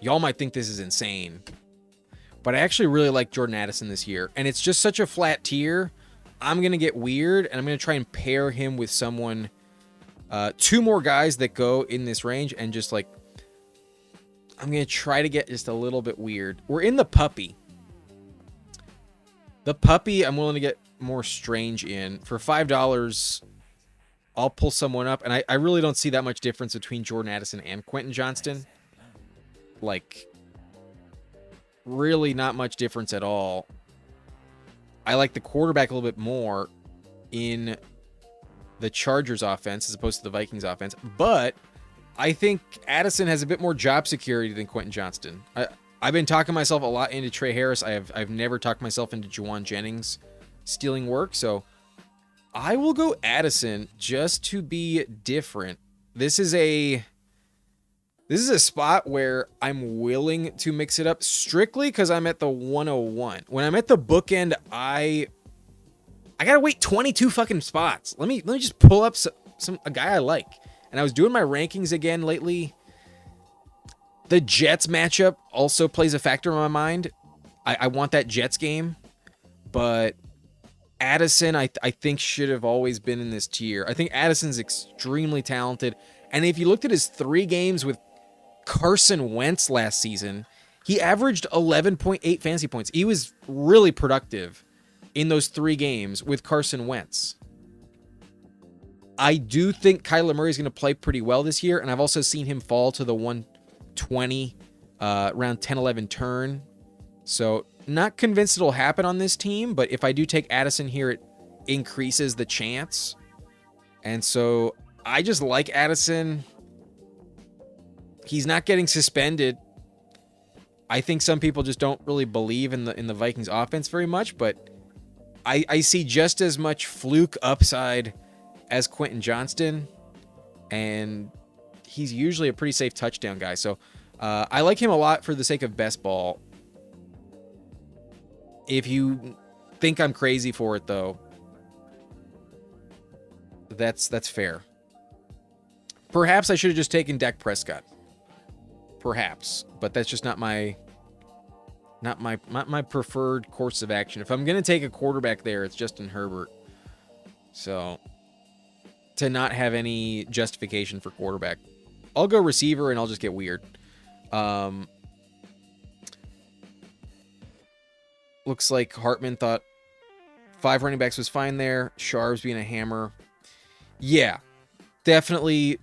Y'all might think this is insane, but I actually really like Jordan Addison this year. And it's just such a flat tier. I'm going to get weird, and I'm going to try and pair him with someone, 2 more guys that go in this range, and just like, I'm going to try to get just a little bit weird. We're in the puppy. The puppy, I'm willing to get more strange in. For $5, I'll pull someone up, and I really don't see that much difference between Jordan Addison and Quentin Johnston. Like, really not much difference at all. I like the quarterback a little bit more in the Chargers offense as opposed to the Vikings offense, but I think Addison has a bit more job security than Quentin Johnston. I've been talking myself a lot into Trey Harris. I've never talked myself into Juwan Jennings stealing work, so I will go Addison just to be different. This is a spot where I'm willing to mix it up strictly because I'm at the 101. When I'm at the bookend, I gotta wait 22 fucking spots. Let me just pull up a guy I like. And I was doing my rankings again lately. The Jets matchup also plays a factor in my mind. I want that Jets game, but Addison I think should have always been in this tier. I think Addison's extremely talented, and if you looked at his 3 games with Carson Wentz last season, he averaged 11.8 fantasy points. He was really productive in those 3 games with Carson Wentz. I do think Kyler Murray is going to play pretty well this year, and I've also seen him fall to the 120, around 10-11 turn. So not convinced it'll happen on this team, but if I do take Addison here, it increases the chance. And so I just like Addison. He's not getting suspended. I think some people just don't really believe in the Vikings offense very much, but I see just as much fluke upside as Quentin Johnston, and he's usually a pretty safe touchdown guy. So I like him a lot for the sake of best ball. If you think I'm crazy for it, though, that's fair. Perhaps I should have just taken Dak Prescott. Perhaps, but that's just not my preferred course of action. If I'm gonna take a quarterback there, it's Justin Herbert. So to not have any justification for quarterback, I'll go receiver and I'll just get weird. Looks like Hartman thought 5 running backs was fine there. Sharps being a hammer. Yeah, definitely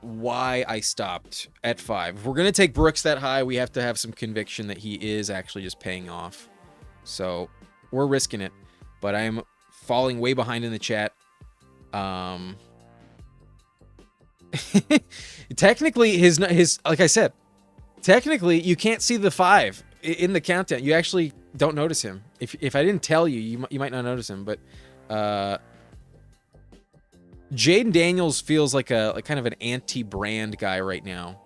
why I stopped at 5. If we're going to take Brooks that high, we have to have some conviction that he is actually just paying off. So we're risking it, but I'm falling way behind in the chat. Technically, his like I said, technically you can't see the 5 in the countdown. You actually don't notice him. If I didn't tell you, you might not notice him. But Jaden Daniels feels like kind of an anti-brand guy right now.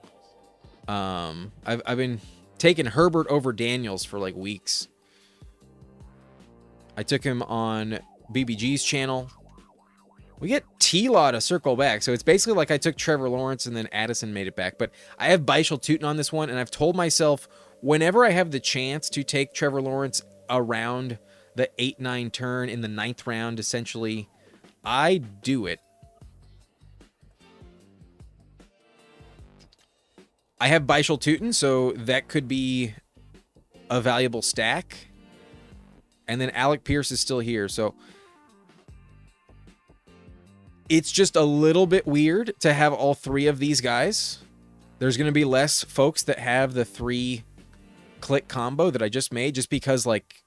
I've been taking Herbert over Daniels for like weeks. I took him on BBG's channel. We get T-Law to circle back. So it's basically like I took Trevor Lawrence and then Addison made it back. But I have Bishal Tootin on this one, and I've told myself whenever I have the chance to take Trevor Lawrence around the 8-9 turn in the 9th round, essentially, I do it. I have Bishal Tootin, so that could be a valuable stack. And then Alec Pierce is still here, so it's just a little bit weird to have all 3 of these guys. There's going to be less folks that have the 3-click combo that I just made, just because like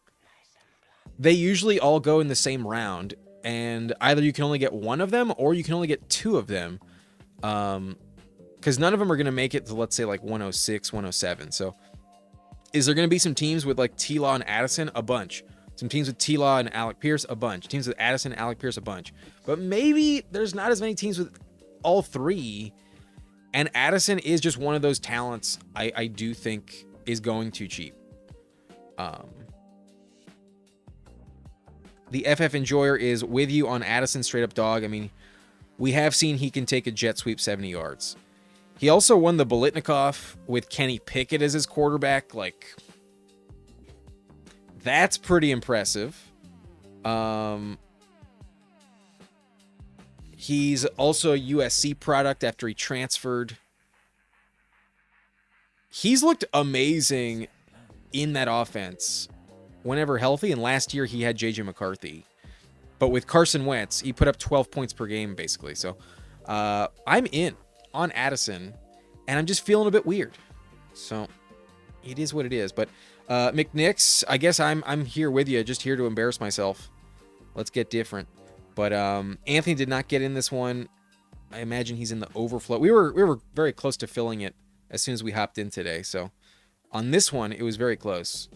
they usually all go in the same round, and either you can only get 1 of them or you can only get 2 of them. Because none of them are going to make it to, let's say, like 106, 107. So is there going to be some teams with like T-Law and Addison? A bunch. Some teams with T-Law and Alec Pierce? A bunch. Teams with Addison and Alec Pierce? A bunch. But maybe there's not as many teams with all 3. And Addison is just one of those talents I do think is going too cheap. The FF Enjoyer is with you on Addison, straight up dog. I mean, we have seen he can take a jet sweep 70 yards. He also won the Bolitnikoff with Kenny Pickett as his quarterback. Like, that's pretty impressive. He's also a USC product after he transferred. He's looked amazing in that offense whenever healthy, and last year he had JJ McCarthy. But with Carson Wentz, he put up 12 points per game, basically. So I'm in on Addison, and I'm just feeling a bit weird. So it is what it is. But McNix, I guess I'm here with you, just here to embarrass myself. Let's get different. But Anthony did not get in this one. I imagine he's in the overflow. We were very close to filling it as soon as we hopped in today. So on this one, it was very close.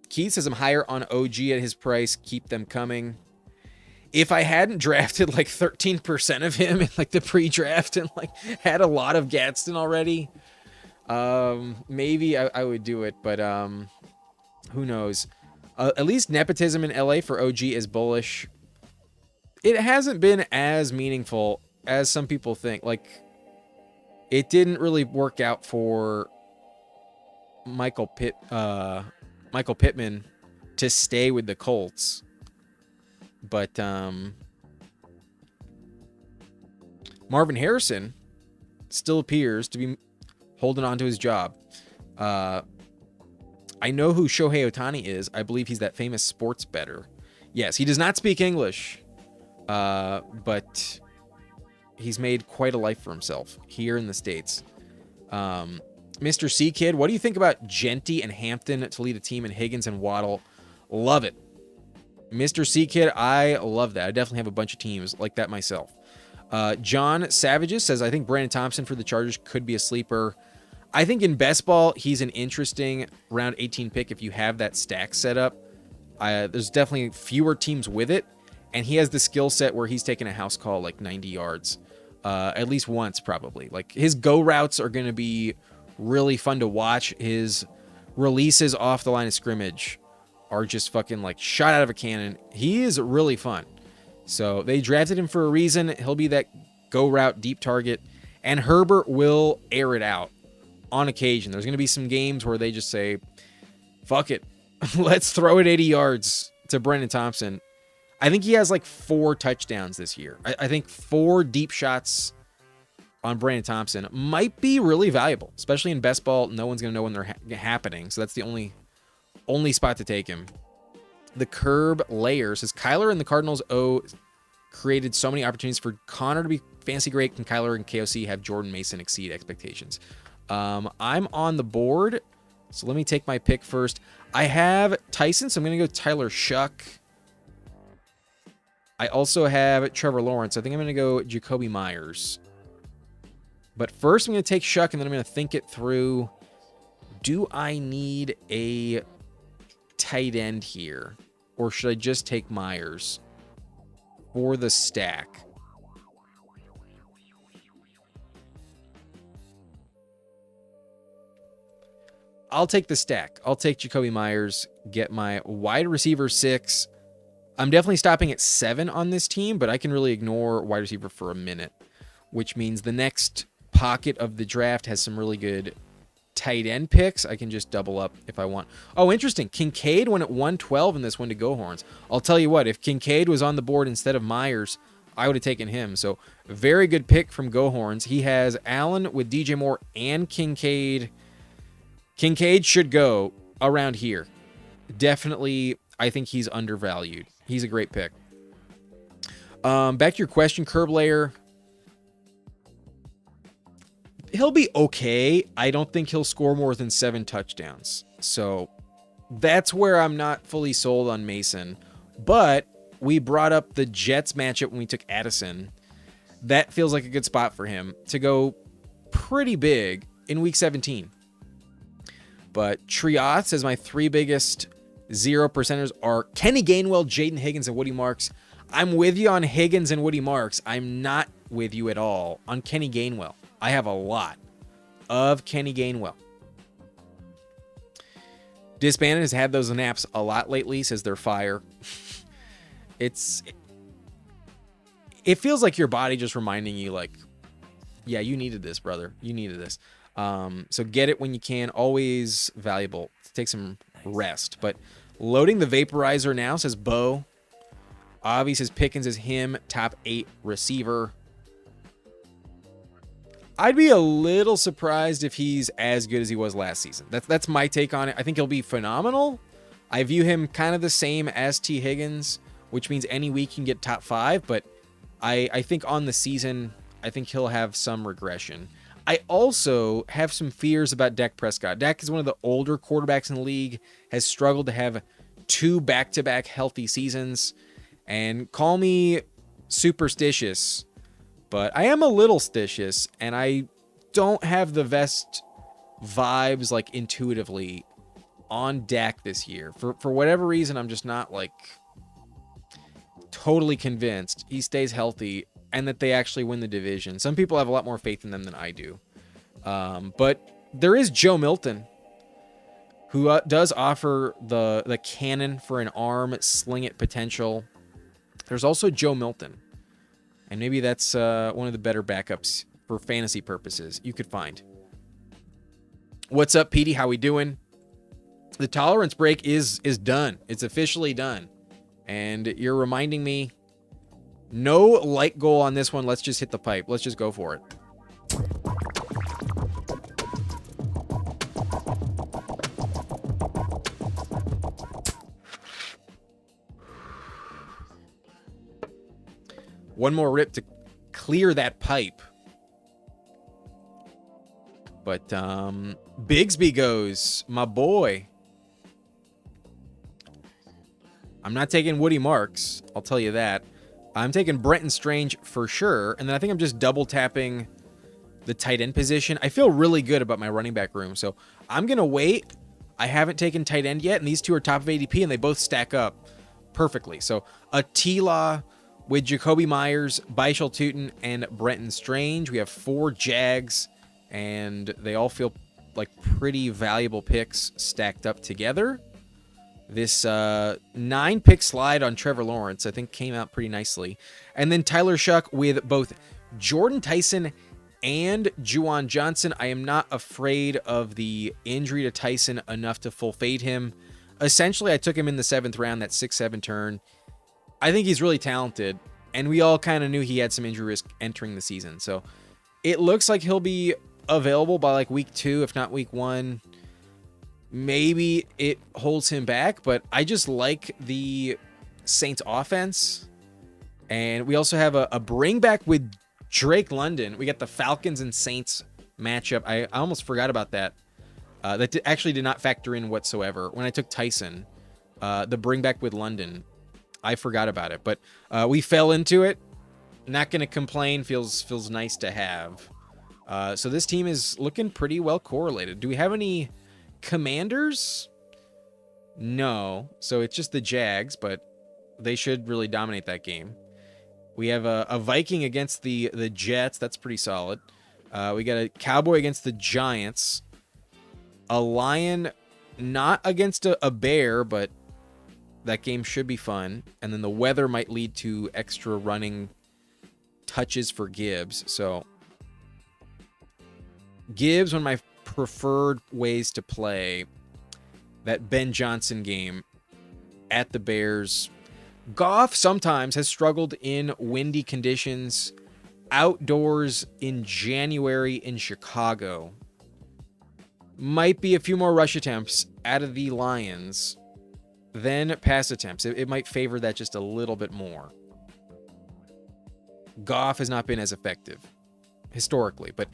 Keith says I'm higher on OG at his price. Keep them coming. If I hadn't drafted like 13% of him in like the pre-draft and like had a lot of Gadsden already, maybe I would do it. But who knows? At least nepotism in LA for OG is bullish. It hasn't been as meaningful as some people think. Like, it didn't really work out for Michael Pittman to stay with the Colts. But Marvin Harrison still appears to be holding on to his job. I know who Shohei Ohtani is. I believe he's that famous sports bettor. Yes, he does not speak English, but he's made quite a life for himself here in the States. Mr. C Kid, what do you think about Genty and Hampton to lead a team in Higgins and Waddle? Love it. Mr. C Kid, I love that. I definitely have a bunch of teams like that myself. John Savages says, I think Brandon Thompson for the Chargers could be a sleeper. I think in best ball, he's an interesting round 18 pick if you have that stack set up. There's definitely fewer teams with it, and he has the skill set where he's taken a house call like 90 yards, at least once probably. Like, his go routes are going to be really fun to watch. His releases off the line of scrimmage are just fucking like shot out of a cannon. He is really fun. So they drafted him for a reason. He'll be that go route deep target, and Herbert will air it out on occasion. There's going to be some games where they just say, fuck it. Let's throw it 80 yards to Brandon Thompson. I think he has like 4 touchdowns this year. I think 4 deep shots on Brandon Thompson might be really valuable, especially in best ball. No one's going to know when they're happening. So that's the only spot to take him. The Curb Layer says Kyler and the Cardinals created so many opportunities for Connor to be fancy great. Can Kyler and KOC have Jordan Mason exceed expectations? I'm on the board, so let me take my pick first. I have Tyson, so I'm going to go Tyler Shuck. I also have Trevor Lawrence. I think I'm going to go Jacoby Myers. But first, I'm going to take Shuck, and then I'm going to think it through. Do I need a tight end here, or should I just take Myers for the stack? I'll take the stack. I'll take Jacoby Myers, get my wide receiver 6. I'm definitely stopping at 7 on this team, but I can really ignore wide receiver for a minute, which means the next pocket of the draft has some really good tight end picks. I can just double up if I want. Oh, interesting. Kincaid went at 112 in this one to go horns. I'll tell you what, if Kincaid was on the board instead of Myers, I would have taken him. So very good pick from Go Horns. He has Allen with DJ Moore and Kincaid. Kincaid should go around here. Definitely, I think he's undervalued. He's a great pick. Back to your question, Curb Layer. He'll be okay. I don't think he'll score more than 7 touchdowns. So that's where I'm not fully sold on Mason. But we brought up the Jets matchup when we took Addison. That feels like a good spot for him to go pretty big in week 17. But Trioth says my 3 biggest 0%ers are Kenny Gainwell, Jaden Higgins, and Woody Marks. I'm with you on Higgins and Woody Marks. I'm not with you at all on Kenny Gainwell. I have a lot of Kenny Gainwell. Disbanded has had those naps a lot lately, says they're fire. It feels like your body just reminding you, like, Yeah, you needed this, brother. You needed this. So get it when you can. Always valuable. Take some rest. But loading the vaporizer now, says Bo. Avi says Pickens is him, top 8 receiver. I'd be a little surprised if he's as good as he was last season. That's my take on it. I think he'll be phenomenal. I view him kind of the same as T. Higgins, which means any week you can get top 5, but I think on the season, I think he'll have some regression. I also have some fears about Dak Prescott. Dak is one of the older quarterbacks in the league, has struggled to have 2 back-to-back healthy seasons, and call me superstitious, but I am a little stitious, and I don't have the best vibes, like, intuitively on Dak this year. For whatever reason, I'm just not, like, totally convinced he stays healthy and that they actually win the division. Some people have a lot more faith in them than I do. But there is Joe Milton, who does offer the cannon for an arm, sling it potential. There's also Joe Milton. And maybe that's one of the better backups for fantasy purposes you could find. What's up, Petey? How we doing? The tolerance break is done. It's officially done. And you're reminding me, no light goal on this one. Let's just hit the pipe. Let's just go for it. One more rip to clear that pipe. But Bigsby goes, my boy. I'm not taking Woody Marks, I'll tell you that. I'm taking Brenton Strange for sure, and then I think I'm just double tapping the tight end position. I feel really good about my running back room, so I'm going to wait. I haven't taken tight end yet, and these two are top of ADP, and they both stack up perfectly. So a T-Law with Jacoby Myers, Byshel Tootin, and Brenton Strange. We have 4 Jags, and they all feel like pretty valuable picks stacked up together. This 9-pick slide on Trevor Lawrence, I think, came out pretty nicely. And then Tyler Shuck with both Jordan Tyson and Juwan Johnson. I am not afraid of the injury to Tyson enough to full fade him. Essentially, I took him in the 7th round, that 6-7 turn. I think he's really talented, and we all kind of knew he had some injury risk entering the season. So it looks like he'll be available by like week 2, if not week 1. Maybe it holds him back, but I just like the Saints offense. And we also have a bring back with Drake London. We got the Falcons and Saints matchup. I almost forgot about that. That actually did not factor in whatsoever. When I took Tyson, the bring back with London, I forgot about it. But we fell into it. Not going to complain. Feels nice to have. So this team is looking pretty well correlated. Do we have any Commanders? No. So it's just the Jags, but they should really dominate that game. We have a Viking against the Jets. That's pretty solid. We got a Cowboy against the Giants. A Lion not against a Bear, but that game should be fun. And then the weather might lead to extra running touches for Gibbs. So Gibbs, one of my preferred ways to play. That Ben Johnson game at the Bears. Goff sometimes has struggled in windy conditions outdoors in January in Chicago. Might be a few more rush attempts out of the Lions than pass attempts. It might favor that just a little bit more. Goff has not been as effective historically, but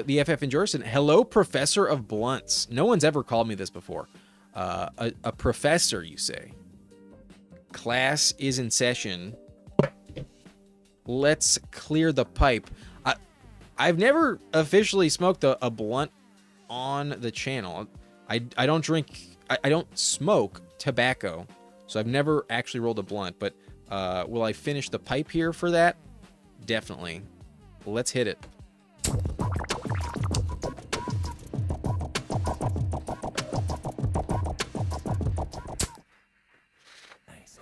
the FF endorsed. Hello, Professor of Blunts. No one's ever called me this before. A professor, you say? Class is in session. Let's clear the pipe. I've never officially smoked a blunt on the channel. I don't drink. I don't smoke tobacco, so I've never actually rolled a blunt. But will I finish the pipe here for that? Definitely. Let's hit it. Nice.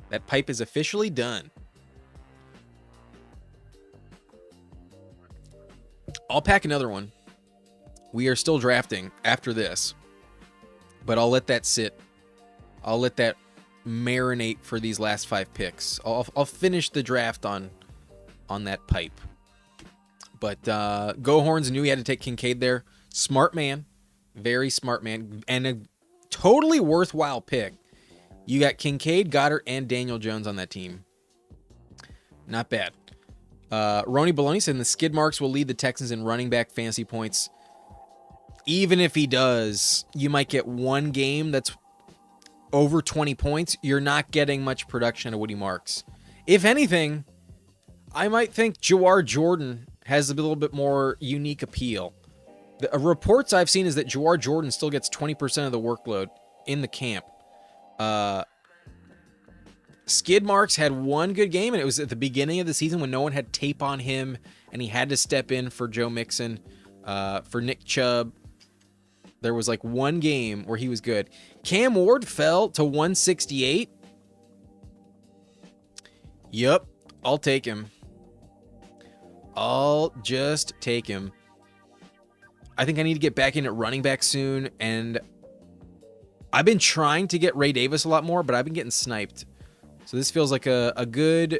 That pipe is officially done. I'll pack another one. We are still drafting after this, but I'll let that sit. I'll let that marinate for these last 5 picks. I'll finish the draft on that pipe. But Go Horns knew he had to take Kincaid there. Smart man. Very smart man. And a totally worthwhile pick. You got Kincaid, Goddard, and Daniel Jones on that team. Not bad. Rony Baloney said the skid marks will lead the Texans in running back fantasy points. Even if he does, you might get one game that's over 20 points. You're not getting much production out of Woody Marks. If anything, I might think Jawar Jordan has a little bit more unique appeal. The reports I've seen is that Jawar Jordan still gets 20% of the workload in the camp. Skid Marks had one good game, and it was at the beginning of the season when no one had tape on him, and he had to step in for Joe Mixon, for Nick Chubb. There was like one game where he was good. Cam Ward fell to 168. Yep, I'll take him. I'll just take him. I think I need to get back in at running back soon, and I've been trying to get Ray Davis a lot more, but I've been getting sniped. So this feels like a good,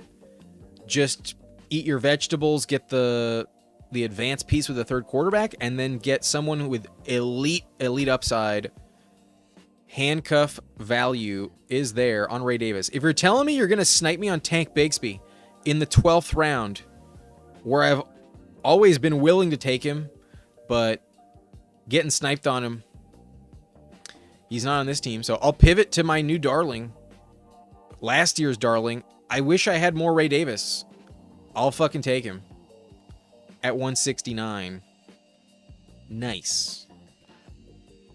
just eat your vegetables, get the advanced piece with the third quarterback, and then get someone with elite upside. Handcuff value is there on Ray Davis. If you're telling me you're going to snipe me on Tank Bigsby in the 12th round, where I've always been willing to take him, but getting sniped on him, he's not on this team. So I'll pivot to my new darling. Last year's darling. I wish I had more Ray Davis. I'll fucking take him. At 169. Nice.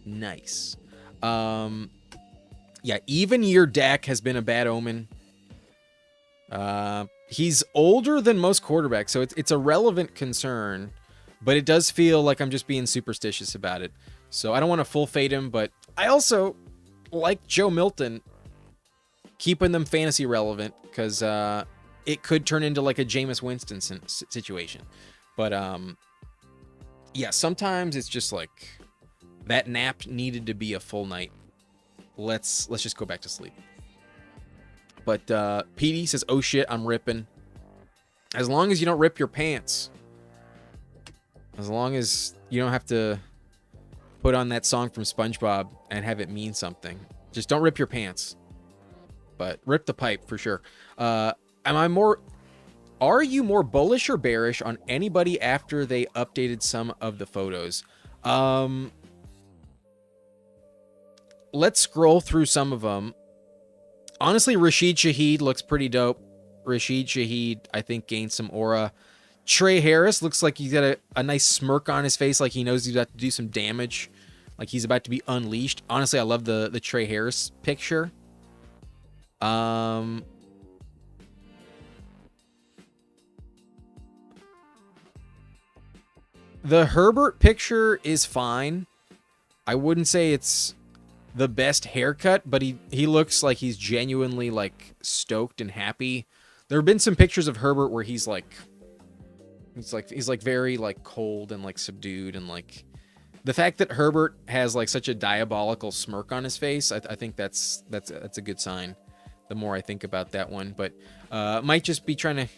Nice. Yeah, even year Dak has been a bad omen. He's older than most quarterbacks, so it's a relevant concern, but it does feel like I'm just being superstitious about it. So I don't want to full fade him, but I also like Joe Milton, keeping them fantasy relevant, because it could turn into like a Jameis Winston situation. But yeah, sometimes it's just like that nap needed to be a full night. Let's just go back to sleep. But PD says, "Oh shit, I'm ripping." As long as you don't rip your pants. As long as you don't have to put on that song from SpongeBob and have it mean something. Just don't rip your pants. But rip the pipe for sure. Are you more bullish or bearish on anybody after they updated some of the photos? Let's scroll through some of them. Honestly, Rashid Shaheed looks pretty dope. Rashid Shaheed, I think, gained some aura. Trey Harris looks like he's got a nice smirk on his face, like he knows he's about to do some damage, like he's about to be unleashed. Honestly, I love the Trey Harris picture. The Herbert picture is fine. I wouldn't say it's the best haircut, but he looks like he's genuinely like stoked and happy. There have been some pictures of Herbert where he's like very like cold and like subdued, and like the fact that Herbert has like such a diabolical smirk on his face, I think that's a good sign. The more I think about that one, but might just be trying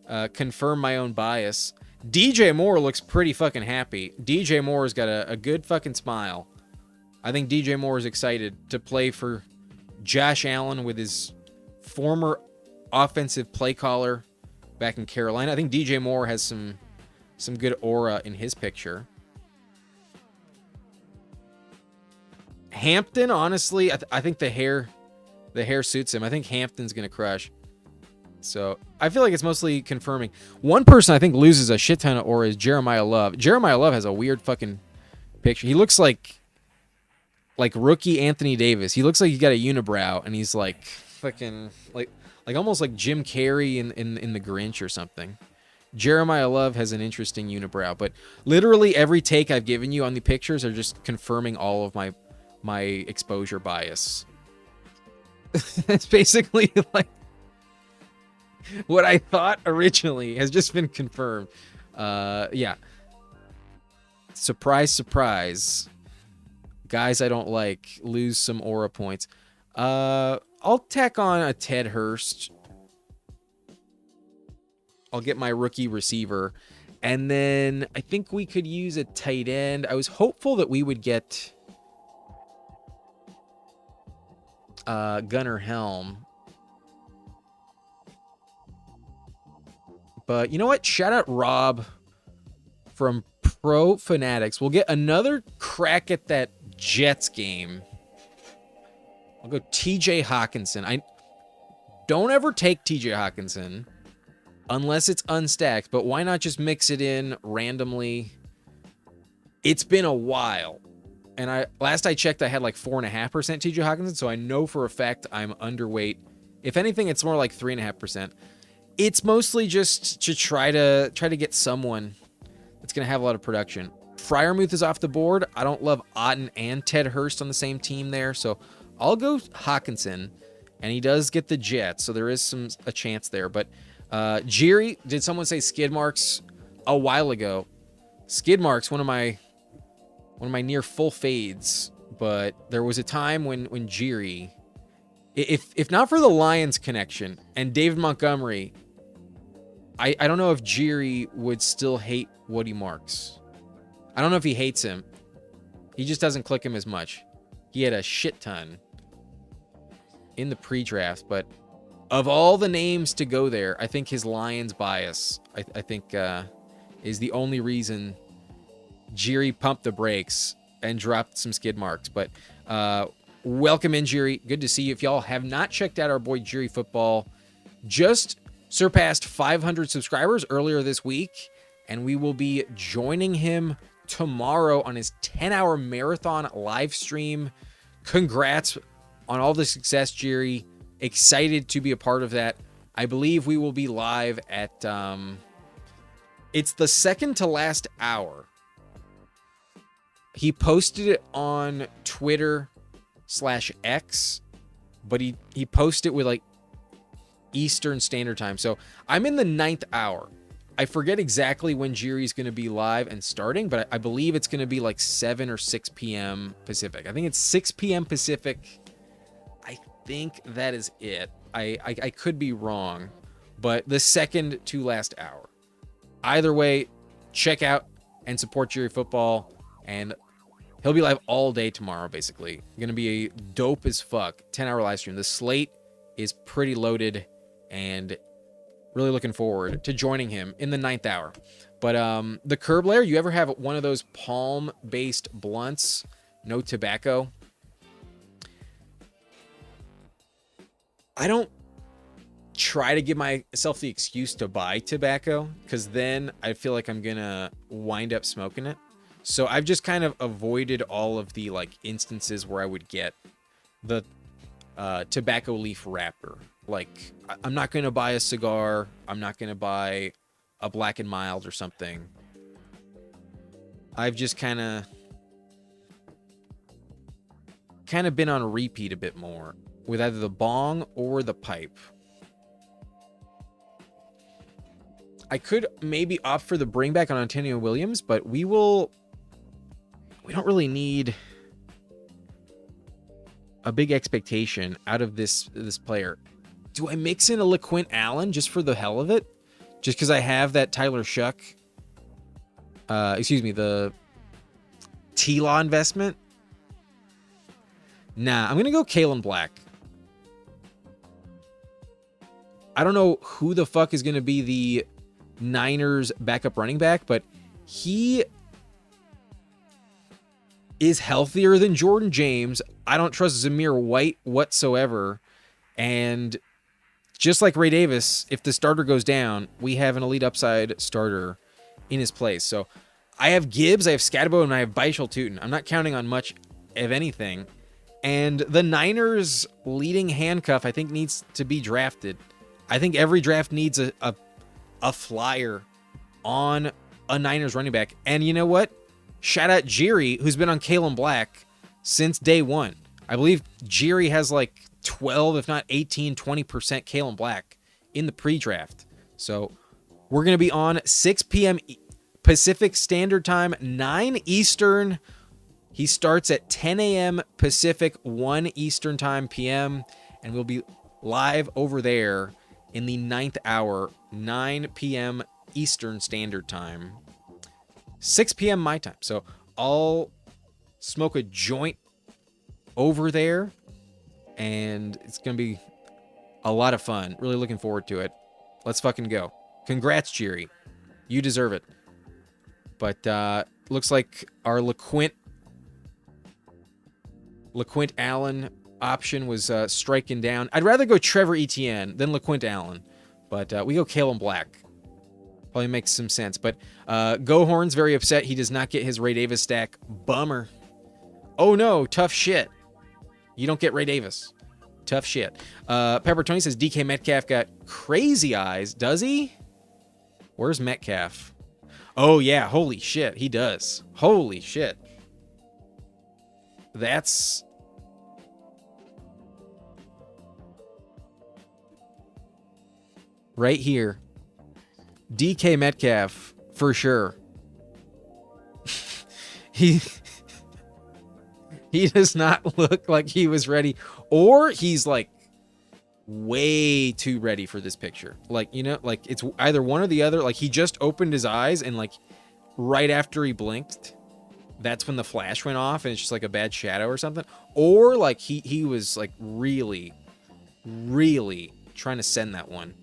to confirm my own bias. DJ Moore looks pretty fucking happy. DJ Moore's got a good fucking smile. I think DJ Moore is excited to play for Josh Allen with his former offensive play caller back in Carolina. I think DJ Moore has some good aura in his picture. Hampton, honestly, I think the hair suits him. I think Hampton's gonna crush. So I feel like it's mostly confirming. One person I think loses a shit ton of aura is Jeremiah Love. Jeremiah Love has a weird fucking picture. He looks like rookie Anthony Davis. He looks like he's got a unibrow, and he's like fucking like almost like Jim Carrey in The Grinch or something. Jeremiah Love has an interesting unibrow, but literally every take I've given you on the pictures are just confirming all of my exposure bias. That's basically like what I thought originally has just been confirmed. Yeah. Surprise, surprise. Guys I don't like lose some aura points. I'll tack on a Ted Hurst. I'll get my rookie receiver. And then I think we could use a tight end. I was hopeful that we would get Gunnar Helm. But you know what? Shout out Rob from Pro Fanatics. We'll get another crack at that Jets game. I'll go TJ Hawkinson. I don't ever take TJ Hawkinson unless it's unstacked, but why not just mix it in randomly? It's been a while. And last I checked, I had like 4.5% TJ Hawkinson, so I know for a fact I'm underweight. If anything, it's more like 3.5%. It's mostly just to try to get someone that's going to have a lot of production. Freiermuth is off the board. I don't love Otten and Ted Hurst on the same team there, so I'll go Hawkinson, and he does get the Jets, so there is a chance there. But Jiri, did someone say skid marks a while ago? Skid marks, one of my near full fades, but there was a time when Jiri, if not for the Lions connection and David Montgomery, I don't know if Jiri would still hate Woody Marks. I don't know if he hates him. He just doesn't click him as much. He had a shit ton in the pre-draft, but of all the names to go there, I think his Lions bias, I think, is the only reason Jiri pumped the brakes and dropped some skid marks. But welcome in, Jiri. Good to see you. If y'all have not checked out our boy Jiri Football, just surpassed 500 subscribers earlier this week, and we will be joining him tomorrow on his 10-hour marathon live stream. Congrats on all the success, Jiri. Excited to be a part of that. I believe we will be live at it's the second to last hour. He posted it on Twitter/X, but he posted it with like Eastern Standard Time. So I'm in the 9th hour. I forget exactly when Jiri's going to be live and starting, but I believe it's going to be like 7 or 6 p.m. Pacific. I think it's 6 p.m. Pacific. I think that is it. I could be wrong, but the second to last hour. Either way, check out and support Jiri Football, and he'll be live all day tomorrow, basically. Going to be a dope as fuck 10-hour live stream. The slate is pretty loaded, and really looking forward to joining him in the 9th hour. But the curb layer, you ever have one of those palm-based blunts, no tobacco? I don't try to give myself the excuse to buy tobacco, because then I feel like I'm going to wind up smoking it. So I've just kind of avoided all of the like instances where I would get the tobacco leaf wrapper. Like, I'm not going to buy a cigar. I'm not going to buy a Black and Mild or something. I've just kind of been on repeat a bit more with either the bong or the pipe. I could maybe opt for the bring back on Antonio Williams, but we don't really need a big expectation out of this player. Do I mix in a LaQuint Allen just for the hell of it? Just because I have that Tyler Shuck, the T-Law investment? Nah, I'm going to go Kalen Black. I don't know who the fuck is going to be the Niners backup running back, but he is healthier than Jordan James. I don't trust Zamir White whatsoever. And just like Ray Davis, if the starter goes down, we have an elite upside starter in his place. So I have Gibbs, I have Scatterbo, and I have Bishal Tootin. I'm not counting on much of anything. And the Niners leading handcuff, I think, needs to be drafted. I think every draft needs a flyer on a Niners running back. And you know what? Shout out Jiri, who's been on Kalen Black since day one. I believe Jiri has like 12, if not 18, 20% Kalen Black in the pre-draft. So we're going to be on 6 p.m. Pacific Standard Time, 9 Eastern. He starts at 10 a.m. Pacific, 1 Eastern Time p.m. And we'll be live over there in the 9th hour, 9 p.m. Eastern Standard Time, 6 p.m. my time. So I'll smoke a joint over there, and it's going to be a lot of fun. Really looking forward to it. Let's fucking go. Congrats, Jiri. You deserve it. But looks like our LeQuint Allen option was striking down. I'd rather go Trevor Etienne than LeQuint Allen, but we go Kalen Black. Probably makes some sense. But Gohorn's very upset he does not get his Ray Davis stack. Bummer. Oh no, tough shit. You don't get Ray Davis. Tough shit. Pepper Tony says DK Metcalf got crazy eyes. Does he? Where's Metcalf? Oh yeah, holy shit, he does. Holy shit. That's... right here. DK Metcalf, for sure. He does not look like he was ready, or he's like way too ready for this picture. Like, you know, like it's either one or the other. Like he just opened his eyes and like right after he blinked, that's when the flash went off and it's just like a bad shadow or something. Or like he was like really trying to send that one.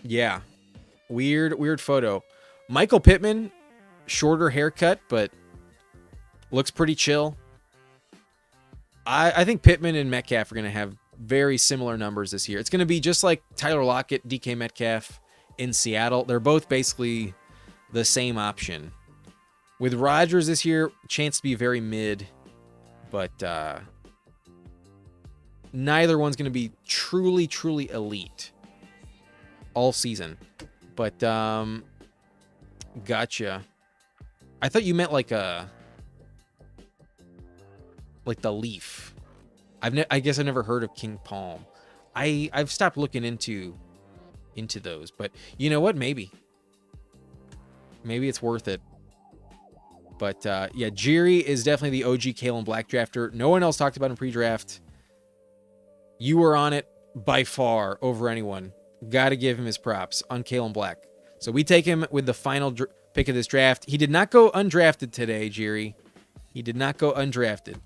Yeah. Weird photo. Michael Pittman, shorter haircut, but looks pretty chill. I think Pittman and Metcalf are going to have very similar numbers this year. It's going to be just like Tyler Lockett, DK Metcalf in Seattle. They're both basically the same option. With Rodgers this year, chance to be very mid, but neither one's going to be truly like all season. But gotcha. I thought you meant like the leaf. I guess I've never heard of King Palm. I've stopped looking into those, but you know what? Maybe it's worth it. But yeah, Jiri is definitely the OG Kalen Black drafter. No one else talked about him pre-draft. You were on it by far over anyone. Got to give him his props on Kalen Black. So we take him with the final pick of this draft. He did not go undrafted today, Jiri. He did not go undrafted.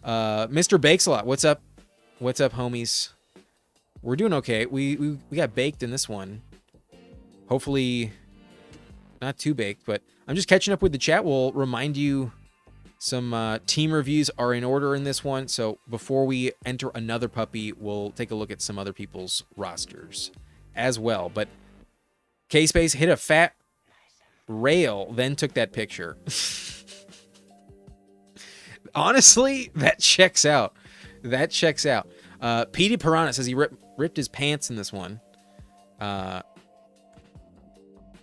Mr. Bakesalot, what's up? What's up, homies? We're doing okay. We got baked in this one. Hopefully not too baked, but I'm just catching up with the chat. We'll remind you some team reviews are in order in this one. So before we enter another puppy, we'll take a look at some other people's rosters as well. But K-Space hit a fat rail, then took that picture. Honestly, that checks out. That checks out. Petey Piranha says he ripped his pants in this one.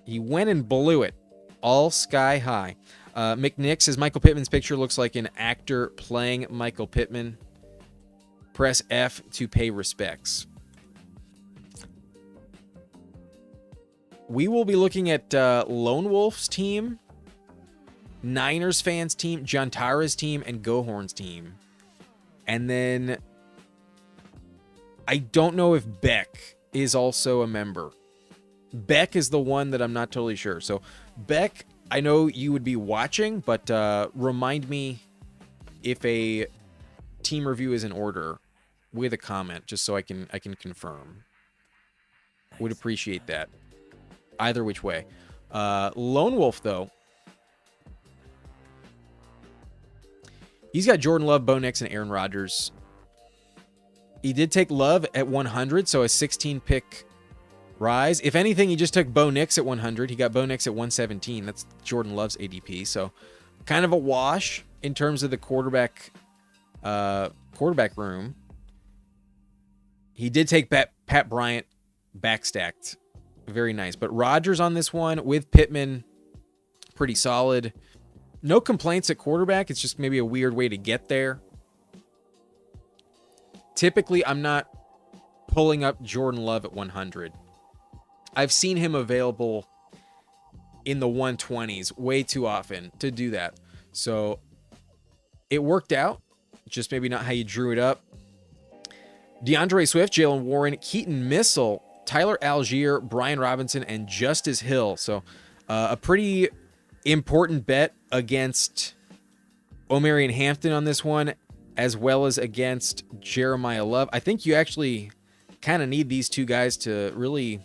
He went and blew it. All sky high. McNick says Michael Pittman's picture looks like an actor playing Michael Pittman. Press F to pay respects. We will be looking at Lone Wolf's team, Niners fans team, John Tara's team, and Gohorn's team. And then I don't know if Beck is also a member. Beck is the one that I'm not totally sure. So Beck, I know you would be watching, but remind me if a team review is in order with a comment, just so I can confirm. Would appreciate that. Either which way. Lone Wolf, though, he's got Jordan Love, Bo Nix, and Aaron Rodgers. He did take Love at 100, so a 16-pick rise. If anything, he just took Bo Nix at 100. He got Bo Nix at 117. That's Jordan Love's ADP. So kind of a wash in terms of the quarterback room. He did take Pat Bryant backstacked. Very nice. But Rodgers on this one with Pittman, pretty solid. No complaints at quarterback. It's just maybe a weird way to get there. Typically, I'm not pulling up Jordan Love at 100. I've seen him available in the 120s way too often to do that. So it worked out, just maybe not how you drew it up. DeAndre Swift, Jalen Warren, Keaton Missile, Tyler Algier, Brian Robinson, and Justice Hill. So a pretty important bet against Omarion Hampton on this one, as well as against Jeremiah Love. I think you actually kind of need these two guys to really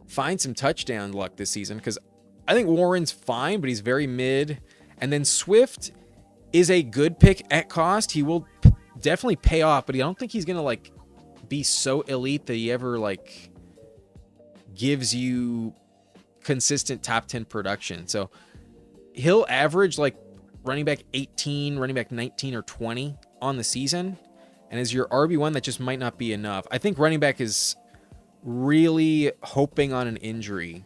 find some touchdown luck this season, because I think Warren's fine, but he's very mid. And then Swift is a good pick at cost. He will definitely pay off, but I don't think he's going to like be so elite that he ever like gives you consistent top 10 production. So he'll average like running back 18, running back 19 or 20 on the season. And as your RB1, that just might not be enough. I think running back is really hoping on an injury.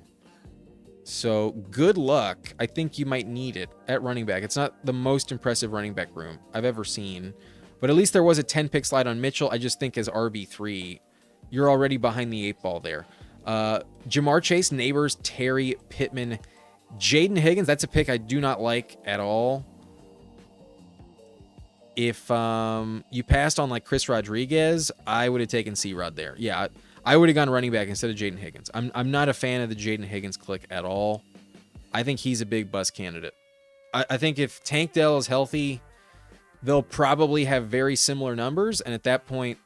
So good luck. I think you might need it at running back. It's not the most impressive running back room I've ever seen, but at least there was a 10 pick slide on Mitchell. I just think as RB3, you're already behind the 8 ball there. Jamar Chase, Neighbors, Terry, Pittman, Jaden Higgins. That's a pick I do not like at all. If you passed on like Chris Rodriguez, I would have taken C-Rod there. Yeah, I would have gone running back instead of Jaden Higgins. I'm not a fan of the Jaden Higgins click at all. I think he's a big bust candidate. I think if Tank Dell is healthy, they'll probably have very similar numbers. And at that point,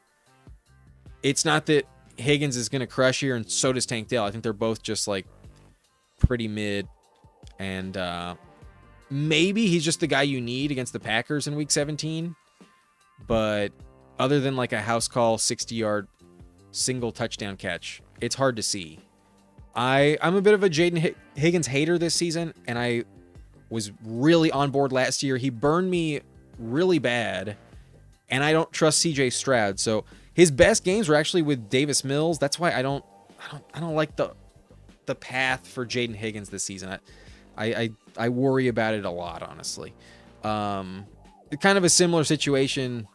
it's not that Higgins is going to crush here and so does Tank Dell. I think they're both just like pretty mid. And maybe he's just the guy you need against the Packers in week 17. But other than like a house call 60-yard single touchdown catch, it's hard to see. I'm a bit of a Jaden Higgins hater this season, and I was really on board last year. He burned me really bad, and I don't trust CJ Stroud. So his best games were actually with Davis Mills. That's why I don't like the path for Jaden Higgins this season. I worry about it a lot, honestly. Kind of a similar situation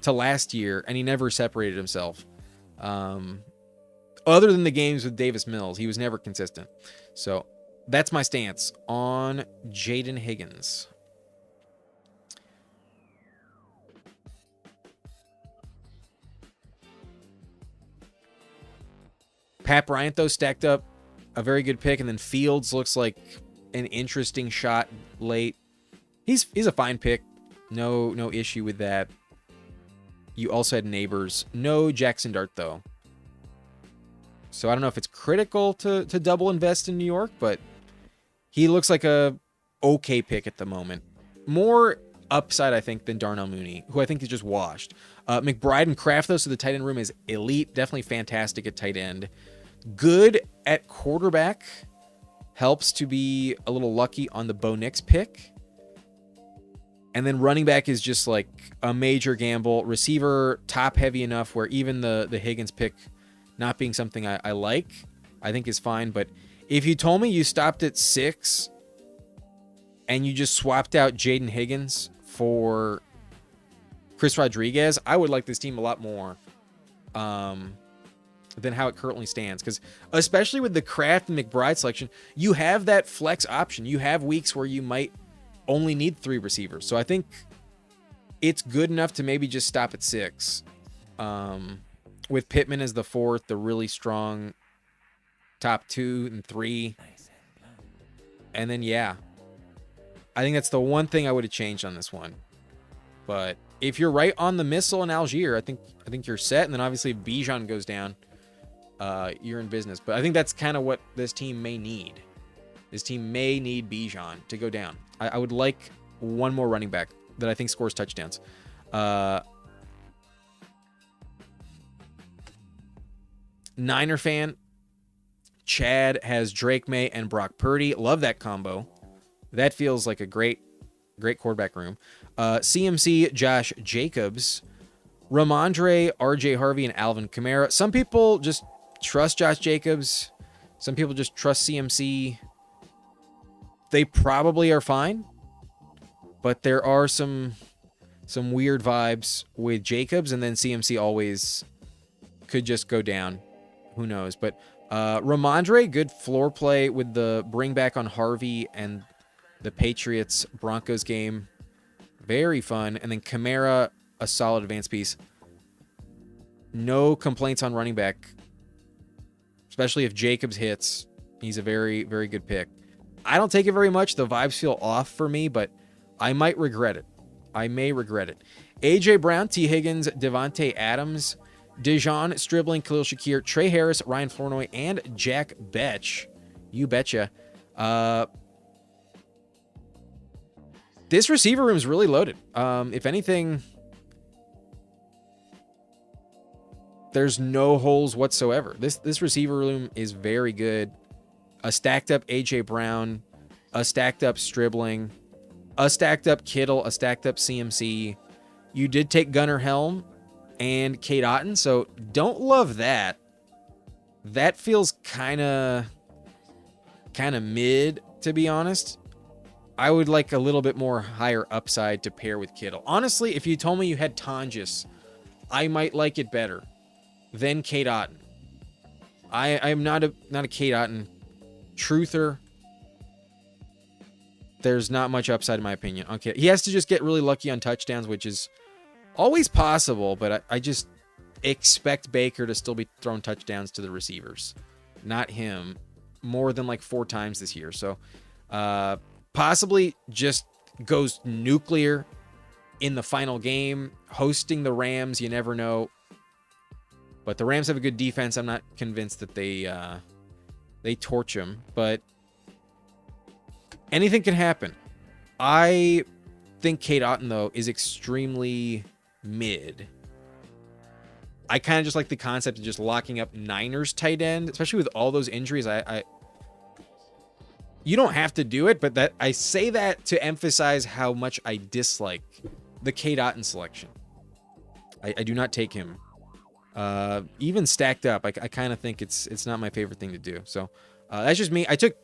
to last year, and he never separated himself. Other than the games with Davis Mills, he was never consistent. So that's my stance on Jaden Higgins. Pat Bryant, though, stacked up a very good pick, and then Fields looks like an interesting shot late. He's a fine pick. No issue with that. You also had Neighbors. No Jackson Dart, though. So I don't know if it's critical to double invest in New York, but he looks like a okay pick at the moment. More upside, I think, than Darnell Mooney, who I think is just washed. McBride and Kraft, though, so the tight end room is elite. Definitely fantastic at tight end. Good at quarterback. Helps to be a little lucky on the Bo Nix pick. And then running back is just like a major gamble. Receiver, top heavy enough where even the Higgins pick not being something I like, I think is fine. But if you told me you stopped at 6 and you just swapped out Jaden Higgins for Chris Rodriguez, I would like this team a lot more than how it currently stands. Because especially with the Kraft and McBride selection, you have that flex option. You have weeks where you might only need 3 receivers. So I think it's good enough to maybe just stop at 6. With Pittman as the 4th, the really strong top 2 and 3. And then, yeah, I think that's the one thing I would have changed on this one. But if you're right on the Missile and Algier, I think you're set. And then obviously if Bijan goes down, you're in business. But I think that's kind of what this team may need. This team may need Bijan to go down. I would like one more running back that I think scores touchdowns. Niner fan, Chad has Drake May and Brock Purdy. Love that combo. That feels like a great quarterback room. CMC, Josh Jacobs, Ramondre, RJ Harvey, and Alvin Kamara. Some people just trust Josh Jacobs. Some people just trust CMC. They probably are fine, but there are some weird vibes with Jacobs, and then CMC always could just go down. who knows? But Ramondre, good floor play with the bring back on Harvey and the Patriots Broncos game. Very fun. And then Kamara, a solid advance piece. No complaints on running back, especially if Jacobs hits. He's a very, very good pick. I don't take it very much. The vibes feel off for me, but I might regret it. I may regret it. A.J. Brown, T. Higgins, Devontae Adams, Dijon, Stribling, Khalil Shakir, Trey Harris, Ryan Flournoy, and Jack Betch. You betcha. This receiver room is really loaded. If anything, there's no holes whatsoever. This receiver room is very good. A stacked up A.J. Brown, a stacked up Stribling, a stacked up Kittle, a stacked up CMC. You did take Gunnar Helm and Kate Otten, so don't love that. That feels kind of mid, to be honest. I would like a little bit more higher upside to pair with Kittle. Honestly, if you told me you had Tonjes, I might like it better than Kate Otten. I'm not a Kate Otten truther. There's not much upside in my opinion. Okay, he has to just get really lucky on touchdowns, which is always possible, but I just expect Baker to still be throwing touchdowns to the receivers, not him, more than like 4 times this year. So possibly just goes nuclear in the final game, hosting the Rams. You never know. But the Rams have a good defense. I'm not convinced that they torch them, but anything can happen. I think Kate Otten, though, is extremely mid. I kind of just like the concept of just locking up Niners tight end, especially with all those injuries. You don't have to do it, but that I say that to emphasize how much I dislike the Kate Otten selection. I do not take him. Even stacked up, I kind of think it's not my favorite thing to do. So that's just me. I took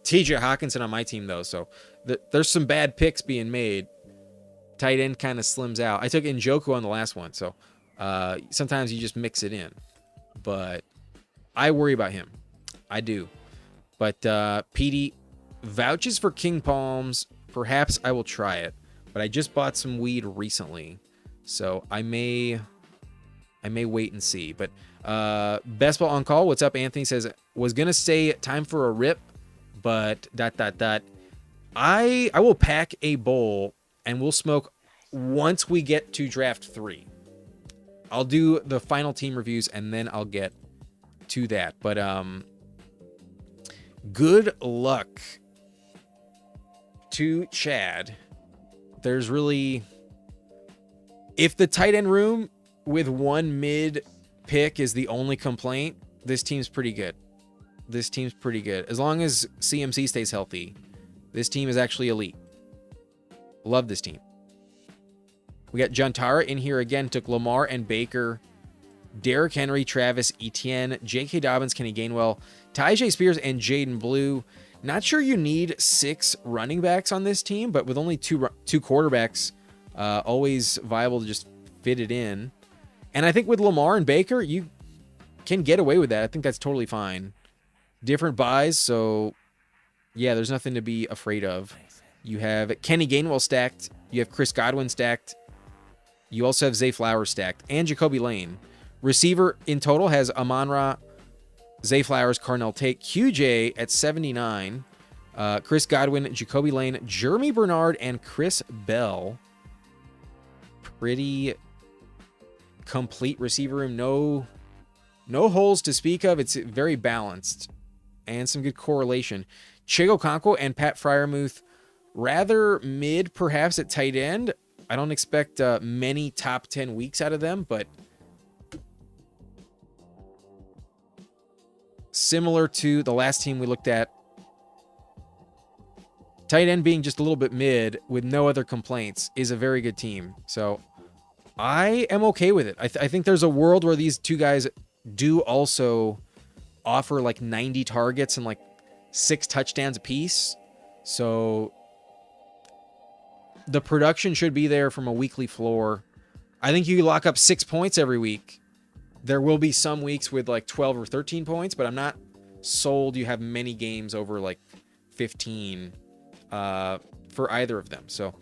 TJ Hawkinson on my team, though, so there's some bad picks being made. Tight end kind of slims out. I took Njoku on the last one, so sometimes you just mix it in. But I worry about him. I do. But PD vouches for King Palms. Perhaps I will try it. But I just bought some weed recently, so I may wait and see. But Best Ball on Call, what's up? Anthony says, was going to say time for a rip, but ... I will pack a bowl and we'll smoke once we get to draft 3. I'll do the final team reviews and then I'll get to that. But good luck to Chad. There's really, if the tight end room with one mid pick is the only complaint, this team's pretty good. This team's pretty good. As long as CMC stays healthy, this team is actually elite. Love this team. We got Juntara in here again. Took Lamar and Baker, Derrick Henry, Travis Etienne, J.K. Dobbins, Kenny Gainwell, Tyjae Spears, and Jaden Blue. Not sure you need 6 running backs on this team, but with only two quarterbacks, always viable to just fit it in. And I think with Lamar and Baker, you can get away with that. I think that's totally fine. Different buys, so yeah, there's nothing to be afraid of. You have Kenny Gainwell stacked. You have Chris Godwin stacked. You also have Zay Flowers stacked and Jacoby Lane. Receiver in total has Amon-Ra, Zay Flowers, Carnell Tate, QJ at 79, Chris Godwin, Jacoby Lane, Jeremy Bernard, and Chris Bell. Pretty complete receiver room. No holes to speak of. It's very balanced and some good correlation. Chigo Conco and Pat Fryermuth, rather mid perhaps at tight end. I don't expect many top 10 weeks out of them, but similar to the last team we looked at, tight end being just a little bit mid with no other complaints is a very good team. So I am okay with it. I think there's a world where these two guys do also offer like 90 targets and like 6 touchdowns apiece. So the production should be there from a weekly floor. I think you lock up 6 points every week There will be some weeks with like 12 or 13 points, but I'm not sold you have many games over like 15 for either of them. So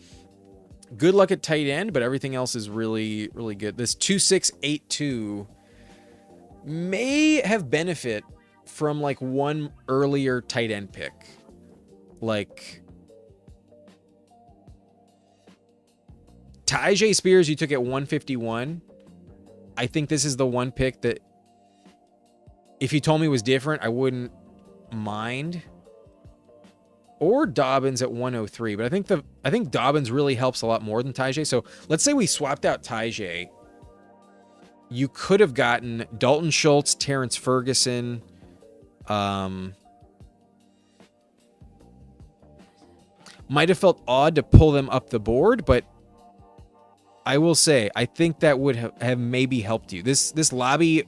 good luck at tight end, but everything else is really, really good. This 2682 may have benefit from like one earlier tight end pick. Like Tyjae Spears, you took at 151. I think this is the one pick that if you told me was different, I wouldn't mind. Or Dobbins at 103, but I think Dobbins really helps a lot more than Tyjae. So let's say we swapped out Tyjae. You could have gotten Dalton Schultz, Terrence Ferguson. Might have felt odd to pull them up the board, but I will say I think that would have maybe helped you. This lobby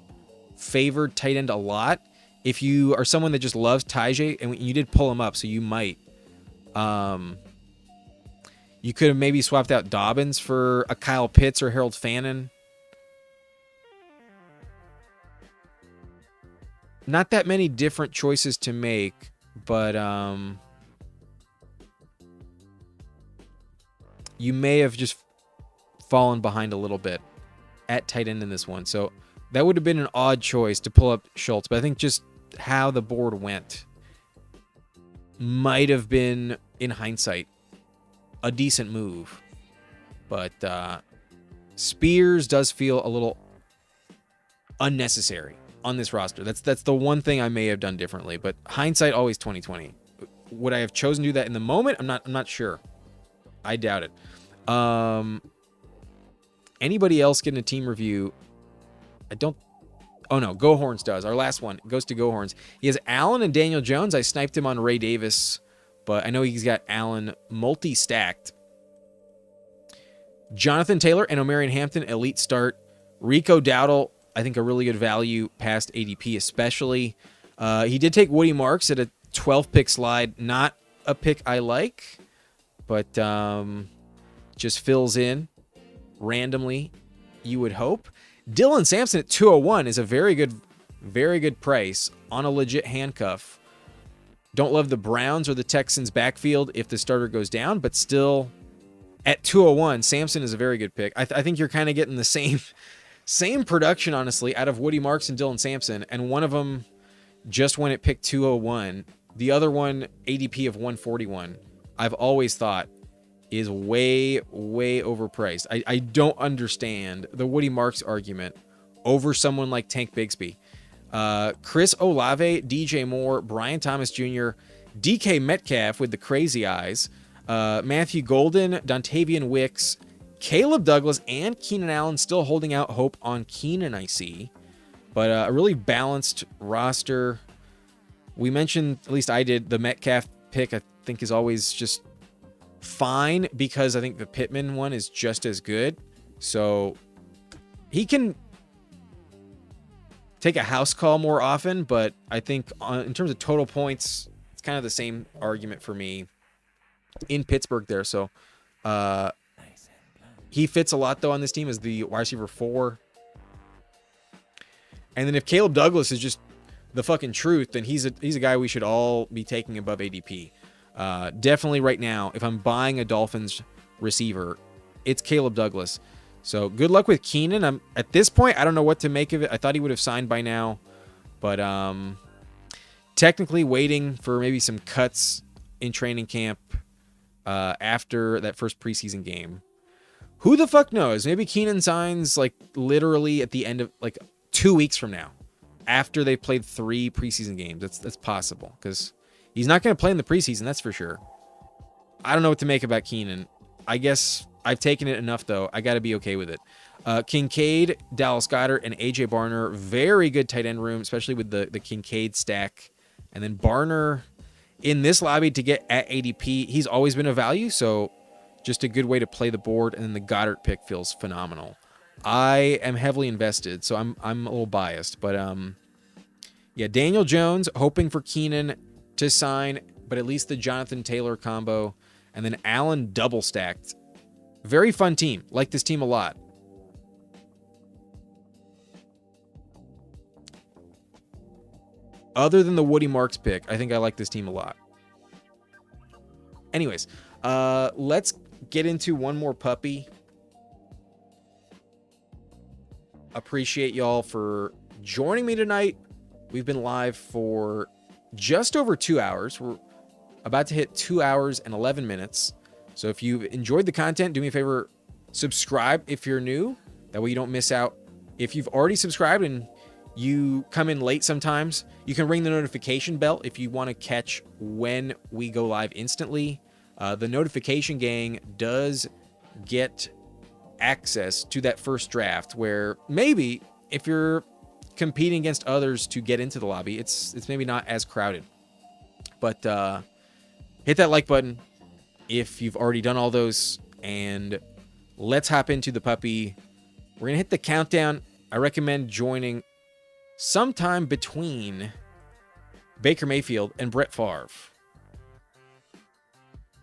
favored tight end a lot. If you are someone that just loves Tyjae, and you did pull him up, so you might. You could have maybe swapped out Dobbins for a Kyle Pitts or Harold Fannin. Not that many different choices to make, but you may have just fallen behind a little bit at tight end in this one. So that would have been an odd choice to pull up Schultz, but I think just how the board went might have been, in hindsight, a decent move. But Spears does feel a little unnecessary on this roster. That's the one thing I may have done differently, but hindsight always 2020. Would I have chosen to do that in the moment? I'm not sure. I doubt it. Anybody else getting a team review? Oh no, Go Horns does. Our last one goes to Go Horns. He has Allen and Daniel Jones. I sniped him on Ray Davis, but I know he's got Allen multi-stacked. Jonathan Taylor and Omarion Hampton, elite start. Rico Dowdle, I think a really good value past ADP especially. He did take Woody Marks at a 12-pick slide. Not a pick I like, but just fills in randomly, you would hope. Dylan Sampson at 201 is a very good price on a legit handcuff. Don't love the Browns or the Texans backfield if the starter goes down, but still at 201, Sampson is a very good pick. I think you're kind of getting the same production, honestly, out of Woody Marks and Dylan Sampson, and one of them just went at pick 201. The other one, ADP of 141, I've always thought is way, way overpriced. I don't understand the Woody Marks argument over someone like Tank Bigsby. Chris Olave, DJ Moore, Brian Thomas Jr., DK Metcalf with the crazy eyes, Matthew Golden, Dontavian Wicks, Caleb Douglas, and Keenan Allen still holding out hope on Keenan, I see. But a really balanced roster. We mentioned, at least I did, the Metcalf pick I think is always just fine because I think the Pittman one is just as good. So he can take a house call more often, but I think in terms of total points, it's kind of the same argument for me in Pittsburgh there. So he fits a lot, though, on this team as the wide receiver 4. And then if Caleb Douglas is just the fucking truth, then he's a guy we should all be taking above ADP. Definitely right now, if I'm buying a Dolphins receiver, it's Caleb Douglas. So good luck with Keenan. At this point, I don't know what to make of it. I thought he would have signed by now, but technically waiting for maybe some cuts in training camp after that first preseason game. Who the fuck knows? Maybe Keenan signs like literally at the end of like 2 weeks from now, after they've played 3 preseason games. That's possible because he's not going to play in the preseason, that's for sure. I don't know what to make about Keenan. I guess I've taken it enough, though. I got to be okay with it. Kincaid, Dallas Goedert, and A.J. Barner. Very good tight end room, especially with the Kincaid stack. And then Barner in this lobby to get at ADP. He's always been a value, so just a good way to play the board. And then the Goddard pick feels phenomenal. I am heavily invested, so I'm a little biased. But yeah, Daniel Jones, hoping for Keenan to sign, but at least the Jonathan Taylor combo, and then Allen double stacked. Very fun team. Like this team a lot. Other than the Woody Marks pick, I think I like this team a lot. Anyways, let's get into one more puppy. Appreciate y'all for joining me tonight. We've been live for just over 2 hours. We're about to hit 2 hours and 11 minutes. So if you've enjoyed the content, do me a favor, subscribe if you're new. That way you don't miss out. If you've already subscribed and you come in late sometimes, you can ring the notification bell if you want to catch when we go live instantly. The notification gang does get access to that first draft where maybe if you're competing against others to get into the lobby, it's maybe not as crowded. But hit that like button if you've already done all those, and let's hop into the puppy. We're going to hit the countdown. I recommend joining sometime between Baker Mayfield and Brett Favre.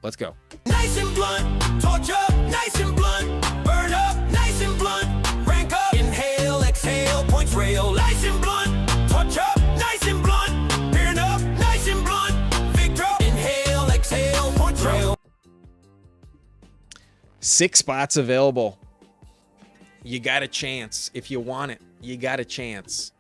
Let's go. Nice and blunt, torch up, nice and blunt, burn up, nice and blunt, rank up, inhale, exhale, points rail, nice and blunt, torch up, nice and blunt, burn up, nice and blunt, victor, inhale, exhale, points rail. 6 spots available. You got a chance. If you want it, you got a chance.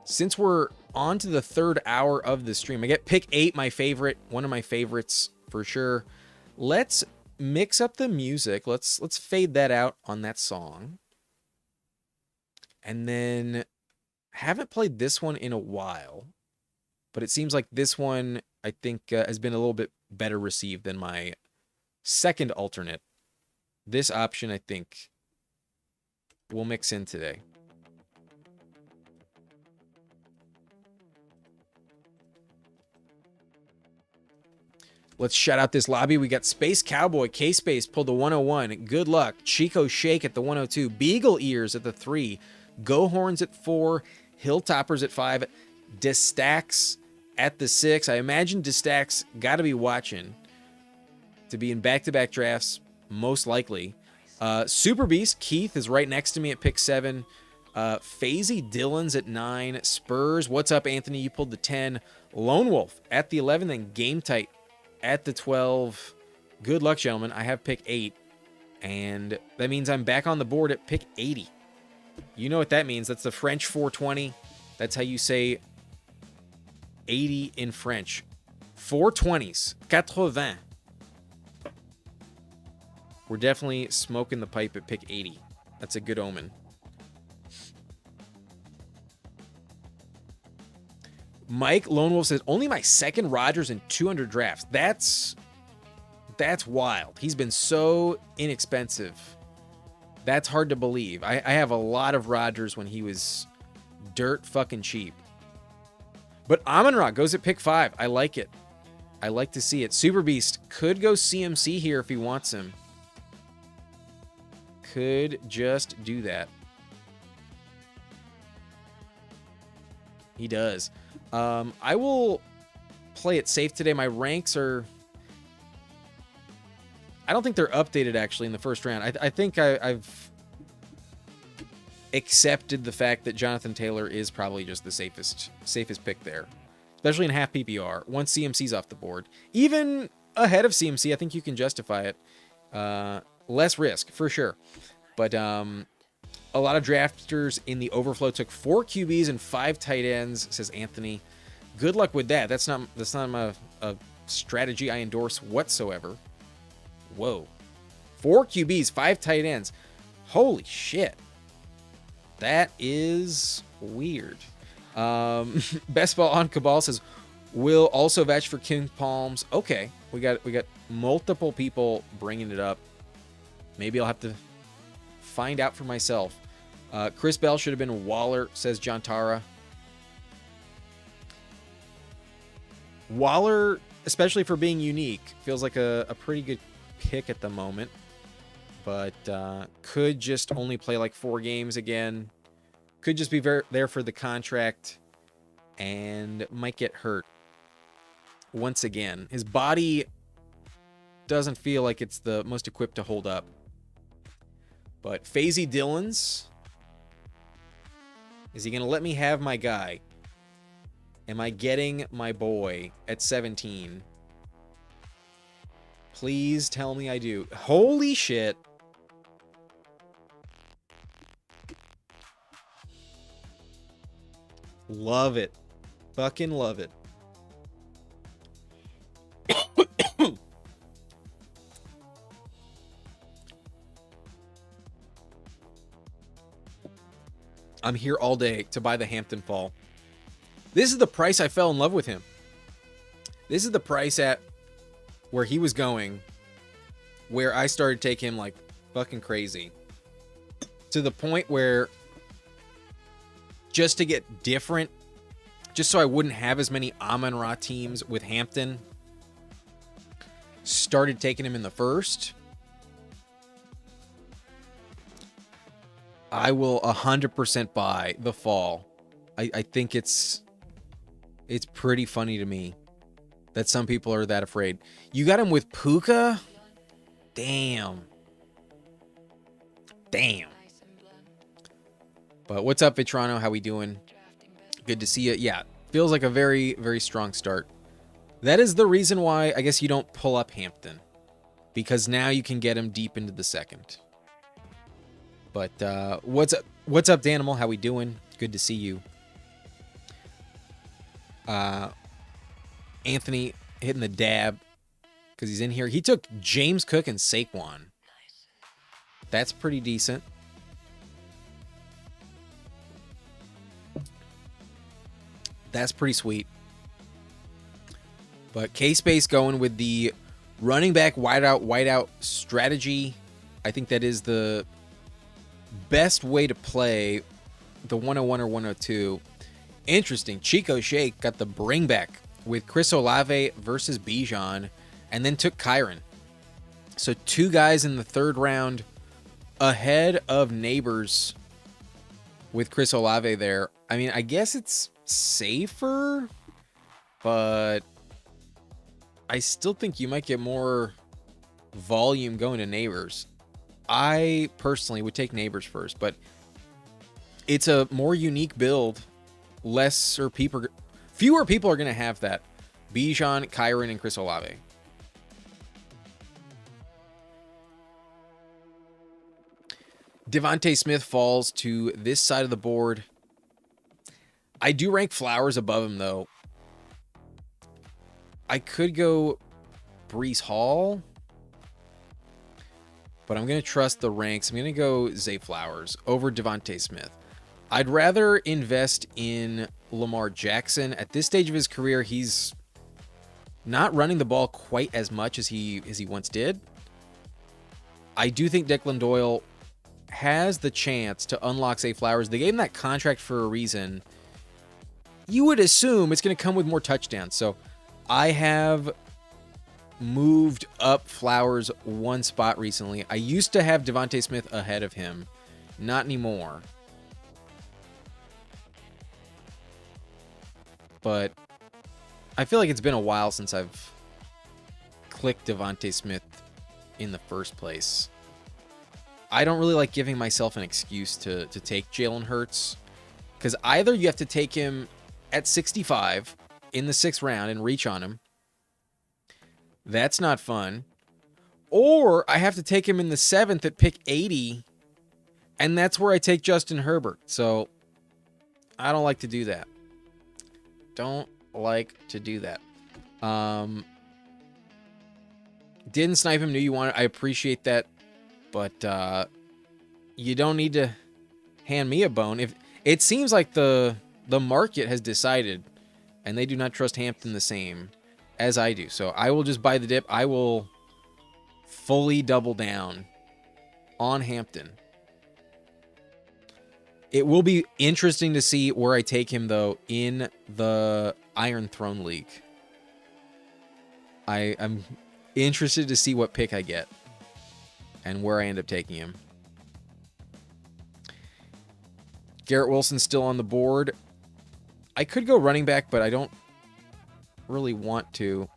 Since we're on to the 3rd hour of the stream, I get pick 8, my favorite, one of my favorites for sure. Let's mix up the music. Let's fade that out on that song. And then, haven't played this one in a while, but it seems like this one, I think, has been a little bit better received than my second alternate. This option, I think, we'll mix in today. Let's shout out this lobby. We got Space Cowboy, K-Space pulled the 101. Good luck. Chico Shake at the 102. Beagle Ears at the 3. Go Horns at 4. Hilltoppers at 5. Destax at the 6. I imagine Destax got to be watching to be in back-to-back drafts, most likely. Super Beast, Keith is right next to me at pick 7. Fazy Dillon's at 9. Spurs, what's up, Anthony? You pulled the 10. Lone Wolf at the 11. Then Game Tight at the 12. Good luck, gentlemen. I have pick 8. And that means I'm back on the board at pick 80. You know what that means. That's the French 420. That's how you say 80 in French. 420s. 80. We're definitely smoking the pipe at pick 80. That's a good omen. Mike Lone Wolf says, only my second Rodgers in 200 drafts. That's wild. He's been so inexpensive. That's hard to believe. I have a lot of Rodgers when he was dirt fucking cheap. But Amon-Ra goes at pick 5. I like it. I like to see it. Super Beast could go CMC here if he wants him. Could just do that. He does. I will play it safe today. My ranks are... I don't think they're updated, actually, in the first round. I think I've accepted the fact that Jonathan Taylor is probably just the safest pick there, especially in half PPR. Once CMC's off the board, even ahead of CMC, I think you can justify it. Less risk, for sure. But a lot of drafters in the overflow took 4 QBs and 5 tight ends, says Anthony. Good luck with that. That's not a strategy I endorse whatsoever. Whoa. 4 QBs, 5 tight ends. Holy shit. That is weird. Best Ball on Cabal says, will also vouch for King Palms. Okay. We got multiple people bringing it up. Maybe I'll have to find out for myself. Chris Bell should have been Waller, says John Tara. Waller, especially for being unique, feels like a pretty good pick at the moment. But could just only play like 4 games again. Could just be there for the contract. And might get hurt once again. His body doesn't feel like it's the most equipped to hold up. But Fazy Dillons, is he going to let me have my guy? Am I getting my boy at 17? Please tell me I do. Holy shit. Love it. Fucking love it. I'm here all day to buy the Hampton Fall. This is the price I fell in love with him. This is the price at where he was going, where I started to take him like fucking crazy. To the point where, just to get different, just so I wouldn't have as many Amon-Ra teams with Hampton, started taking him in the first. I will 100% buy the Fall. I think it's pretty funny to me that some people are that afraid. You got him with Puka? Damn. But what's up, Vitrano? How we doing? Good to see you. Yeah, feels like a very, very strong start. That is the reason why I guess you don't pull up Hampton, because now you can get him deep into the second. But what's up, Danimal? How we doing? Good to see you. Anthony hitting the dab because he's in here. He took James Cook and Saquon. That's pretty decent. That's pretty sweet. But K-Space going with the running back wideout strategy. I think that is the best way to play the 101 or 102. Interesting. Chico Shake got the bring back with Chris Olave versus Bijan, and then took Kyron. So 2 guys in the 3rd round ahead of Neighbors with Chris Olave there. I mean, I guess it's safer, but I still think you might get more volume going to Neighbors. I personally would take Neighbors first, but it's a more unique build. Fewer people are going to have that. Bijan, Kyron, and Chris Olave. Devontae Smith falls to this side of the board. I do rank Flowers above him, though. I could go Brees Hall, but I'm going to trust the ranks. I'm going to go Zay Flowers over Devontae Smith. I'd rather invest in Lamar Jackson. At this stage of his career, he's not running the ball quite as much as he once did. I do think Declan Doyle has the chance to unlock Zay Flowers. They gave him that contract for a reason. You would assume it's going to come with more touchdowns. So I have moved up Flowers 1 spot recently. I used to have Devontae Smith ahead of him. Not anymore. But I feel like it's been a while since I've clicked Devontae Smith in the first place. I don't really like giving myself an excuse to take Jalen Hurts, because either you have to take him at 65 in the 6th round and reach on him. That's not fun. Or I have to take him in the 7th at pick 80, and that's where I take Justin Herbert. So I don't like to do that. Don't like to do that. Didn't snipe him, knew you wanted. I appreciate that, but you don't need to hand me a bone. If it seems like the market has decided, and they do not trust Hampton the same as I do, so I will just buy the dip. I will fully double down on Hampton. It will be interesting to see where I take him, though, in the Iron Throne League. I'm interested to see what pick I get and where I end up taking him. Garrett Wilson's still on the board. I could go running back, but I don't really want to.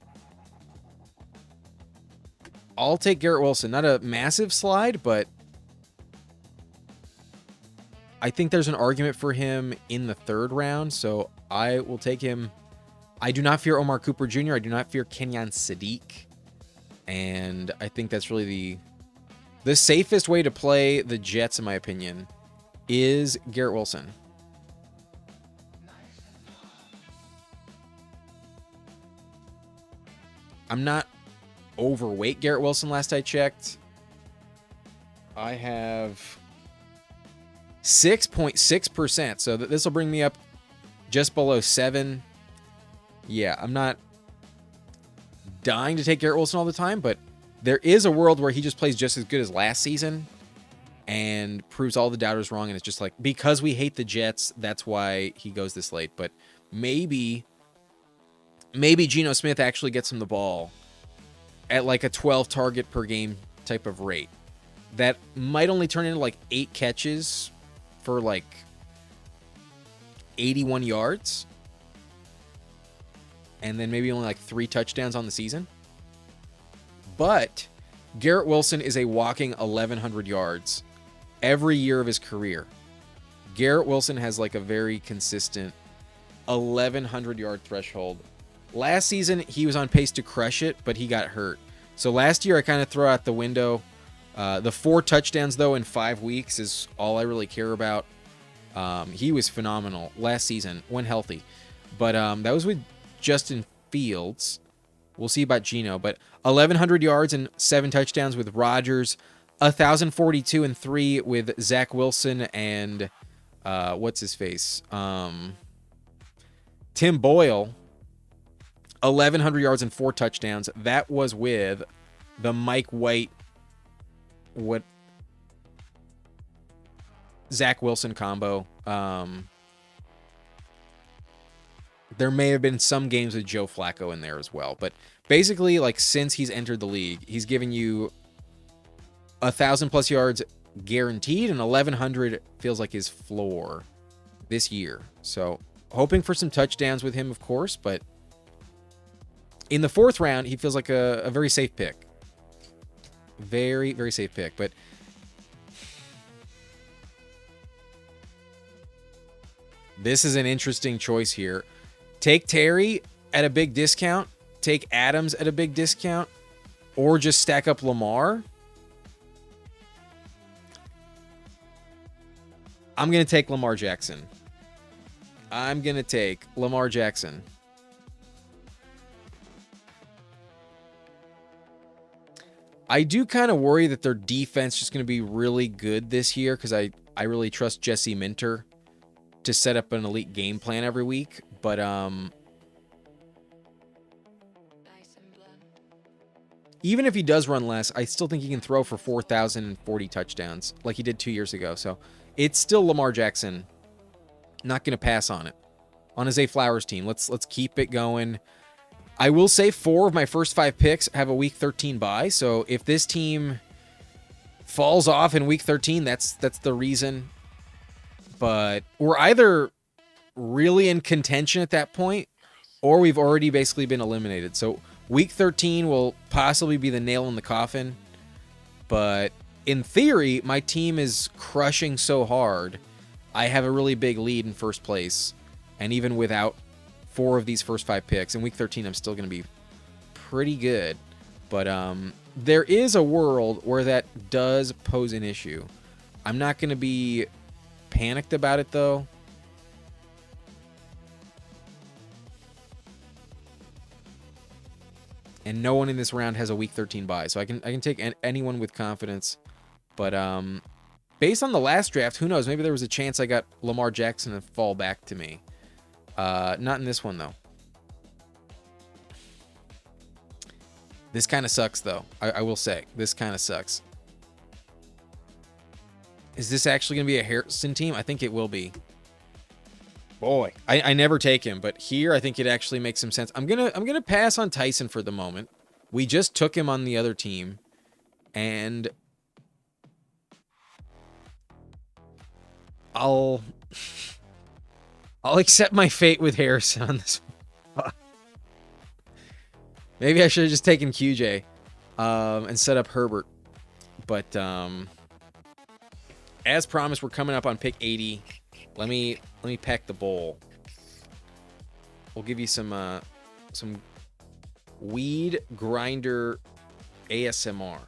I'll take Garrett Wilson. Not a massive slide, but I think there's an argument for him in the 3rd round, so I will take him. I do not fear Omar Cooper Jr. I do not fear Kenyon Sadiq. And I think that's really the safest way to play the Jets, in my opinion, is Garrett Wilson. I'm not overweight Garrett Wilson last I checked. I have 6.6%, so this will bring me up just below 7. Yeah, I'm not dying to take Garrett Wilson all the time, but there is a world where he just plays just as good as last season and proves all the doubters wrong, and it's just like, because we hate the Jets, that's why he goes this late. But maybe Geno Smith actually gets him the ball at like a 12 target per game type of rate. That might only turn into like 8 catches for like 81 yards. And then maybe only like 3 touchdowns on the season. But Garrett Wilson is a walking 1,100 yards every year of his career. Garrett Wilson has like a very consistent 1,100 yard threshold. Last season, he was on pace to crush it, but he got hurt. So last year, I kind of throw out the window. The 4 touchdowns, though, in 5 weeks is all I really care about. He was phenomenal last season when healthy. But that was with Justin Fields. We'll see about Geno. But 1,100 yards and 7 touchdowns with Rodgers. 1,042 and 3 with Zach Wilson and what's his face? Tim Boyle. 1,100 yards and 4 touchdowns. That was with the Mike White, Zach Wilson combo. There may have been some games with Joe Flacco in there as well, but basically, like, since he's entered the league, he's given you 1,000 plus yards guaranteed, and 1,100 feels like his floor this year. So hoping for some touchdowns with him, of course, but in the 4th round, he feels like a very safe pick. Very, very safe pick. But this is an interesting choice here. Take Terry at a big discount. Take Adams at a big discount. Or just stack up Lamar. I'm going to take Lamar Jackson. I'm going to take Lamar Jackson. I do kind of worry that their defense is just going to be really good this year because I really trust Jesse Minter to set up an elite game plan every week. But even if he does run less, I still think he can throw for 4,040 touchdowns like he did 2 years ago. So it's still Lamar Jackson. Not going to pass on it. On his Zay Flowers team. Let's keep it going. I will say 4 of my first 5 picks have a week 13 bye. So if this team falls off in week 13, that's the reason. But we're either really in contention at that point, or we've already basically been eliminated. So week 13 will possibly be the nail in the coffin. But in theory, my team is crushing so hard, I have a really big lead in first place. And even without 4 of these first 5 picks, in week 13, I'm still going to be pretty good. But there is a world where that does pose an issue. I'm not going to be panicked about it, though. And no one in this round has a week 13 bye, so I can take anyone with confidence. But based on the last draft, who knows? Maybe there was a chance I got Lamar Jackson to fall back to me. Not in this one, though. This kind of sucks, though. I will say. This kind of sucks. Is this actually going to be a Harrison team? I think it will be. Boy, I never take him, but here I think it actually makes some sense. I'm gonna pass on Tyson for the moment. We just took him on the other team, and I'll accept my fate with Harrison on this one. Maybe I should have just taken QJ. and set up Herbert. But as promised, we're coming up on pick 80. Let me pack the bowl. We'll give you some weed grinder ASMR.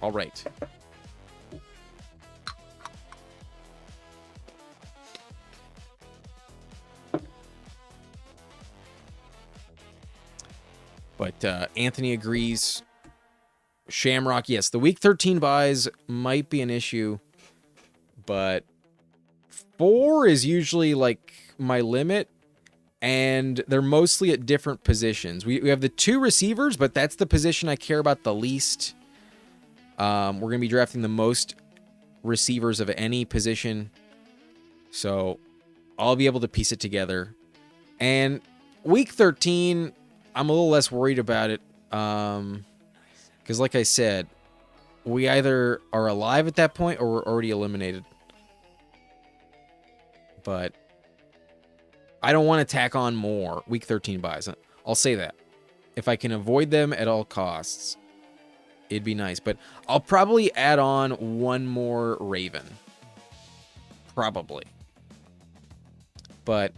All right. But Anthony agrees. Shamrock, yes, the week 13 buys might be an issue, but 4 is usually like my limit, and they're mostly at different positions. We have the 2 receivers, but that's the position I care about the least. We're going to be drafting the most receivers of any position, so I'll be able to piece it together. And week 13, I'm a little less worried about it, because like I said, we either are alive at that point or we're already eliminated. But I don't want to tack on more week 13 buys. I'll say that. If I can avoid them at all costs, it'd be nice. But I'll probably add on one more Raven. Probably. But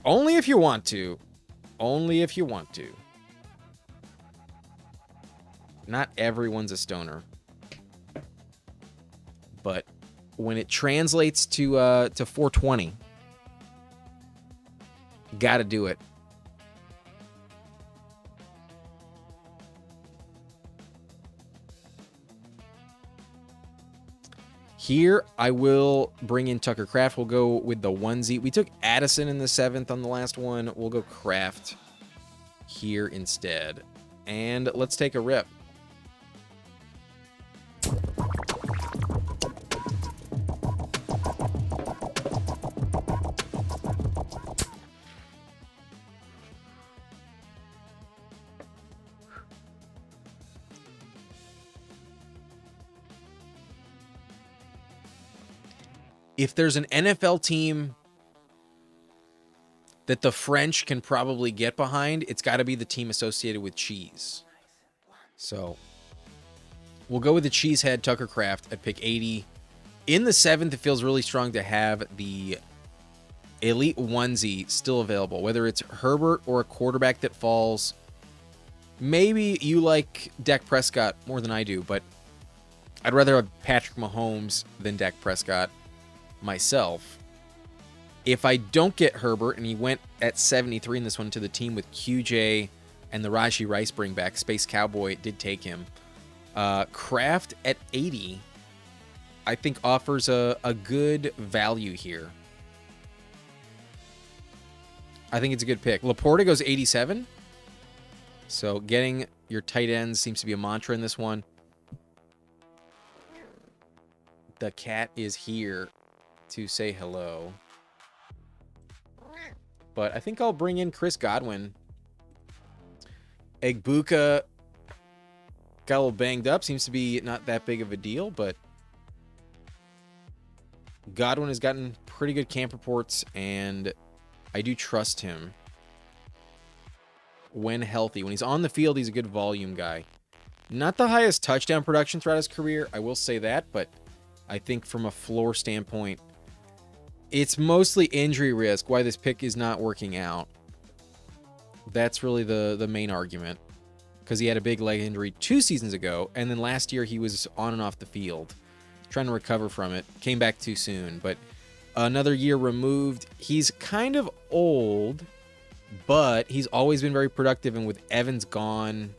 only if you want to. Only if you want to. Not everyone's a stoner. But when it translates to 420, gotta do it. Here, I will bring in Tucker Kraft. We'll go with the onesie. We took Addison in the 7th on the last one. We'll go Kraft here instead. And let's take a rip. If there's an NFL team that the French can probably get behind, it's got to be the team associated with cheese. So we'll go with the cheesehead Tucker Kraft at pick 80. In the 7th, it feels really strong to have the elite onesie still available, whether it's Herbert or a quarterback that falls. Maybe you like Dak Prescott more than I do, but I'd rather have Patrick Mahomes than Dak Prescott myself. If I don't get Herbert, and he went at 73 in this one to the team with QJ and the Raji Rice bring back, Space Cowboy did take him. Kraft at 80, I think offers a good value here. I think it's a good pick. Laporta goes 87. So getting your tight ends seems to be a mantra in this one. The cat is here to say hello. But I think I'll bring in Chris Godwin. Egbuka got a little banged up. Seems to be not that big of a deal, but Godwin has gotten pretty good camp reports, and I do trust him when healthy. When he's on the field, he's a good volume guy. Not the highest touchdown production throughout his career, I will say that, but I think from a floor standpoint, it's mostly injury risk why this pick is not working out. That's really the main argument, because he had a big leg injury 2 seasons ago, and then last year he was on and off the field trying to recover from it. Came back too soon, but another year removed. He's kind of old, but he's always been very productive, and with Evans gone,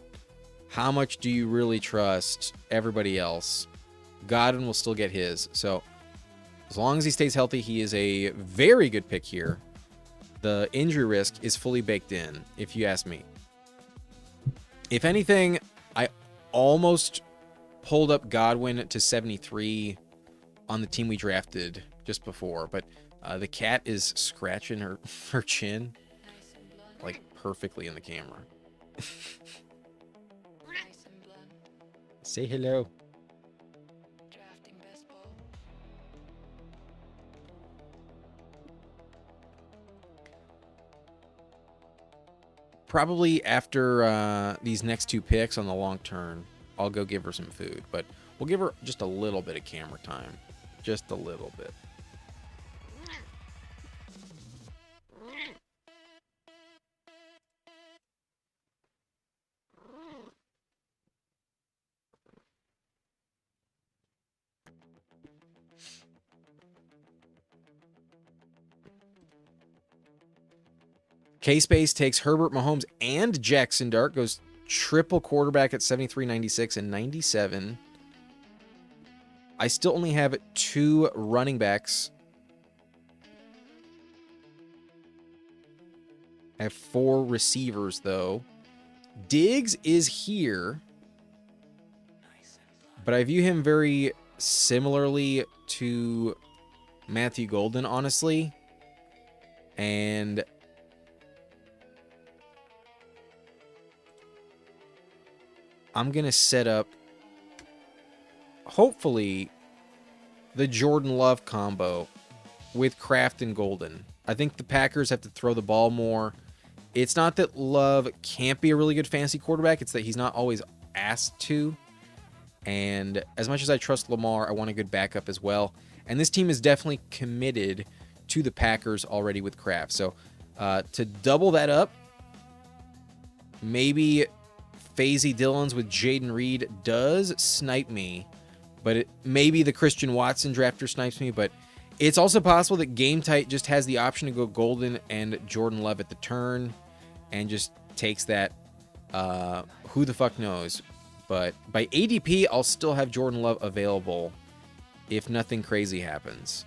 how much do you really trust everybody else? Godwin will still get his, so as long as he stays healthy, he is a very good pick here. The injury risk is fully baked in, if you ask me. If anything, I almost pulled up Godwin to 73 on the team we drafted just before, but The cat is scratching her chin like perfectly in the camera. Say hello. Probably after these next 2 picks on the long turn, I'll go give her some food. But we'll give her just a little bit of camera time. Just a little bit. K-Space takes Herbert, Mahomes, and Jackson Dart. Goes triple quarterback at 73, 96, and 97. I still only have 2 running backs. I have 4 receivers, though. Diggs is here, but I view him very similarly to Matthew Golden, honestly. And I'm going to set up, hopefully, the Jordan Love combo with Kraft and Golden. I think the Packers have to throw the ball more. It's not that Love can't be a really good fantasy quarterback. It's that he's not always asked to. And as much as I trust Lamar, I want a good backup as well. And this team is definitely committed to the Packers already with Kraft. So to double that up, maybe Fazy Dillons with Jaden Reed does snipe me. But maybe the Christian Watson drafter snipes me. But it's also possible that Game Tight just has the option to go Golden and Jordan Love at the turn and just takes that. Who the fuck knows? But by ADP, I'll still have Jordan Love available if nothing crazy happens.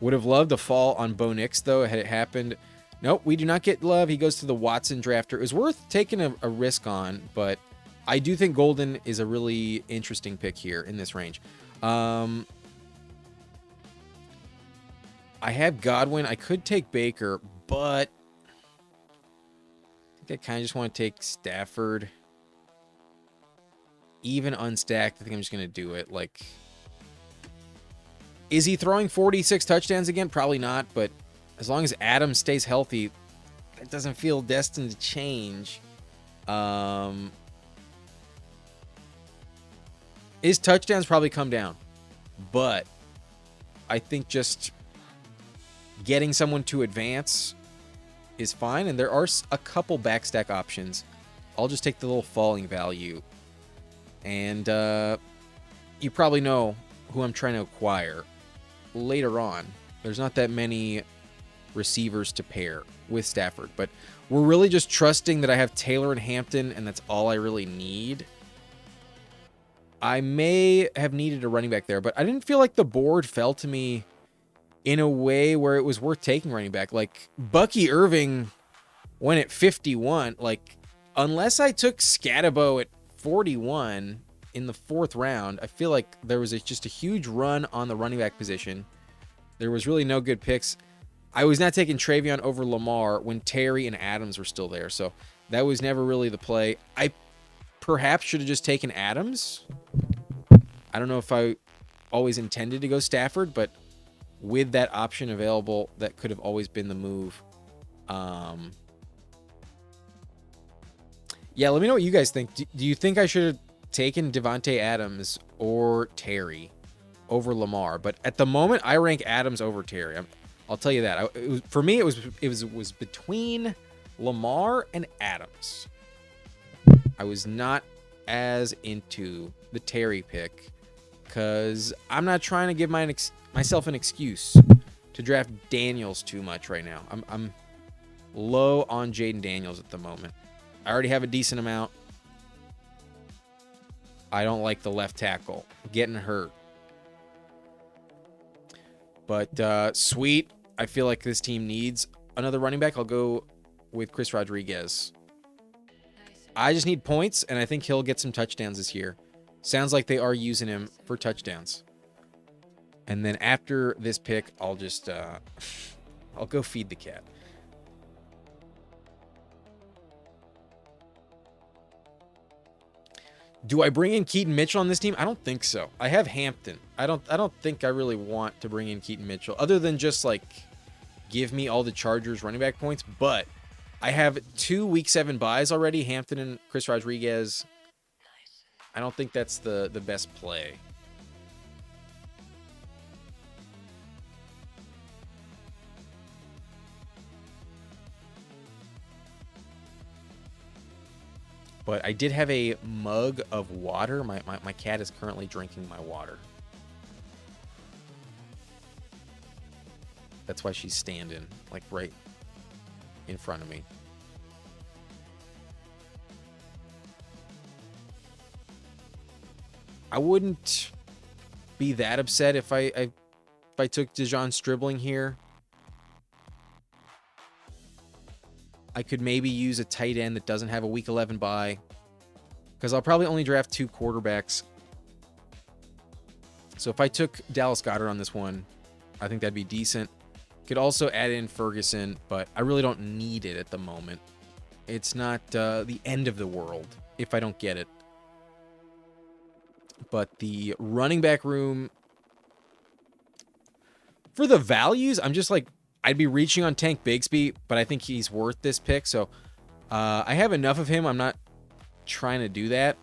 Would have loved a fall on Bo Nix, though, had it happened. Nope, we do not get Love. He goes to the Watson drafter. It was worth taking a risk on, but I do think Golden is a really interesting pick here in this range. I have Godwin. I could take Baker, but I think I kind of just want to take Stafford. Even unstacked, I think I'm just going to do it. Like, is he throwing 46 touchdowns again? Probably not, but as long as Adams stays healthy, that doesn't feel destined to change. His touchdowns probably come down, but I think just getting someone to advance is fine, and there are a couple backstack options. I'll just take the little falling value. And you probably know who I'm trying to acquire later on. There's not that many receivers to pair with Stafford, but we're really just trusting that I have Taylor and Hampton, and that's all I really need. I may have needed a running back there, but I didn't feel like the board fell to me in a way where it was worth taking running back. Like, Bucky Irving went at 51. Like, unless I took Scatabo at 41 in the 4th round, I feel like there was just a huge run on the running back position. There was really no good picks. I was not taking Travion over Lamar when Terry and Adams were still there, so that was never really the play. I perhaps should have just taken Adams. I don't know if I always intended to go Stafford, but with that option available, that could have always been the move. Yeah, let me know what you guys think. Do you think I should have taken Devontae Adams or Terry over Lamar? But at the moment, I rank Adams over Terry. I'll tell you that. For me, it was between Lamar and Adams. I was not as into the Terry pick because I'm not trying to give myself an excuse to draft Daniels too much right now. I'm low on Jaden Daniels at the moment. I already have a decent amount. I don't like the left tackle getting hurt. But sweet. I feel like this team needs another running back. I'll go with Chris Rodriguez. I just need points, and I think he'll get some touchdowns this year. Sounds like they are using him for touchdowns. And then after this pick, I'll just I'll go feed the cat. Do I bring in Keaton Mitchell on this team? I don't think so. I have Hampton. I don't think I really want to bring in Keaton Mitchell other than just like give me all the Chargers running back points, but I have 2 week 7 buys already, Hampton and Chris Rodriguez. I don't think that's the best play. But I did have a mug of water. My cat is currently drinking my water. That's why she's standing, like, right in front of me. I wouldn't be that upset if I took Dejon Stribling here. I could maybe use a tight end that doesn't have a week 11 bye, because I'll probably only draft 2 quarterbacks. So if I took Dallas Goedert on this one, I think that'd be decent. Could also add in Ferguson, but I really don't need it at the moment. It's not the end of the world if I don't get it. But the running back room, for the values, I'm just like, I'd be reaching on Tank Bigsby, but I think he's worth this pick. So I have enough of him. I'm not trying to do that.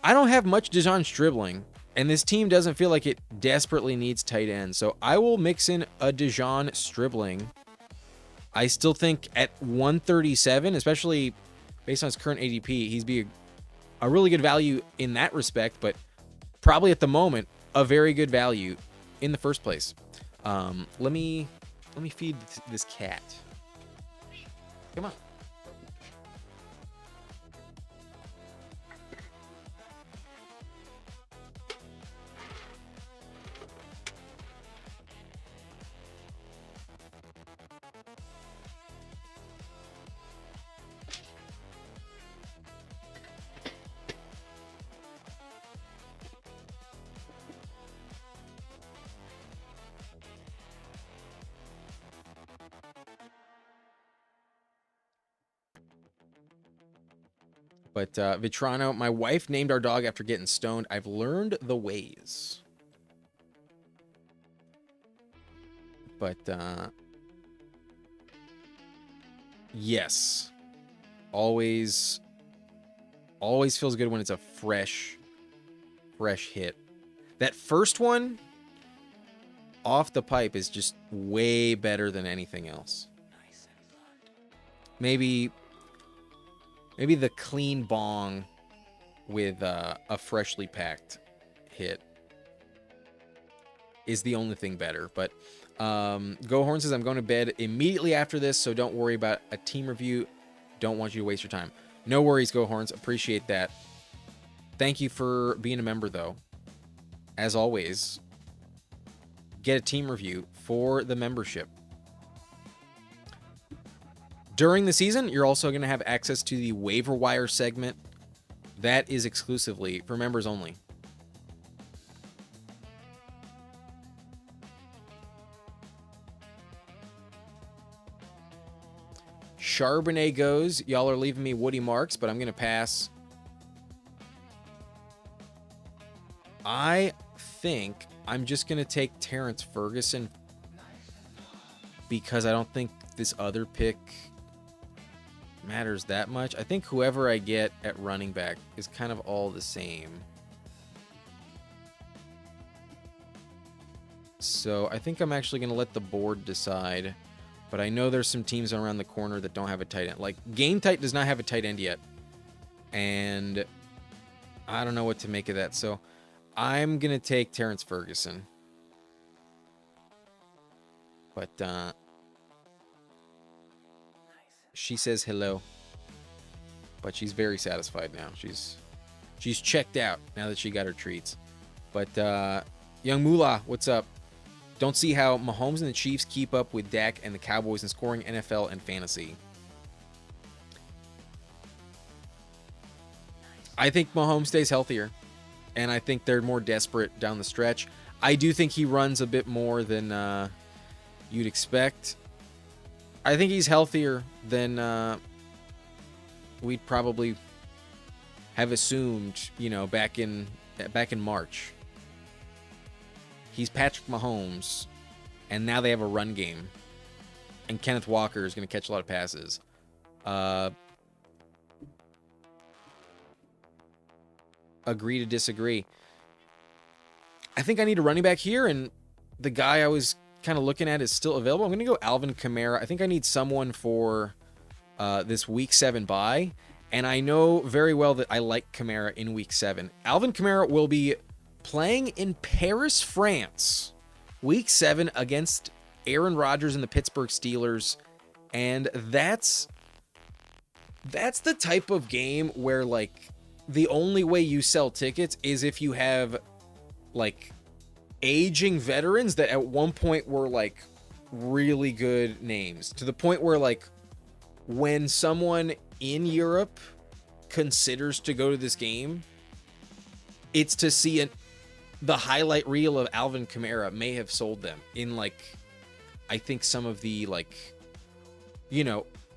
I don't have much Dejon Stribling, and this team doesn't feel like it desperately needs tight end. So I will mix in a Dejon Stribling. I still think at 137, especially based on his current ADP, he's be a really good value in that respect, but probably at the moment, a very good value in the first place. Let me feed this cat. Come on. But Vitrano, my wife named our dog after getting stoned. I've learned the ways. But yes, always feels good when it's a fresh hit. That first one off the pipe is just way better than anything else. Maybe the clean bong with a freshly packed hit is the only thing better. But Go Horn says, I'm going to bed immediately after this, so don't worry about a team review. Don't want you to waste your time. No worries, Go Horns. Appreciate that. Thank you for being a member, though. As always, get a team review for the membership. During the season, you're also going to have access to the waiver wire segment. That is exclusively for members only. Charbonnet goes. Y'all are leaving me Woody Marks, but I'm going to pass. I think I'm just going to take Terrence Ferguson because I don't think this other pick matters that much. I think whoever I get at running back is kind of all the same. So I think I'm actually going to let the board decide. But I know there's some teams around the corner that don't have a tight end. Like, Game Tight does not have a tight end yet. And I don't know what to make of that. So I'm going to take Terrence Ferguson. But she says hello. But she's very satisfied now. She's checked out now that she got her treats. But Young Moolah, what's up? Don't see how Mahomes and the Chiefs keep up with Dak and the Cowboys in scoring, NFL, and fantasy. I think Mahomes stays healthier, and I think they're more desperate down the stretch. I do think he runs a bit more than you'd expect. I think he's healthier than we'd probably have assumed, back in March. He's Patrick Mahomes, and now they have a run game, and Kenneth Walker is going to catch a lot of passes. Agree to disagree. I think I need a running back here, and the guy I was kind of looking at is still available. I'm going to go Alvin Kamara. I think I need someone for this Week 7 bye, and I know very well that I like Kamara in Week 7. Alvin Kamara will be playing in Paris, France, Week 7 against Aaron Rodgers and the Pittsburgh Steelers, and that's the type of game where, like, the only way you sell tickets is if you have, like, aging veterans that at one point were, like, really good names, to the point where, like, when someone in Europe considers to go to this game, it's to see the highlight reel of Alvin Kamara may have sold them in, like, I think some of the, like,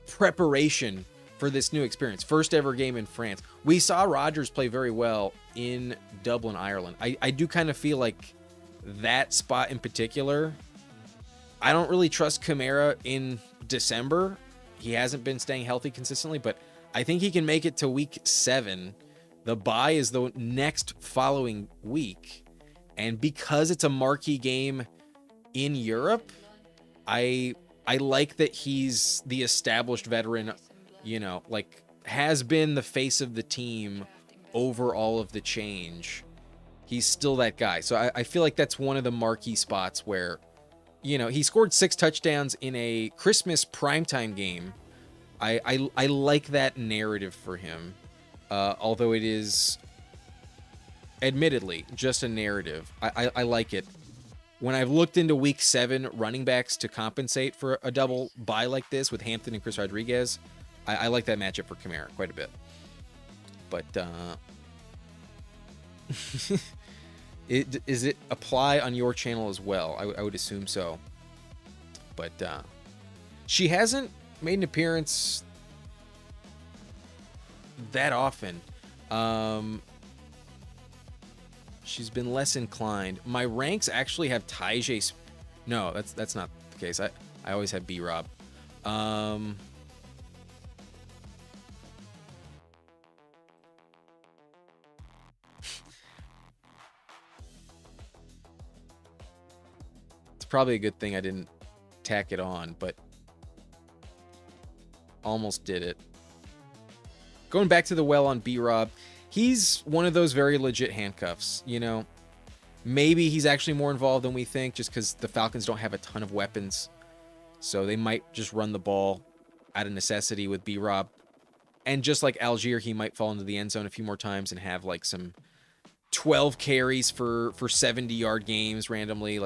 preparation for this new experience. First ever game in France. We saw Rodgers play very well in Dublin, Ireland. I do kind of feel like that spot in particular, I don't really trust Kamara in December. He hasn't been staying healthy consistently, but I think he can make it to Week 7. The bye is the next following week. And because it's a marquee game in Europe, I like that he's the established veteran, like, has been the face of the team over all of the change. He's still that guy. So I feel like that's one of the marquee spots where, he scored 6 touchdowns in a Christmas primetime game. I like that narrative for him, although it is admittedly just a narrative. I like it. When I've looked into Week 7 running backs to compensate for a double bye like this with Hampton and Chris Rodriguez, I like that matchup for Kamara quite a bit. But Does it apply on your channel as well? I would assume so. But she hasn't made an appearance that often. She's been less inclined. My ranks actually have Tyjae. No, that's not the case. I always have B-Rob. It's probably a good thing I didn't tack it on, but almost did it. Going back to the well on B-Rob, he's one of those very legit handcuffs, Maybe he's actually more involved than we think, just because the Falcons don't have a ton of weapons. So they might just run the ball out of necessity with B-Rob. And just like Algier, he might fall into the end zone a few more times and have, like, some 12 carries for 70-yard games randomly.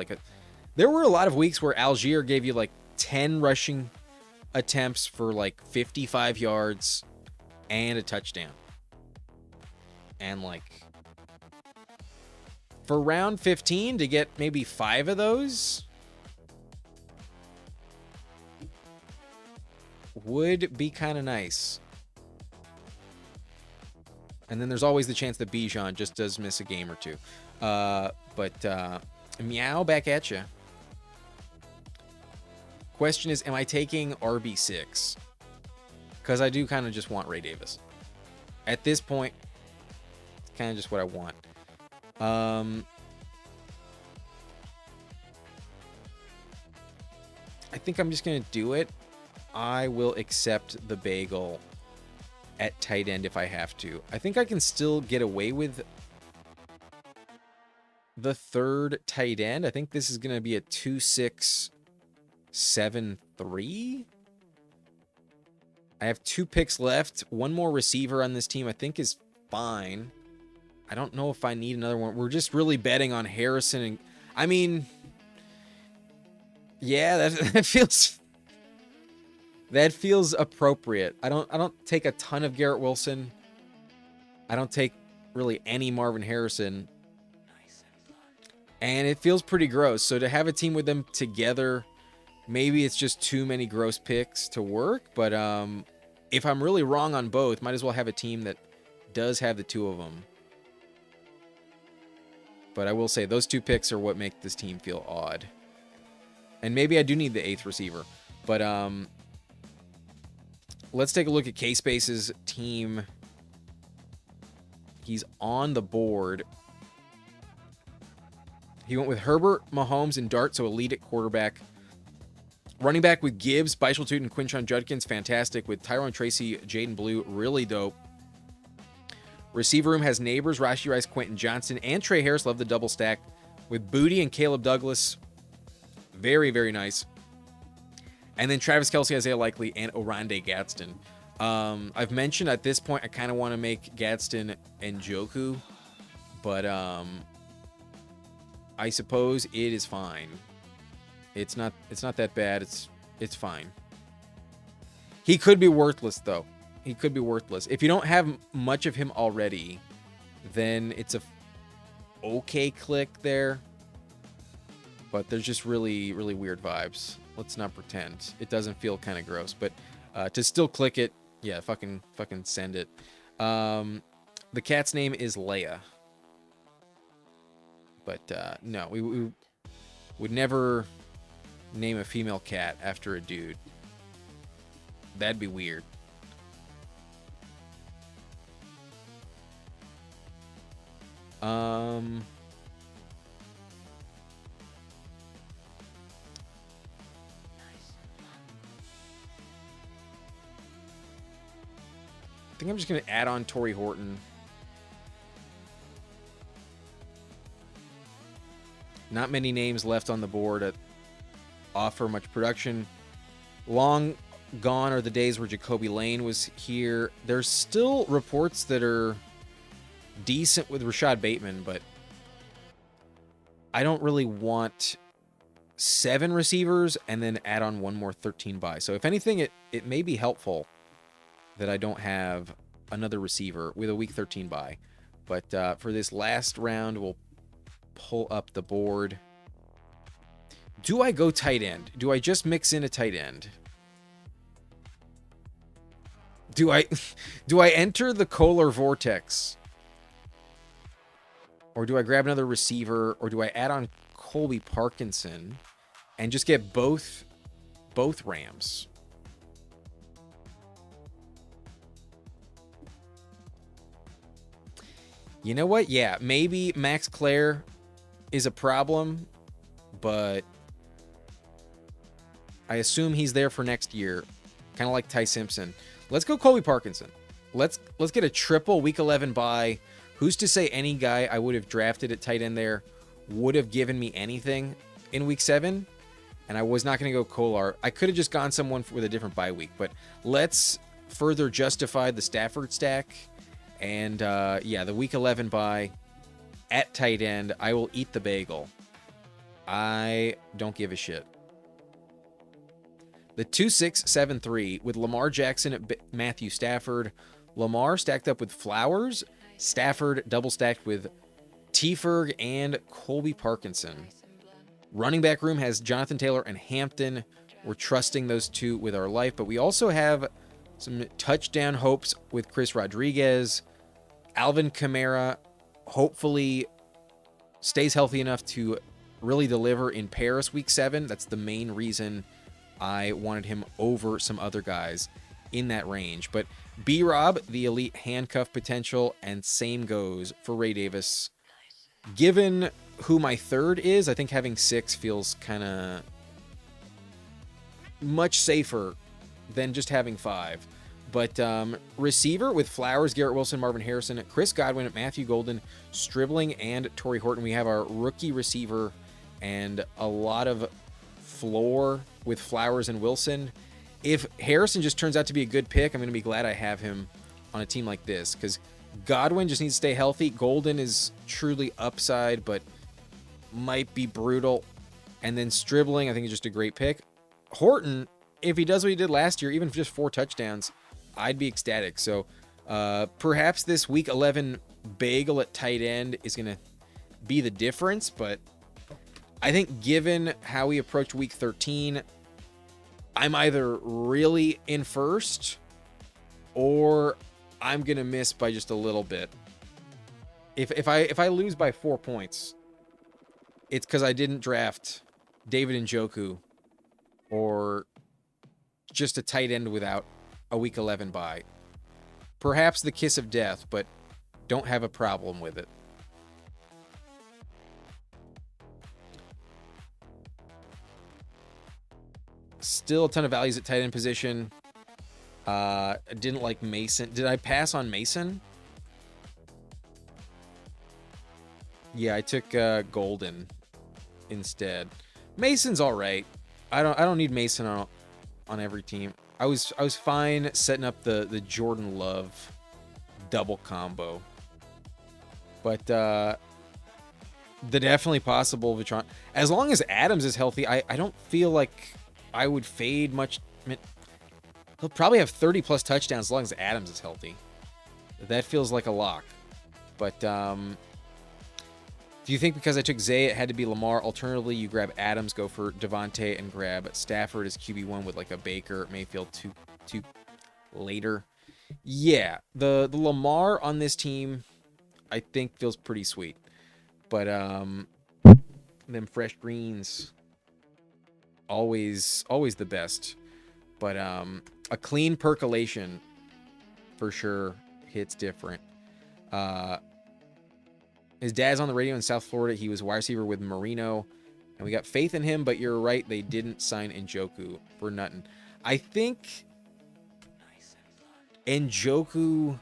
There were a lot of weeks where Algier gave you, like, 10 rushing attempts for, like, 55 yards and a touchdown. And, like, for round 15 to get maybe 5 of those would be kind of nice. And then there's always the chance that Bijan just does miss a game or two. But Meow, back at you. Question is, am I taking RB6? Because I do kind of just want Ray Davis. At this point, it's kind of just what I want. I think I'm just going to do it. I will accept the bagel at tight end if I have to. I think I can still get away with the third tight end. I think this is going to be a 2-6-7-3. I have 2 picks left. One more receiver on this team I think is fine. I don't know if I need another one. We're just really betting on Harrison. And I mean, yeah, that feels appropriate. I don't take a ton of Garrett Wilson. I don't take really any Marvin Harrison. and it feels pretty gross. So to have a team with them together, maybe it's just too many gross picks to work. But if I'm really wrong on both, might as well have a team that does have the two of them. But I will say those two picks are what make this team feel odd. And maybe I do need the 8th receiver. But let's take a look at K-Space's team. He's on the board. He went with Herbert, Mahomes, and Dart, so elite at quarterback. Running back with Gibbs, Bishal Toot, and Quinshon Judkins, fantastic. With Tyrone Tracy, Jaden Blue, really dope. Receiver room has Neighbors, Rashee Rice, Quentin Johnson, and Trey Harris. Love the double stack. With Booty and Caleb Douglas, very, very nice. And then Travis Kelce, Isaiah Likely, and Oronde Gadsden. I've mentioned at this point I kind of want to make Gadsden and Njoku, but I suppose it is fine. It's not that bad. It's fine. He could be worthless though. He could be worthless. If you don't have much of him already, then it's a okay click there. But there's just really, really weird vibes. Let's not pretend. It doesn't feel kind of gross, but to still click it, yeah, fucking send it. The cat's name is Leia. But no, we would never name a female cat after a dude. That'd be weird. I think I'm just going to add on Torrey Horton. Not many names left on the board that offer much production. Long gone are the days where Jacoby Lane was here. There's still reports that are decent with Rashad Bateman, but I don't really want 7 receivers and then add on one more 13 bye. So if anything, it may be helpful that I don't have another receiver with a week 13 bye. But for this last round, we'll pull up the board. Do I go tight end? Do I just mix in a tight end? Do I enter the Kohler vortex? Or do I grab another receiver? Or do I add on Colby Parkinson and just get both Rams? You know what? Yeah, maybe Max Clare is a problem, but I assume he's there for next year, kind of like Ty Simpson. Let's go Colby Parkinson. Let's get a triple week 11 bye. Who's to say any guy I would have drafted at tight end there would have given me anything in week 7? And I was not going to go Kolar. I could have just gone someone with a different bye week, but let's further justify the Stafford stack. And yeah, the week 11 bye at tight end, I will eat the bagel. I don't give a shit. The 2-6-7-3 with Lamar Jackson at Matthew Stafford. Lamar stacked up with Flowers. Stafford double stacked with T-Ferg and Colby Parkinson. Running back room has Jonathan Taylor and Hampton. We're trusting those two with our life, but we also have some touchdown hopes with Chris Rodriguez. Alvin Kamara hopefully stays healthy enough to really deliver in Paris week 7. That's the main reason I wanted him over some other guys in that range. But B-Rob, the elite handcuff potential, and same goes for Ray Davis. Given who my third is, I think having 6 feels kind of much safer than just having 5. But receiver with Flowers, Garrett Wilson, Marvin Harrison, Chris Godwin, Matthew Golden, Stribling, and Torrey Horton. We have our rookie receiver and a lot of floor with Flowers and Wilson. If Harrison just turns out to be a good pick, I'm going to be glad I have him on a team like this, because Godwin just needs to stay healthy. Golden is truly upside, but might be brutal. And then Stribling, I think, is just a great pick. Horton, if he does what he did last year, even if just 4 touchdowns, I'd be ecstatic. So perhaps this week 11 bagel at tight end is going to be the difference, but I think given how we approach week 13, I'm either really in first or I'm gonna miss by just a little bit. If I lose by 4 points, it's because I didn't draft David Njoku or just a tight end without a week 11 bye. Perhaps the kiss of death, but don't have a problem with it. Still a ton of values at tight end position. I didn't like Mason. Did I pass on Mason? Yeah, I took Golden instead. Mason's all right. I don't need Mason on every team. I was fine setting up the Jordan Love double combo, but the definitely possible Vitron. As long as Adams is healthy, I don't feel like I would fade much. I mean, he'll probably have 30 plus touchdowns as long as Adams is healthy. That feels like a lock. But do you think because I took Zay, it had to be Lamar? Alternatively, you grab Adams, go for Devontae, and grab Stafford as QB1 with like a Baker, Mayfield two later. Yeah, the Lamar on this team, I think feels pretty sweet. But them fresh greens, always the best. But a clean percolation for sure hits different. His dad's on the radio in South Florida. He was wide receiver with Marino, and we got faith in him, but you're right, they didn't sign Njoku for nothing. I think Njoku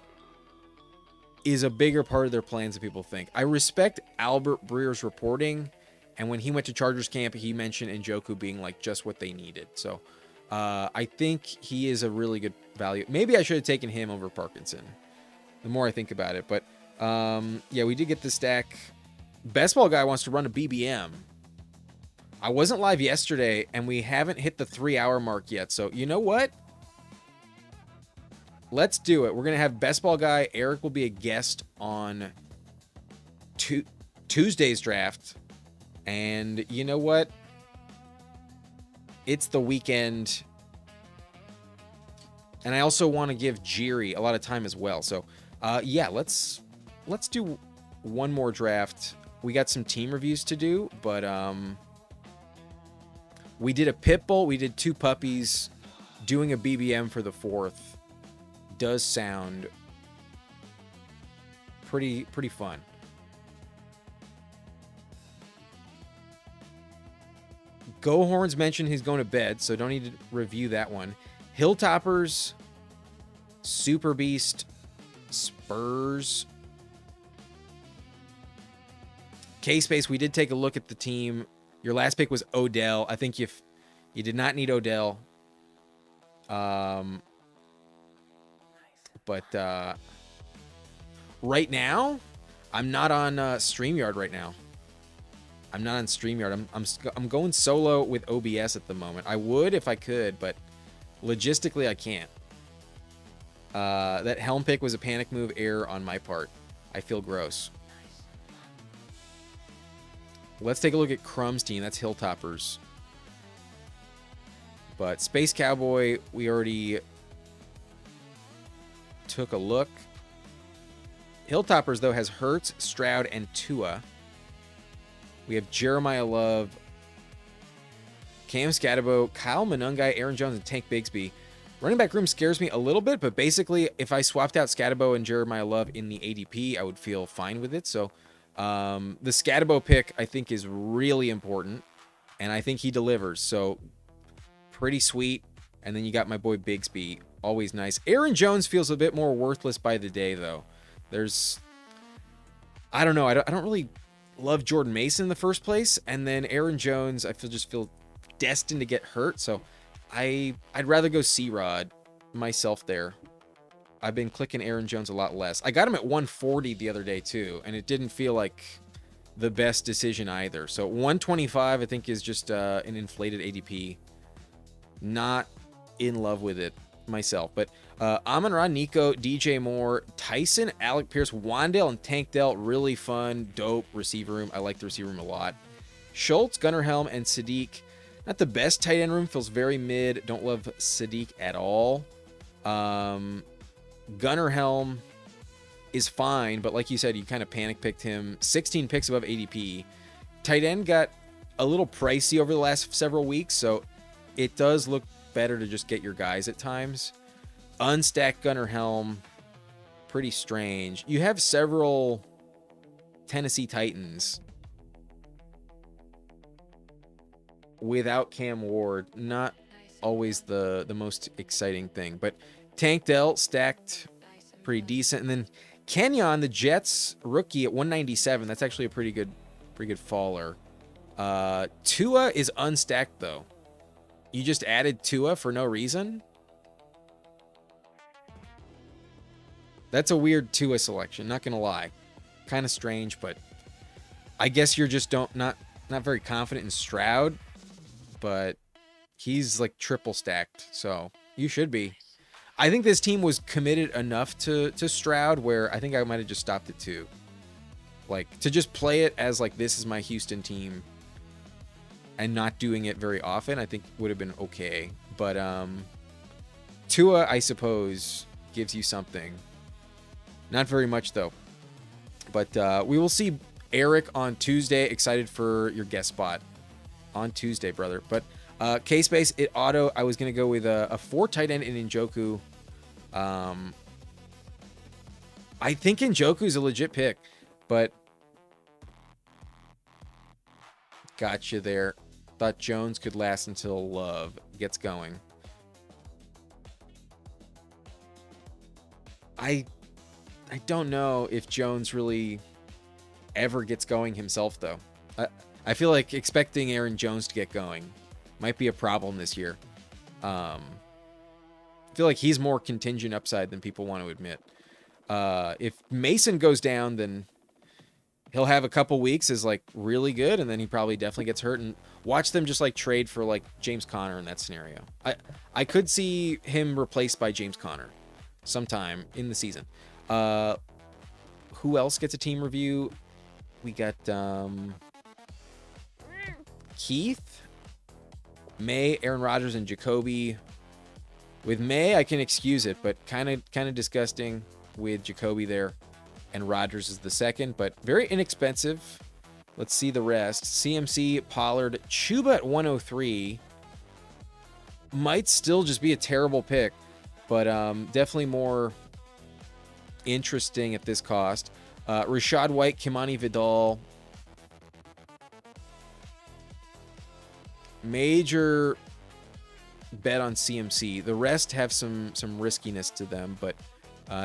is a bigger part of their plans than people think. I respect Albert Breer's reporting, and when he went to Chargers camp, he mentioned Njoku being like just what they needed. So I think he is a really good value. Maybe I should have taken him over Parkinson, the more I think about it. But yeah, we did get the stack. Best Ball Guy wants to run a BBM. I wasn't live yesterday, and we haven't hit the 3-hour mark yet. So you know what? Let's do it. We're going to have Best Ball Guy. Eric will be a guest on Tuesday's draft. And you know what? It's the weekend. And I also want to give Jiri a lot of time as well. So, yeah, let's do one more draft. We got some team reviews to do, but we did a pit bull. We did 2 puppies. Doing a BBM for the 4th does sound pretty fun. Go Horns mentioned he's going to bed, so don't need to review that one. Hilltoppers, Super Beast, Spurs, K-Space. We did take a look at the team. Your last pick was Odell. I think if you did not need Odell. But right now, I'm not on StreamYard right now. I'm not on StreamYard. I'm going solo with OBS at the moment. I would if I could, but logistically I can't. That helm pick was a panic move error on my part. I feel gross. Let's take a look at Crumb's team. That's Hilltoppers. But Space Cowboy, we already took a look. Hilltoppers, though, has Hurts, Stroud, and Tua. We have Jeremiah Love, Cam Scatterbo, Kyle Monungai, Aaron Jones, and Tank Bigsby. Running back room scares me a little bit, but basically, if I swapped out Scatterbo and Jeremiah Love in the ADP, I would feel fine with it. So the Scatterbo pick, I think, is really important, and I think he delivers. So pretty sweet. And then you got my boy Bigsby, always nice. Aaron Jones feels a bit more worthless by the day, though. I don't know. I don't really love Jordan Mason in the first place, and then Aaron Jones, I just feel destined to get hurt. So I'd rather go C-Rod myself there. I've been clicking Aaron Jones a lot less. I got him at 140 the other day too, and it didn't feel like the best decision either. So 125 I think is just an inflated ADP. Not in love with it myself, but Amon-Ra, Nico, DJ Moore, Tyson, Alec Pierce, Wandale, and Tank Dell, really fun, dope receiver room. I like the receiver room a lot. Schultz, Gunnar Helm, and Sadiq. Not the best tight end room. Feels very mid. Don't love Sadiq at all. Gunnar Helm is fine, but like you said, you kind of panic picked him. 16 picks above ADP. Tight end got a little pricey over the last several weeks, so it does look better to just get your guys at times. Unstacked Gunnar Helm, pretty strange. You have several Tennessee Titans without Cam Ward. Not always the most exciting thing, but Tank Dell stacked pretty decent. And then Kenyon, the Jets rookie at 197. That's actually a pretty good faller. Tua is unstacked though. You just added Tua for no reason? That's a weird Tua selection, not gonna lie. Kind of strange, but I guess you're just not very confident in Stroud, but he's like triple stacked, so you should be. I think this team was committed enough to Stroud where I think I might have just stopped at 2. Like, to just play it as like this is my Houston team and not doing it very often, I think would have been okay. But Tua, I suppose, gives you something. Not very much though. But we will see Eric on Tuesday. Excited for your guest spot on Tuesday, brother. But K-Space, it auto. I was going to go with a 4 tight end in Njoku. I think Njoku's a legit pick, but gotcha there. Thought Jones could last until Love gets going. I don't know if Jones really ever gets going himself, though. I feel like expecting Aaron Jones to get going might be a problem this year. I feel like he's more contingent upside than people want to admit. If Mason goes down, then he'll have a couple weeks as like really good, and then he probably definitely gets hurt. And watch them just like trade for like James Conner in that scenario. I could see him replaced by James Conner sometime in the season. Who else gets a team review? We got Keith, May, Aaron Rodgers, and Jacoby. With May, I can excuse it, but kind of disgusting with Jacoby there. And Rodgers is the second, but very inexpensive. Let's see the rest. CMC, Pollard, Chuba at 103. Might still just be a terrible pick, but definitely more interesting at this cost. Rashad White, Kimani Vidal. Major bet on CMC. The rest have some riskiness to them, but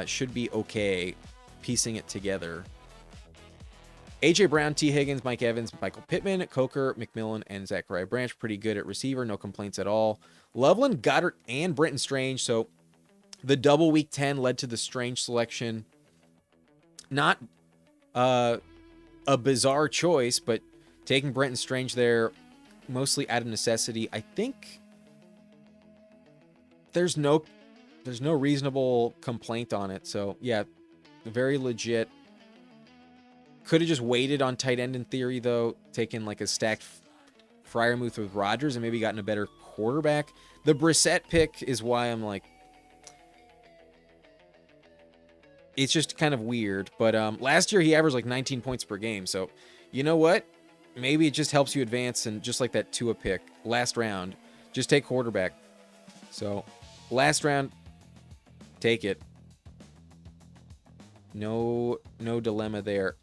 should be okay piecing it together. AJ Brown, T. Higgins, Mike Evans, Michael Pittman, Coker, McMillan, and Zachariah Branch. Pretty good at receiver. No complaints at all. Loveland, Goddard, and Brenton Strange. So the double week 10 led to the Strange selection. Not a bizarre choice, but taking Brenton Strange there mostly out of necessity. I think there's no reasonable complaint on it. So yeah, very legit. Could have just waited on tight end in theory, though. Taken like a stacked Freiermuth with Rodgers and maybe gotten a better quarterback. The Brissett pick is why I'm like, it's just kind of weird. But last year he averaged like 19 points per game. So you know what? Maybe it just helps you advance. And just like that Tua pick last round, just take quarterback. So last round, take it. No dilemma there.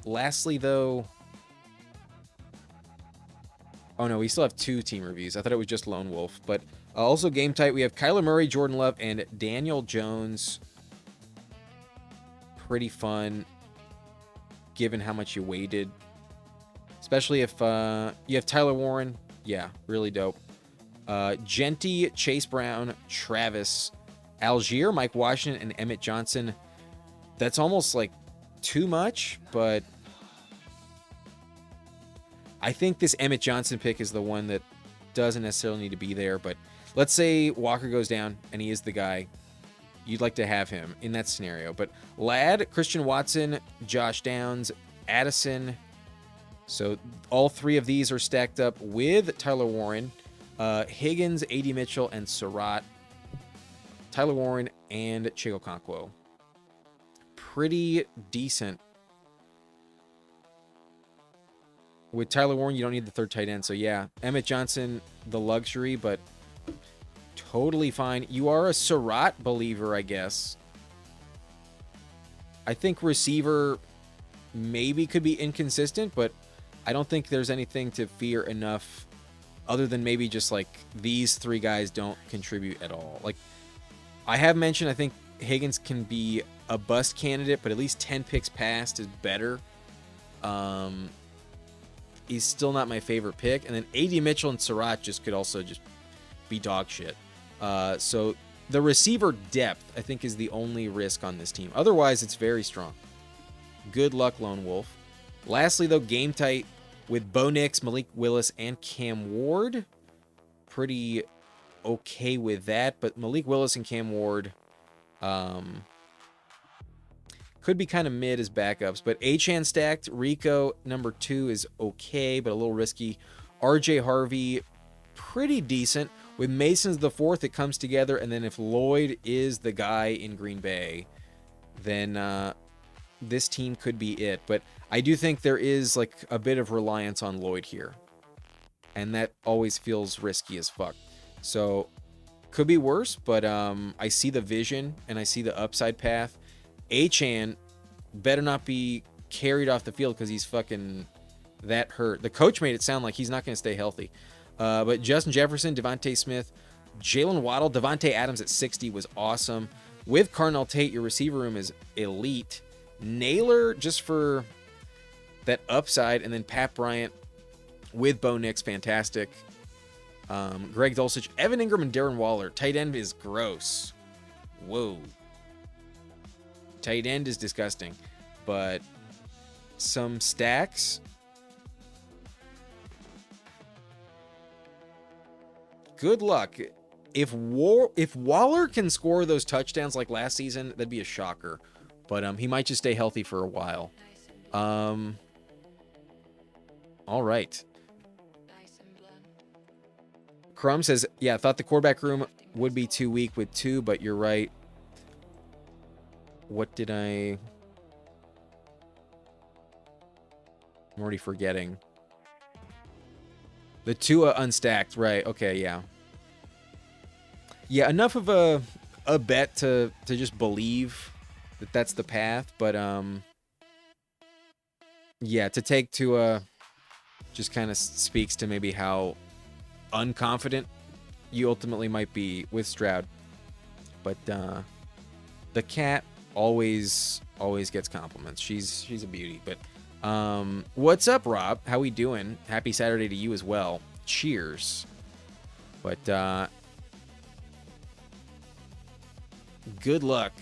Lastly, though... Oh, no, we still have 2 team reviews. I thought it was just Lone Wolf. But also game tight, we have Kyler Murray, Jordan Love, and Daniel Jones. Pretty fun, given how much you waited. Especially if you have Tyler Warren. Yeah, really dope. Genty, Chase Brown, Travis, Algier, Mike Washington, and Emmett Johnson. That's almost like too much, but I think this Emmett Johnson pick is the one that doesn't necessarily need to be there. But let's say Walker goes down and he is the guy. You'd like to have him in that scenario. But Ladd, Christian Watson, Josh Downs, Addison, So all three of these are stacked up with Tyler Warren, Higgins, A.D. Mitchell, and Surratt. Tyler Warren and Chico Conquo. Pretty decent. With Tyler Warren, you don't need the third tight end. So, yeah, Emmett Johnson, the luxury, but totally fine. You are a Surratt believer, I guess. I think receiver maybe could be inconsistent, but I don't think there's anything to fear enough other than maybe just like these three guys don't contribute at all. Like I have mentioned, I think Higgins can be a bust candidate, but at least 10 picks passed is better. He's still not my favorite pick. And then A.D. Mitchell and Surratt just could also just be dog shit. So the receiver depth, I think, is the only risk on this team. Otherwise, it's very strong. Good luck, Lone Wolf. Lastly, though, game tight with Bo Nix, Malik Willis, and Cam Ward. Pretty okay with that, but Malik Willis and Cam Ward could be kind of mid as backups. But Achane stacked. Rico, number 2, is okay, but a little risky. RJ Harvey, pretty decent. With Mason's the 4th, it comes together. And then if Lloyd is the guy in Green Bay, then this team could be it. But I do think there is like a bit of reliance on Lloyd here. And that always feels risky as fuck. So could be worse, but I see the vision and I see the upside path. Achane better not be carried off the field because he's fucking that hurt. The coach made it sound like he's not going to stay healthy. But Justin Jefferson, Devontae Smith, Jalen Waddle, Devontae Adams at 60 was awesome. With Carnell Tate, your receiver room is elite. Naylor just for that upside, and then Pat Bryant with Bo Nix, fantastic. Greg Dulcich, Evan Ingram, and Darren Waller. Tight end is gross. Whoa. Tight end is disgusting. But some stacks. Good luck. If Waller can score those touchdowns like last season, that'd be a shocker. But he might just stay healthy for a while. All right. Crumb says, yeah, I thought the quarterback room would be too weak with 2, but you're right. What did I'm already forgetting. The Tua unstacked, right? Okay, yeah. Yeah, enough of a bet to just believe that that's the path, but yeah, to take Tua just kind of speaks to maybe how unconfident you ultimately might be with Stroud. But the cat always gets compliments. She's a beauty. But what's up, Rob? How we doing? Happy Saturday to you as well. Cheers. But good luck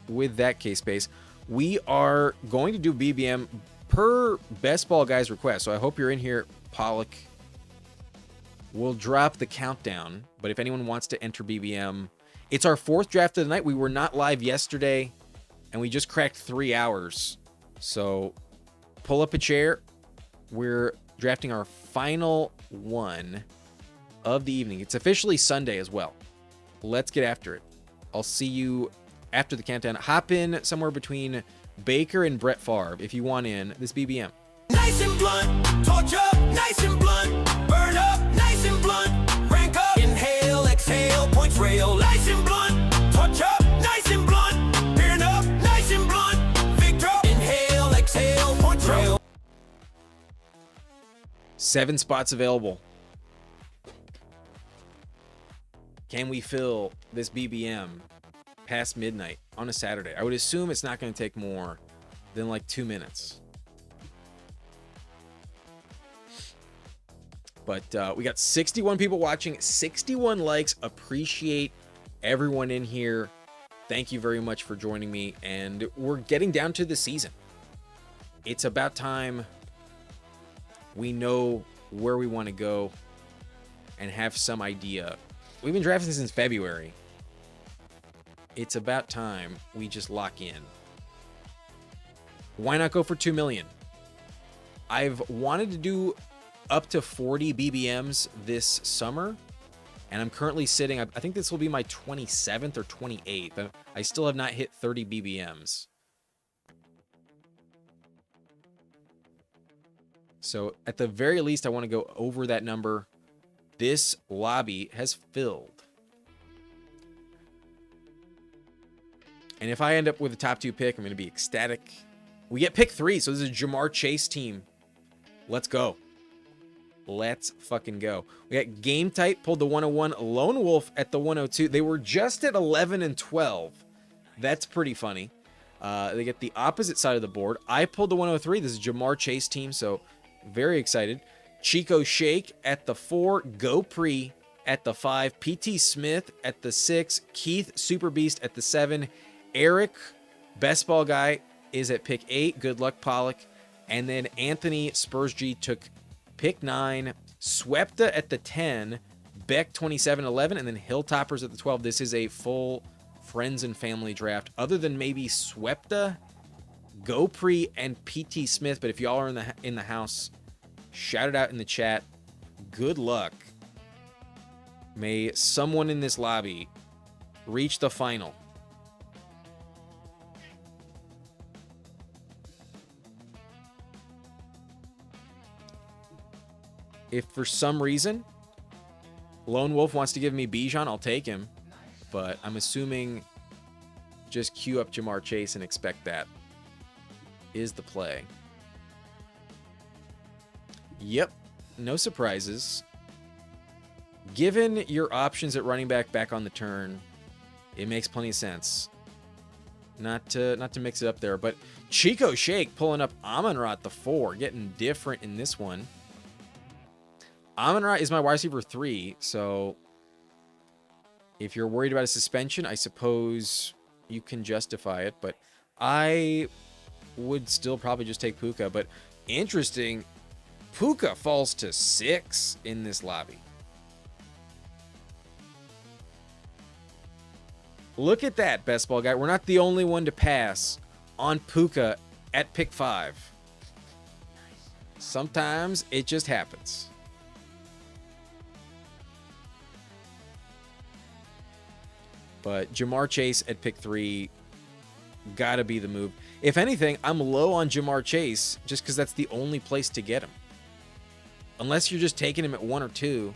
with that case space. We are going to do BBM per Best Ball Guys request. So I hope you're in here, Pollock. We'll drop the countdown, but if anyone wants to enter BBM, it's our 4th draft of the night. We were not live yesterday, and we just cracked 3 hours. So pull up a chair. We're drafting our final one of the evening. It's officially Sunday as well. Let's get after it. I'll see you after the countdown. Hop in somewhere between Baker and Brett Favre if you want in this BBM. Nice and blunt, torch up, nice and blunt, burn up, nice and blunt, rank up, inhale, exhale, points rail, nice and blunt, torch up, nice and blunt, burn up, nice and blunt, victor, inhale, exhale, points rail. 7 spots available. Can we fill this BBM past midnight on a Saturday? I would assume it's not going to take more than like 2 minutes. But we got 61 people watching, 61 likes. Appreciate everyone in here. Thank you very much for joining me. And we're getting down to the season. It's about time we know where we want to go and have some idea. We've been drafting since February. It's about time we just lock in. Why not go for 2 million? I've wanted to do up to 40 BBMs this summer, and I'm currently sitting, I think this will be my 27th or 28th. I still have not hit 30 BBMs. So at the very least, I want to go over that number. This lobby has filled. And if I end up with a top 2 pick, I'm going to be ecstatic. We get pick 3, so this is a Jamar Chase team. Let's go. Let's fucking go. We got Game Type pulled the 101, Lone Wolf at the 102. They were just at 11 and 12. That's pretty funny. They get the opposite side of the board. I pulled the 103. This is Jamar Chase team, so very excited. Chico Shake at the 4, Go Pre at the 5, PT Smith at the 6, Keith Super Beast at the 7, Eric Best Ball Guy is at pick 8. Good luck, Pollock. And then Anthony Spurs G took pick 9, Swepta at the 10, Beck 27-11, and then Hilltoppers at the 12. This is a full friends and family draft, other than maybe Swepta, GoPre, and PT Smith. But if y'all are in the house, shout it out in the chat. Good luck. May someone in this lobby reach the final. If for some reason Lone Wolf wants to give me Bijan, I'll take him. But I'm assuming just queue up Jamar Chase and expect that is the play. Yep, no surprises. Given your options at running back on the turn, it makes plenty of sense not to mix it up there. But Chico Shake pulling up Amon-Ra at the 4, getting different in this one. Amon-Ra is my wide receiver 3, so if you're worried about a suspension, I suppose you can justify it, but I would still probably just take Puka. But interesting, Puka falls to 6 in this lobby. Look at that, Best Ball Guy. We're not the only one to pass on Puka at pick 5. Sometimes it just happens. But Jamar Chase at pick 3, gotta be the move. If anything, I'm low on Jamar Chase just because that's the only place to get him. Unless you're just taking him at 1 or 2.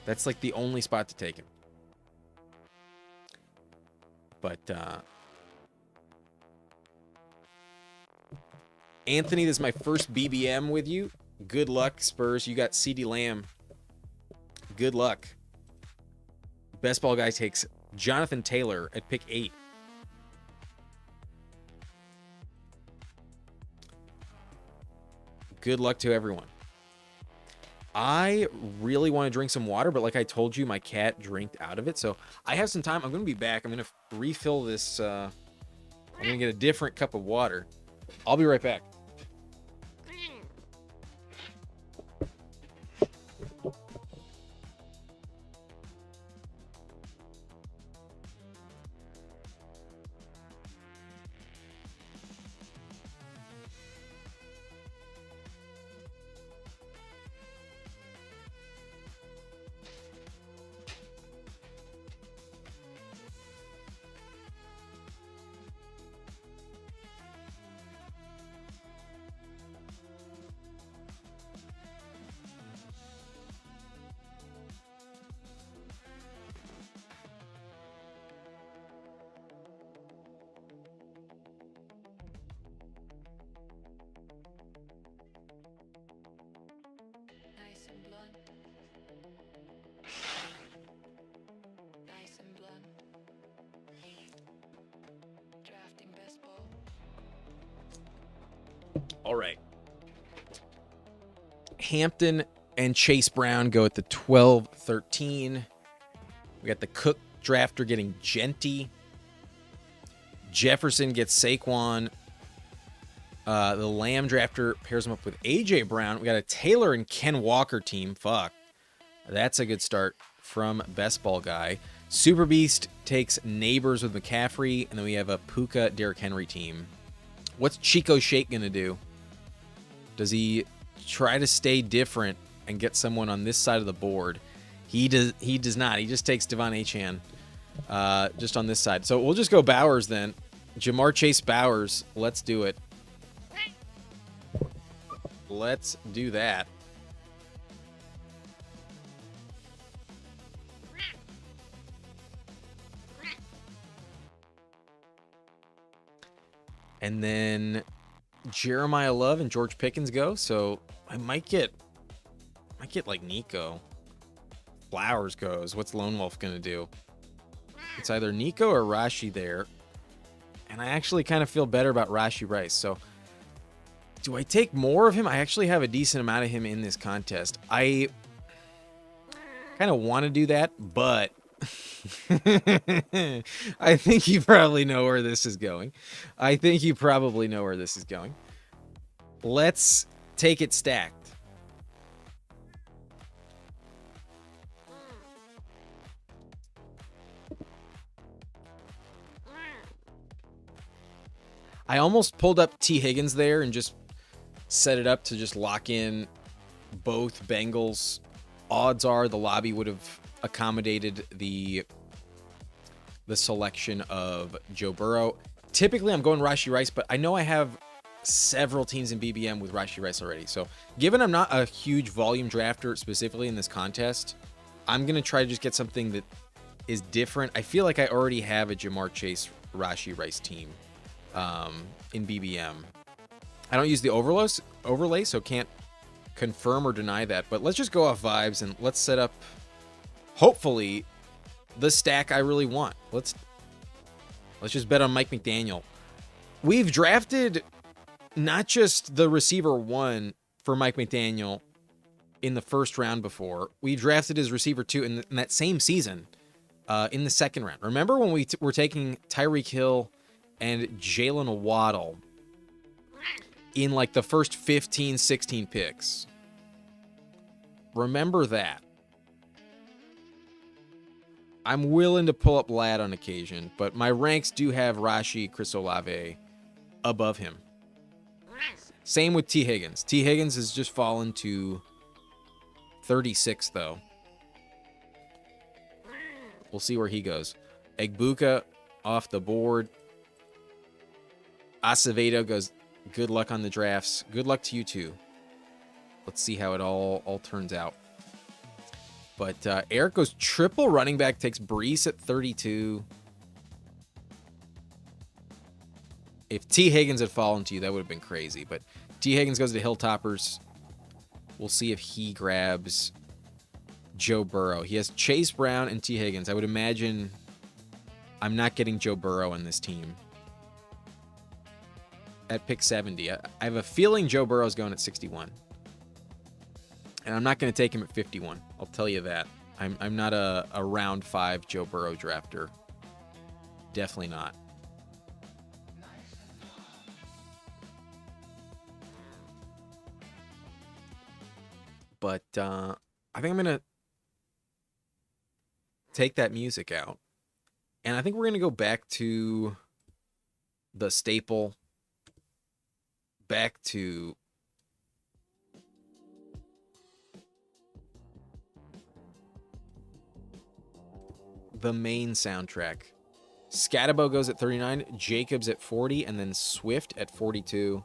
That's like the only spot to take him. But Anthony, this is my first BBM with you. Good luck, Spurs. You got CeeDee Lamb. Good luck. Best Ball Guy takes Jonathan Taylor at pick 8. Good luck to everyone. I really want to drink some water, but like I told you, my cat drank out of it. So I have some time. I'm going to be back. I'm going to refill this. I'm going to get a different cup of water. I'll be right back. Nice and blunt. Nice and blunt. Drafting best ball. All right. Hampton and Chase Brown go at the 12-13. We got the Cook drafter getting Genty. Jefferson gets Saquon. The Lamb drafter pairs him up with A.J. Brown. We got a Taylor and Ken Walker team. Fuck. That's a good start from Best Ball Guy. Super Beast takes Neighbors with McCaffrey, and then we have a Puka Derrick Henry team. What's Chico Shake going to do? Does he try to stay different and get someone on this side of the board? He does not. He just takes Devon Achane just on this side. So we'll just go Bowers then. Jamar Chase Bowers. Let's do it. Let's do that. And then Jeremiah Love and George Pickens go. So I might get like Nico. Flowers goes. What's Lone Wolf going to do? It's either Nico or Rashi there. And I actually kind of feel better about Rashi Rice. So do I take more of him? I actually have a decent amount of him in this contest. I kind of want to do that, but I think you probably know where this is going. Let's take it stacked. I almost pulled up T. Higgins there and just set it up to just lock in both Bengals. Odds are the lobby would have accommodated the selection of Joe Burrow. Typically, I'm going Rashi Rice, but I know I have several teams in BBM with Rashi Rice already. So given I'm not a huge volume drafter specifically in this contest, I'm going to try to just get something that is different. I feel like I already have a Jamar Chase Rashi Rice team in BBM. I don't use the overlay, so can't confirm or deny that. But let's just go off vibes and let's set up, hopefully, the stack I really want. Let's just bet on Mike McDaniel. We've drafted not just the receiver 1 for Mike McDaniel in the first round before. We drafted his receiver 2 in that same season in the second round. Remember when we were taking Tyreek Hill and Jalen Waddle in like the first 15, 16 picks? Remember that. I'm willing to pull up Lad on occasion, but my ranks do have Rashi, Chris Olave above him. Same with T. Higgins. T. Higgins has just fallen to 36, though. We'll see where he goes. Egbuka off the board. Acevedo goes, good luck on the drafts. Good luck to you too. Let's see how it all turns out. But Eric goes triple running back, takes Brees at 32. If T. Higgins had fallen to you, that would have been crazy. But T. Higgins goes to Hilltoppers. We'll see if he grabs Joe Burrow. He has Chase Brown and T. Higgins. I would imagine I'm not getting Joe Burrow on this team at pick 70. I have a feeling Joe Burrow's going at 61. And I'm not going to take him at 51. I'll tell you that. I'm not a round 5 Joe Burrow drafter. Definitely not. But I think I'm going to take that music out. And I think we're going to go back to the staple. Back to the main soundtrack. Scatabo goes at 39, Jacobs at 40, and then Swift at 42.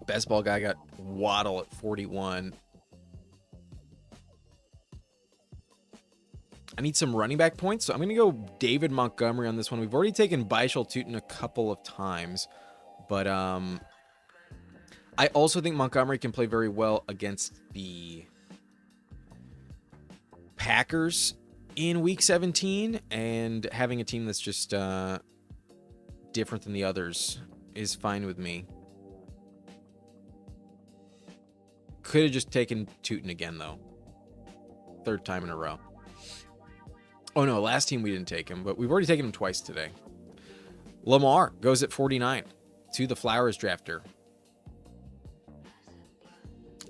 Best Ball Guy got Waddle at 41. I need some running back points, so I'm going to go David Montgomery on this one. We've already taken Baishal Tutin a couple of times, but I also think Montgomery can play very well against the Packers in Week 17, and having a team that's just different than the others is fine with me. Could have just taken Tutin again, though. Third time in a row. Oh, no, last team we didn't take him, but we've already taken him twice today. Lamar goes at 49 to the Flowers drafter.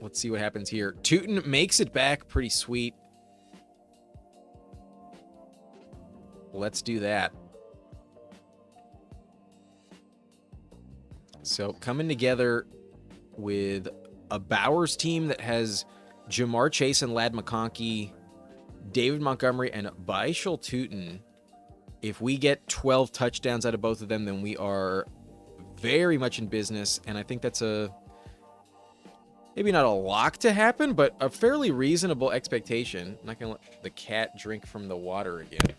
Let's see what happens here. Tootin makes it back. Pretty sweet. Let's do that. So coming together with a Bowers team that has Jamar Chase and Lad McConkey, David Montgomery, and Baishal Tootin. If we get 12 touchdowns out of both of them, then we are very much in business. And I think that's maybe not a lock to happen, but a fairly reasonable expectation. I'm not going to let the cat drink from the water again.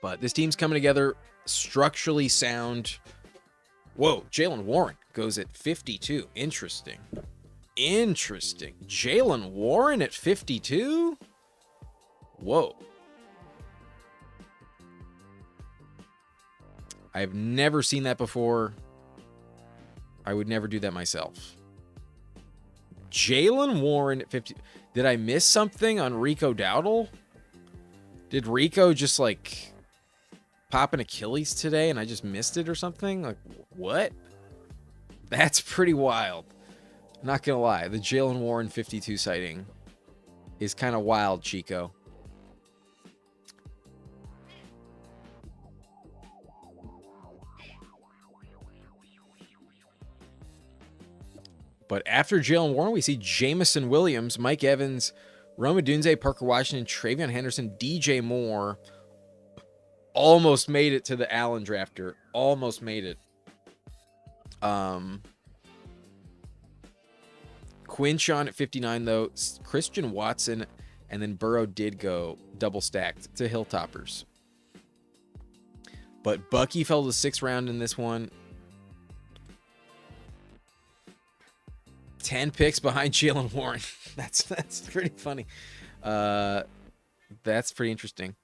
But this team's coming together, structurally sound. Whoa, Jalen Warren goes at 52. Interesting. Jalen Warren at 52? Whoa. I've never seen that before. I would never do that myself. Jalen Warren at 50. Did I miss something on Rico Dowdle? Did Rico just like pop an Achilles today and I just missed it or something? Like, what? That's pretty wild. Not gonna lie, the Jalen Warren 52 sighting is kind of wild, Chico. But after Jalen Warren, we see Jamison Williams, Mike Evans, Rome Odunze, Parker Washington, Travion Henderson, DJ Moore. Almost made it to the Allen drafter. Almost made it. Quinshawn at 59, though. Christian Watson, and then Burrow did go double stacked to Hilltoppers. But Bucky fell to the 6th round in this one. 10 picks behind Jalen Warren. That's pretty funny. That's pretty interesting.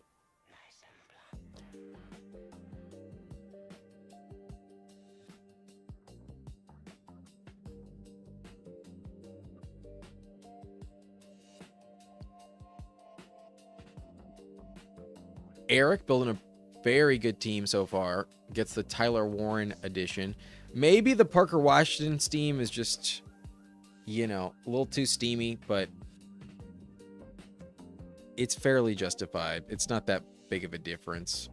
Eric building a very good team so far. Gets the Tyler Warren edition. Maybe the Parker Washington team is just, you know, a little too steamy, but it's fairly justified. It's not that big of a difference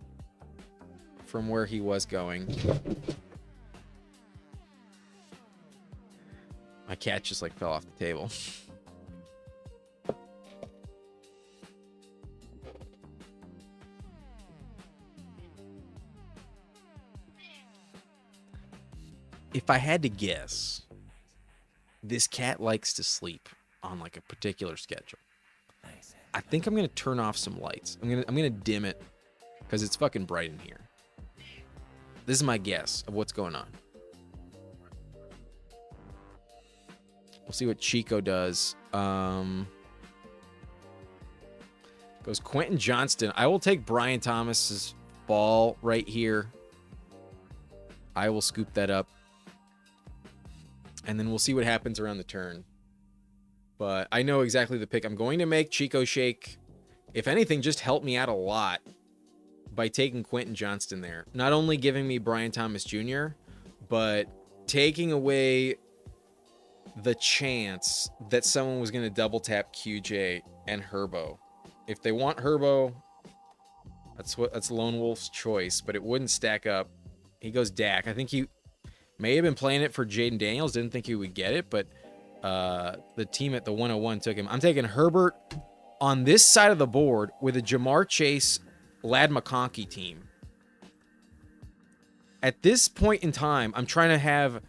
from where he was going. My cat just like fell off the table. If I had to guess, this cat likes to sleep on like a particular schedule. I think I'm gonna turn off some lights. I'm gonna dim it because it's fucking bright in here. This is my guess of what's going on. We'll see what Chico does. Goes Quentin Johnston. I will take Brian Thomas's ball right here. I will scoop that up. And then we'll see what happens around the turn. But I know exactly the pick I'm going to make. Chico Shake, if anything, just helped me out a lot by taking Quentin Johnston there. Not only giving me Brian Thomas Jr., but taking away the chance that someone was going to double tap QJ and Herbo. If they want Herbo, that's Lone Wolf's choice, but it wouldn't stack up. He goes Dak. I think he may have been playing it for Jaden Daniels. Didn't think he would get it, but the team at the 101 took him. I'm taking Herbert on this side of the board with a Jamar Chase, Lad McConkey team. At this point in time, I'm trying to have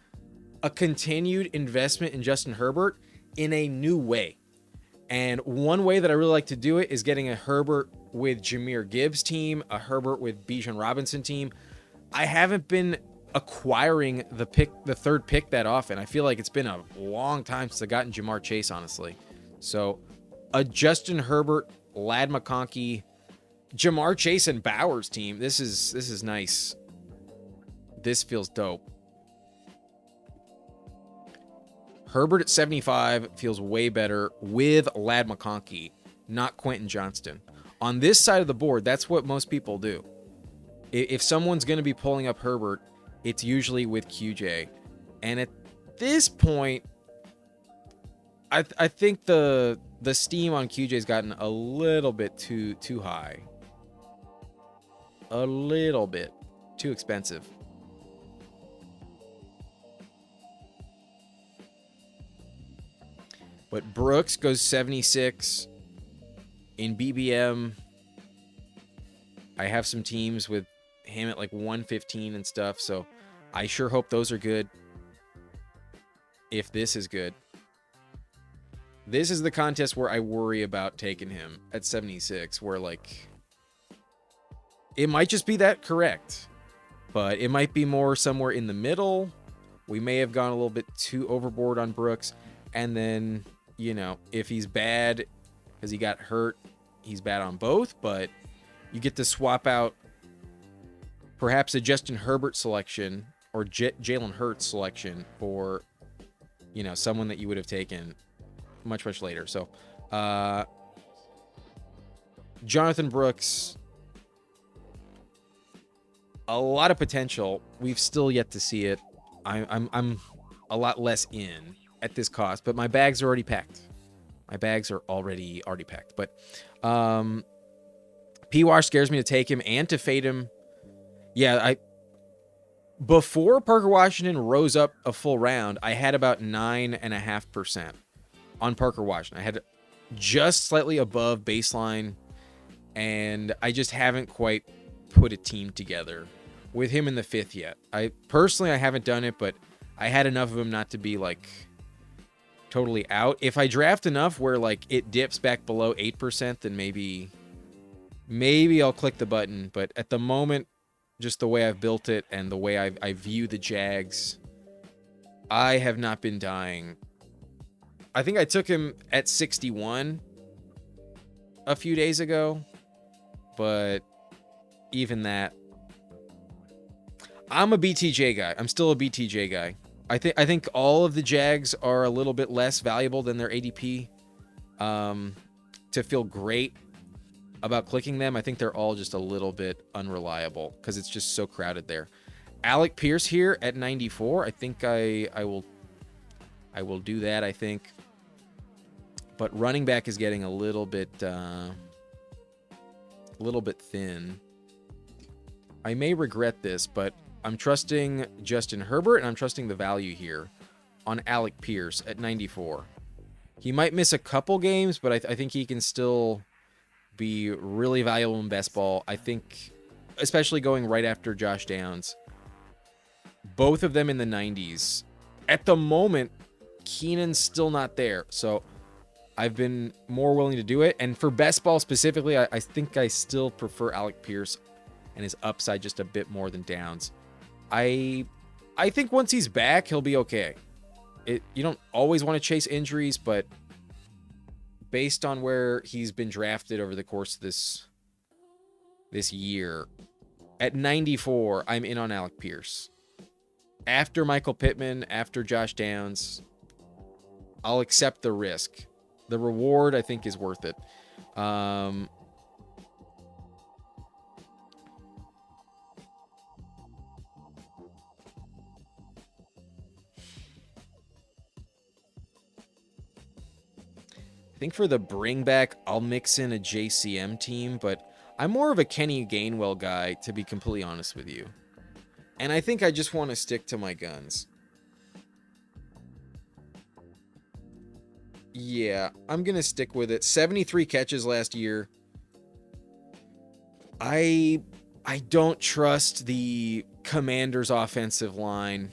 a continued investment in Justin Herbert in a new way. And one way that I really like to do it is getting a Herbert with Jahmyr Gibbs team, a Herbert with Bijan Robinson team. I haven't been acquiring the third pick that often. I feel like it's been a long time since I've gotten Jamar Chase, honestly. So a Justin Herbert, Lad McConkey, Jamar Chase, and Bowers team. This is nice. This feels dope. Herbert at 75 feels way better with Lad McConkey, not Quentin Johnston. On this side of the board, that's what most people do. If someone's going to be pulling up Herbert, it's usually with QJ. And at this point, I think the steam on QJ's gotten a little bit too high. A little bit too expensive. But Brooks goes 76 in BBM. I have some teams with him at like 115 and stuff, so I sure hope those are good. If this is good. This is the contest where I worry about taking him at 76, where like it might just be that correct, but it might be more somewhere in the middle. We may have gone a little bit too overboard on Brooks, and then, you know, if he's bad because he got hurt, he's bad on both, but you get to swap out perhaps a Justin Herbert selection or Jalen Hurts selection for, you know, someone that you would have taken much later. So Jonathan Brooks, a lot of potential. We've still yet to see it. I'm a lot less in at this cost, but my bags are already packed. My bags are already packed. But P-Wash scares me to take him and to fade him. Yeah, before Parker Washington rose up a full round, I had about 9.5% on Parker Washington. I had just slightly above baseline, and I just haven't quite put a team together with him in the 5th yet. I haven't done it, but I had enough of him not to be like totally out. If I draft enough where like it dips back below 8%, then maybe I'll click the button. But at the moment, just the way I've built it and the way I view the Jags, I have not been dying. I think I took him at 61 a few days ago, but even that, I'm a BTJ guy. I'm still a BTJ guy. I think all of the Jags are a little bit less valuable than their ADP. To feel great about clicking them, I think they're all just a little bit unreliable because it's just so crowded there. Alec Pierce here at 94. I think I will do that, I think. But running back is getting a little bit thin. I may regret this, but I'm trusting Justin Herbert, and I'm trusting the value here on Alec Pierce at 94. He might miss a couple games, but I think he can still be really valuable in best ball. I think, especially going right after Josh Downs, both of them in the 90s. At the moment, Keenan's still not there, so I've been more willing to do it. And for best ball specifically, I think I still prefer Alec Pierce and his upside just a bit more than Downs. I think once he's back, he'll be okay. You don't always want to chase injuries, but based on where he's been drafted over the course of this year, at 94, I'm in on Alec Pierce. After Michael Pittman, after Josh Downs, I'll accept the risk. The reward, I think, is worth it. I think for the bring back, I'll mix in a JCM team, but I'm more of a Kenny Gainwell guy, to be completely honest with you. And I think I just want to stick to my guns. Yeah, I'm going to stick with it. 73 catches last year. I don't trust the Commanders' offensive line.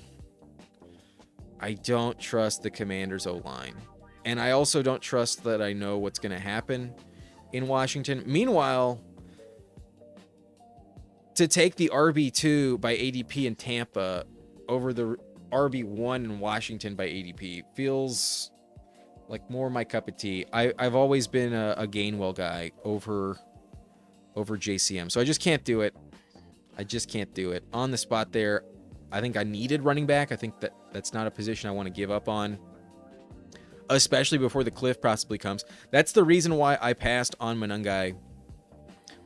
I don't trust the Commanders' O-line. And I also don't trust that I know what's going to happen in Washington. Meanwhile, to take the RB2 by ADP in Tampa over the RB1 in Washington by ADP feels like more my cup of tea. I've always been a Gainwell guy over JCM. So I just can't do it. I just can't do it. On the spot there, I think I needed running back. I think that's not a position I want to give up on, especially before the cliff possibly comes. That's the reason why I passed on Monangai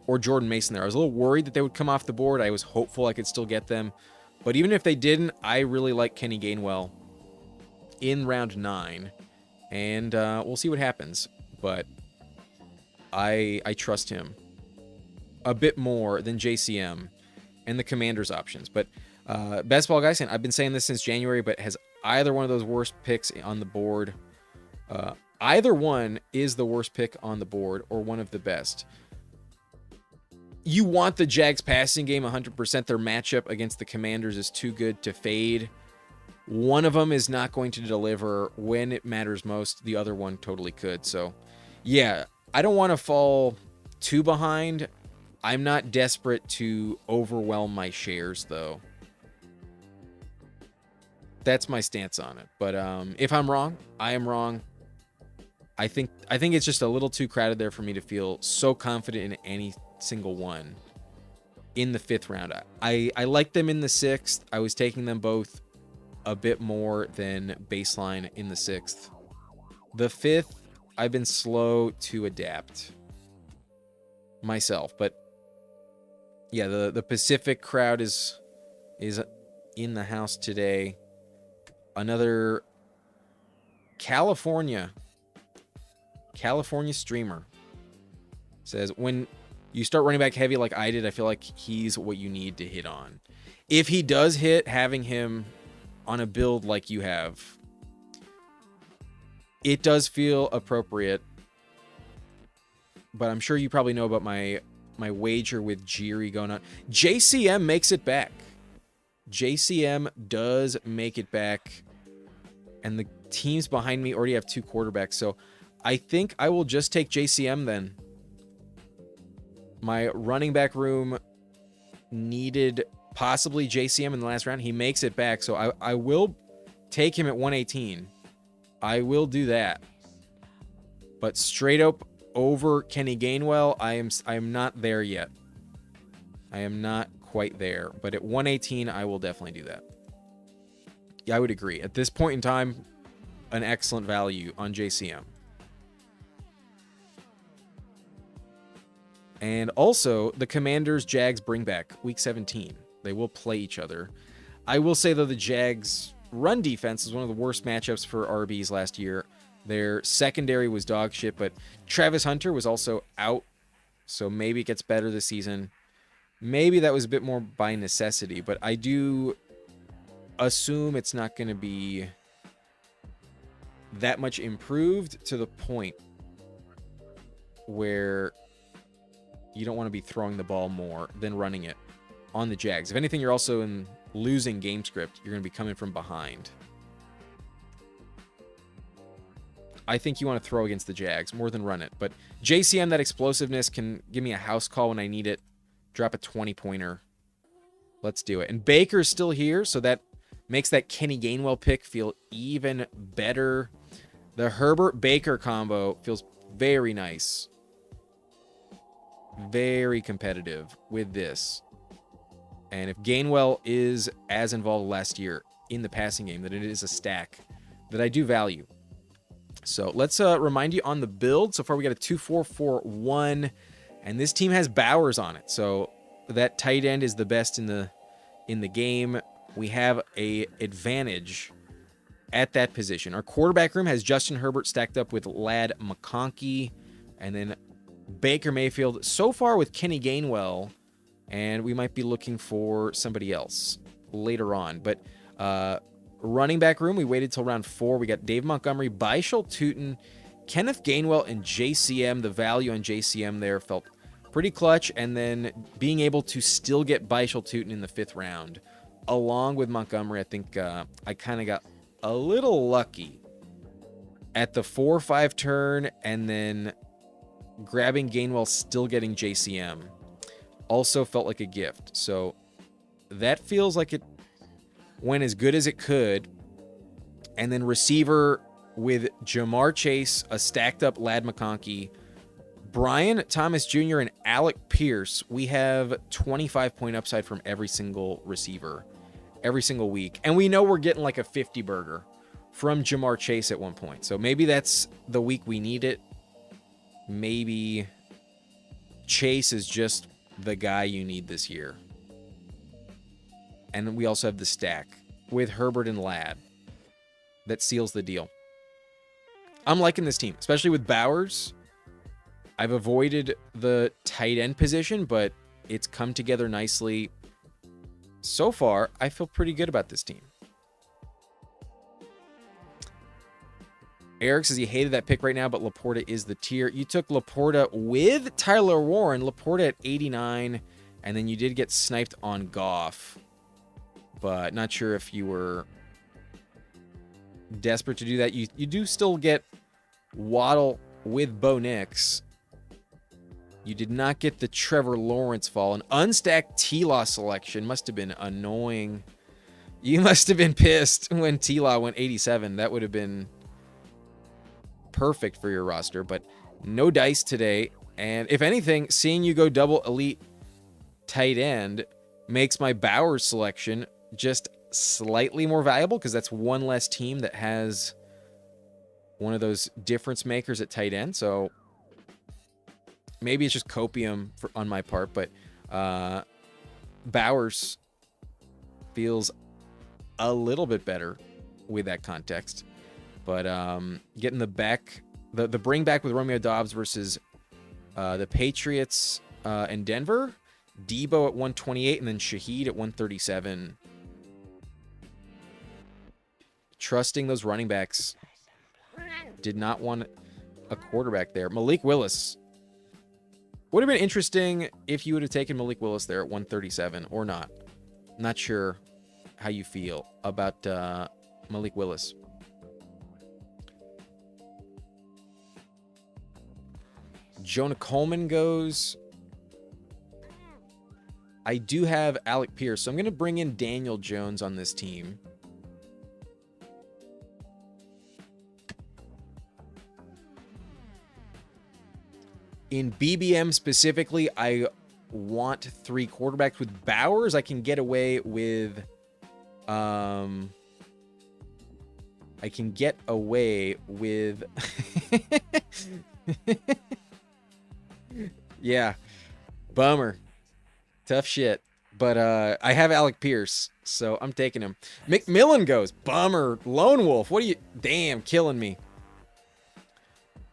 or Jordan Mason there. I was a little worried that they would come off the board. I was hopeful I could still get them. But even if they didn't, I really like Kenny Gainwell in round 9. And we'll see what happens. But I trust him a bit more than JCM and the Commanders options. But best ball guys, and I've been saying this since January, but has either one of those worst picks on the board? Either one is the worst pick on the board or one of the best. You want the Jags passing game 100%. Their matchup against the Commanders is too good to fade. One of them is not going to deliver when it matters most. The other one totally could. So, yeah, I don't want to fall too behind. I'm not desperate to overwhelm my shares, though. That's my stance on it. But if I'm wrong, I am wrong. I think it's just a little too crowded there for me to feel so confident in any single one in the 5th round. I like them in the 6th. I was taking them both a bit more than baseline in the 6th. The 5th, I've been slow to adapt myself. But yeah, the Pacific crowd is in the house today. Another California streamer says, when you start running back heavy like I did, I feel like he's what you need to hit on. If he does hit, having him on a build like you have, it does feel appropriate. But I'm sure you probably know about my wager with Jiri going on. JCM makes it back. JCM does make it back. And the teams behind me already have 2 quarterbacks. So I think I will just take JCM then. My running back room needed possibly JCM in the last round. He makes it back. So I will take him at 118. I will do that. But straight up over Kenny Gainwell, I am not there yet. I am not quite there. But at 118, I will definitely do that. Yeah, I would agree. At this point in time, an excellent value on JCM. And also, the Commanders Jags bring back week 17. They will play each other. I will say, though, the Jags run defense is one of the worst matchups for RBs last year. Their secondary was dog shit, but Travis Hunter was also out, so maybe it gets better this season. Maybe that was a bit more by necessity, but I do assume it's not going to be that much improved to the point where you don't want to be throwing the ball more than running it on the Jags. If anything, you're also in losing game script. You're going to be coming from behind. I think you want to throw against the Jags more than run it. But JCM, that explosiveness, can give me a house call when I need it. Drop a 20-pointer. Let's do it. And Baker's still here, so that makes that Kenny Gainwell pick feel even better. The Herbert-Baker combo feels very nice. Very competitive with this. And if Gainwell is as involved last year in the passing game, that it is a stack that I do value. So let's remind you on the build. So far we got a 2-4-4-1, and this team has Bowers on it. So that tight end is the best in the game. We have a advantage at that position. Our quarterback room has Justin Herbert stacked up with Ladd McConkey, and then Baker Mayfield so far with Kenny Gainwell, and we might be looking for somebody else later on. But running back room, we waited till round 4. We got Dave Montgomery, Byshul Tootin, Kenneth Gainwell, and JCM. The value on JCM there felt pretty clutch, and then being able to still get Byshul Tootin in the 5th round along with Montgomery, I think I kind of got a little lucky at the 4-5 turn, and then grabbing Gainwell, still getting JCM also felt like a gift. So that feels like it went as good as it could. And then receiver with Jamar Chase, a stacked up Ladd McConkey, Brian Thomas Jr., and Alec Pierce. We have 25-point upside from every single receiver every single week. And we know we're getting like a 50 burger from Jamar Chase at one point. So maybe that's the week we need it. Maybe Chase is just the guy you need this year. And we also have the stack with Herbert and Ladd that seals the deal. I'm liking this team, especially with Bowers. I've avoided the tight end position, but it's come together nicely. So far, I feel pretty good about this team. Eric says he hated that pick right now, but Laporta is the tier. You took Laporta with Tyler Warren. Laporta at 89, and then you did get sniped on Goff. But not sure if you were desperate to do that. You do still get Waddle with Bo Nix. You did not get the Trevor Lawrence fall. An unstacked T-Law selection must have been annoying. You must have been pissed when T-Law went 87. That would have been perfect for your roster, but no dice today. And if anything, seeing you go double elite tight end makes my Bowers selection just slightly more valuable because that's one less team that has one of those difference makers at tight end. So maybe it's just copium on my part, but Bowers feels a little bit better with that context. But getting the bring back with Romeo Doubs versus the Patriots and Denver, Debo at 128 and then Shaheed at 137. Trusting those running backs. Did not want a quarterback there. Malik Willis. Would have been interesting if you would have taken Malik Willis there at 137 or not. Not sure how you feel about Malik Willis. Jonah Coleman goes. I do have Alec Pierce, so I'm going to bring in Daniel Jones on this team. In BBM specifically, I want 3 quarterbacks. With Bowers, I can get away with yeah, bummer. Tough shit. But I have Alec Pierce, so I'm taking him. McMillan goes. Bummer. Lone Wolf. What are you... Damn, killing me.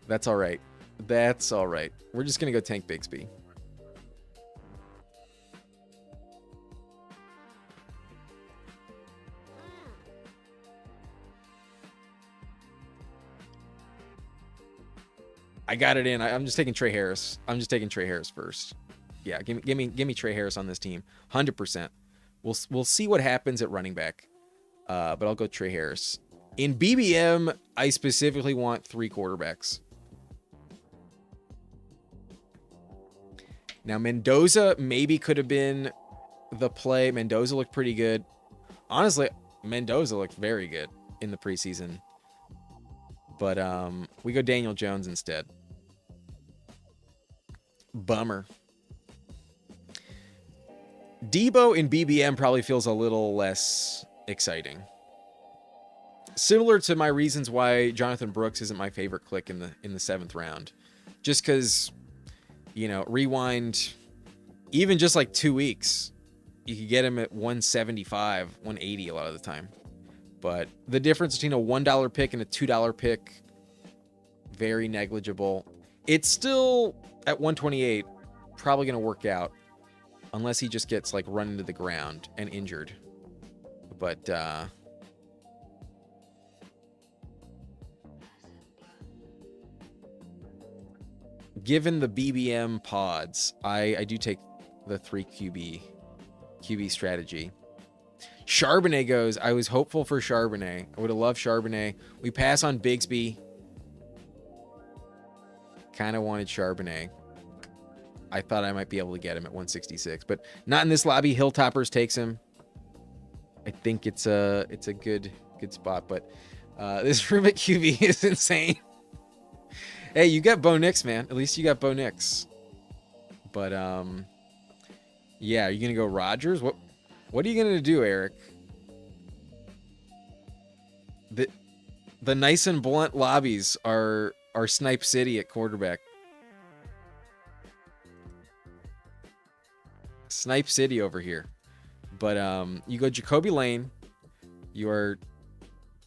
That's all right. That's all right. We're just going to go tank Bigsby. I got it in. I'm just taking Trey Harris. I'm just taking Trey Harris first. Yeah, give me Trey Harris on this team. 100%. We'll see what happens at running back. But I'll go Trey Harris. In BBM, I specifically want 3 quarterbacks. Now, Mendoza maybe could have been the play. Mendoza looked pretty good. Honestly, Mendoza looked very good in the preseason. But we go Daniel Jones instead. Bummer. Debo in BBM probably feels a little less exciting. Similar to my reasons why Jonathan Brooks isn't my favorite click in the 7th round. Just because, you know, rewind even just like 2 weeks, you could get him at 175, 180 a lot of the time. But the difference between a $1 pick and a $2 pick, very negligible. It's still at 128, probably going to work out unless he just gets like run into the ground and injured. But given the BBM pods, I do take the 3 QB strategy. Charbonnet goes. I was hopeful for Charbonnet. I would have loved Charbonnet. We pass on Bigsby. Kind of wanted Charbonnet. I thought I might be able to get him at 166, but not in this lobby. Hilltoppers takes him. I think it's a good spot, but this room at QB is insane. Hey, you got Bo Nix, man. At least you got Bo Nix. But yeah, are you gonna go Rodgers? What are you gonna do, Eric? The nice and blunt lobbies are Snipe City at quarterback. Snipe City over here. But you go Jacoby Lane. You are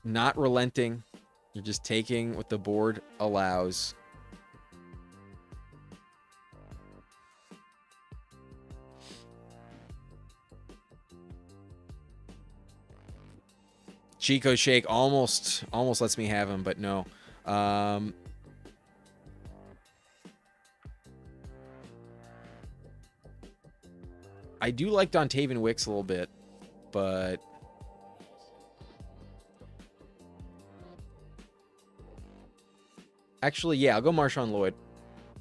not relenting. You're just taking what the board allows. Chico Shake almost lets me have him, but no. I do like Dontavian Wicks a little bit, but actually, yeah, I'll go Marshawn Lloyd.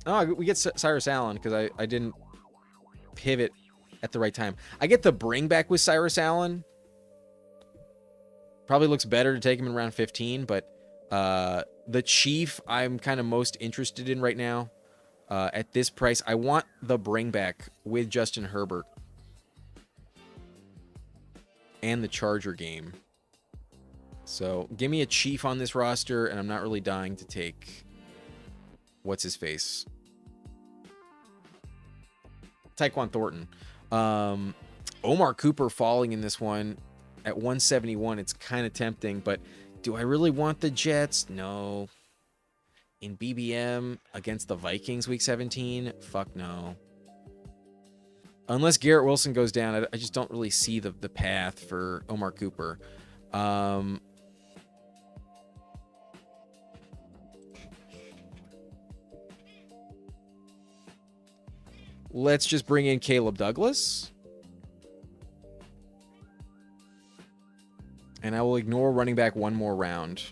Oh, we get Cyrus Allen because I didn't pivot at the right time. I get the bring back with Cyrus Allen. Probably looks better to take him in round 15, but the Chief I'm kind of most interested in right now. At this price, I want the bring back with Justin Herbert and the Charger game. So give me a Chief on this roster, and I'm not really dying to take what's his face, Tyquan Thornton. Omar Cooper falling in this one at 171. It's kind of tempting, but do I really want the Jets? No. In BBM against the Vikings week 17? Fuck no. Unless Garrett Wilson goes down, I just don't really see the path for Omar Cooper. Let's just bring in Caleb Douglas. And I will ignore running back one more round.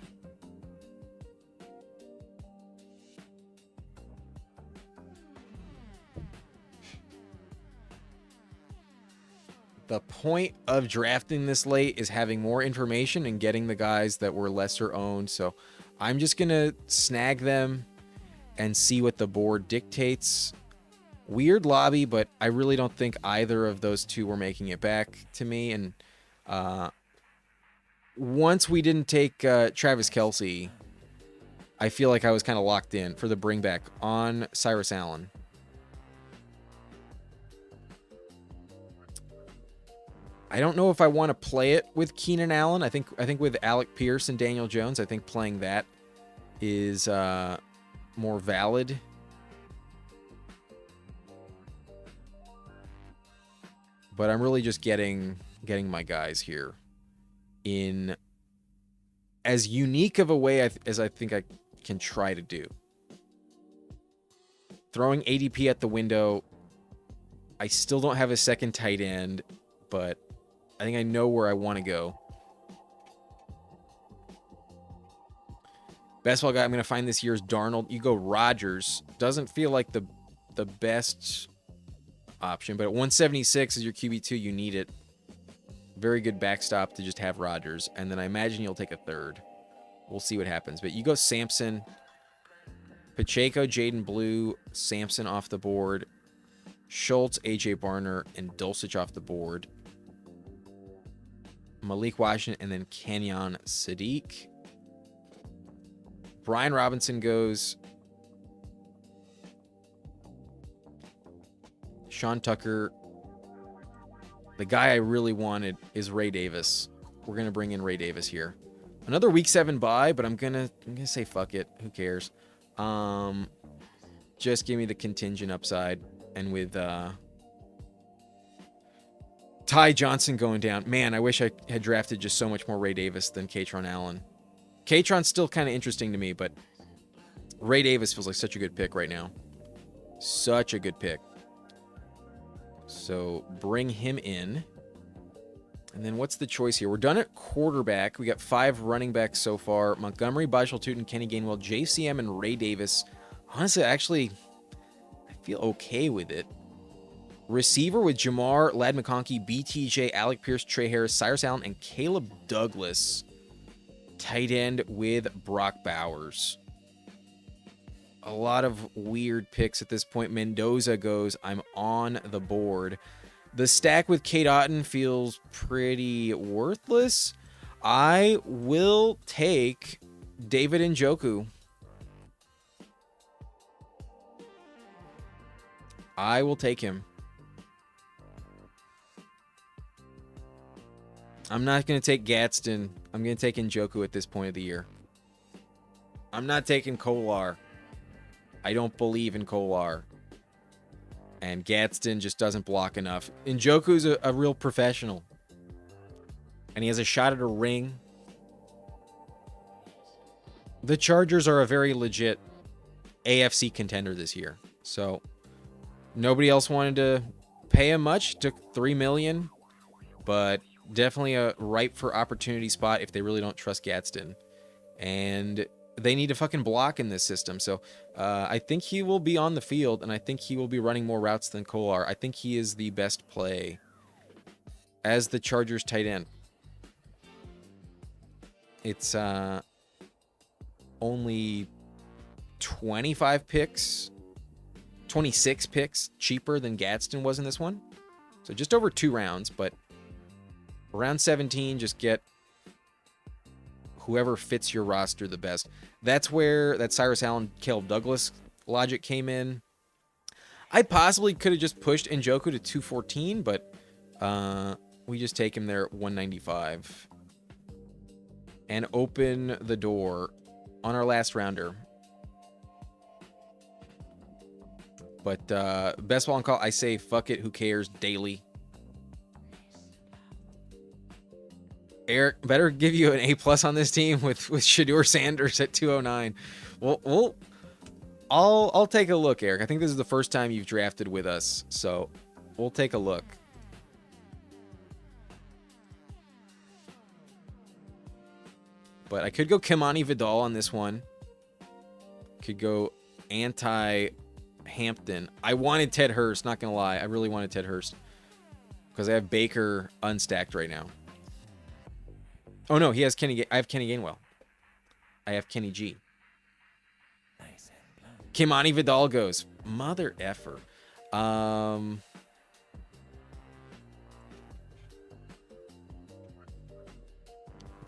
The point of drafting this late is having more information and getting the guys that were lesser owned. So I'm just going to snag them and see what the board dictates. Weird lobby, but I really don't think either of those two were making it back to me. And once we didn't take Travis Kelce, I feel like I was kind of locked in for the bring back on Cyrus Allen. I don't know if I want to play it with Keenan Allen. I think with Alec Pierce and Daniel Jones, I think playing that is more valid. But I'm really just getting my guys here in as unique of a way as I think I can try to do. Throwing ADP at the window. I still don't have a second tight end, but I think I know where I want to go. Best ball guy I'm going to find this year is Darnold. You go Rodgers. Doesn't feel like the best option, but at 176 as your QB2, you need it. Very good backstop to just have Rodgers. And then I imagine you'll take a third. We'll see what happens. But you go Sampson, Pacheco, Jaden Blue, Sampson off the board, Schultz, AJ Barner, and Dulcich off the board. Malik Washington, and then Kenyon Sadiq. Brian Robinson goes. Sean Tucker. The guy I really wanted is Ray Davis. We're going to bring in Ray Davis here. Another week 7 bye, but I'm gonna say fuck it. Who cares? Just give me the contingent upside. And with Ty Johnson going down. Man, I wish I had drafted just so much more Ray Davis than Katron Allen. Katron's still kind of interesting to me, but Ray Davis feels like such a good pick right now. Such a good pick. So bring him in. And then what's the choice here? We're done at quarterback. We got 5 running backs so far. Montgomery, Bajal Tootin, Kenny Gainwell, JCM, and Ray Davis. Honestly, I feel okay with it. Receiver with Jamar, Lad McConkey, BTJ, Alec Pierce, Trey Harris, Cyrus Allen, and Caleb Douglas. Tight end with Brock Bowers. A lot of weird picks at this point. Mendoza goes, I'm on the board. The stack with Kate Otten feels pretty worthless. I will take David Njoku. I will take him. I'm not going to take Gadsden. I'm going to take Njoku at this point of the year. I'm not taking Kolar. I don't believe in Kolar. And Gadsden just doesn't block enough. Njoku's a real professional. And he has a shot at a ring. The Chargers are a very legit AFC contender this year. So nobody else wanted to pay him much. Took $3 million. But definitely a ripe for opportunity spot if they really don't trust Gadsden. And they need to fucking block in this system. So I think he will be on the field, and I think he will be running more routes than Kolar. I think he is the best play as the Chargers tight end. It's only 25 picks, 26 picks cheaper than Gadsden was in this one. So just over 2 rounds, but round 17, just get whoever fits your roster the best. That's where that Cyrus Allen, Caleb Douglas logic came in. I possibly could have just pushed Njoku to 214, but we just take him there at 195 and open the door on our last rounder. But best ball and call, I say fuck it, who cares, daily. Eric, better give you an A+ on this team with Shedeur Sanders at 209. Well, I'll take a look, Eric. I think this is the first time you've drafted with us, so we'll take a look. But I could go Kimani Vidal on this one. Could go anti-Hampton. I wanted Ted Hurst, not going to lie. I really wanted Ted Hurst because I have Baker unstacked right now. Oh, no, he has Kenny. I have Kenny Gainwell. I have Kenny G. Nice and blunt. Kimani Vidal goes. Mother effer.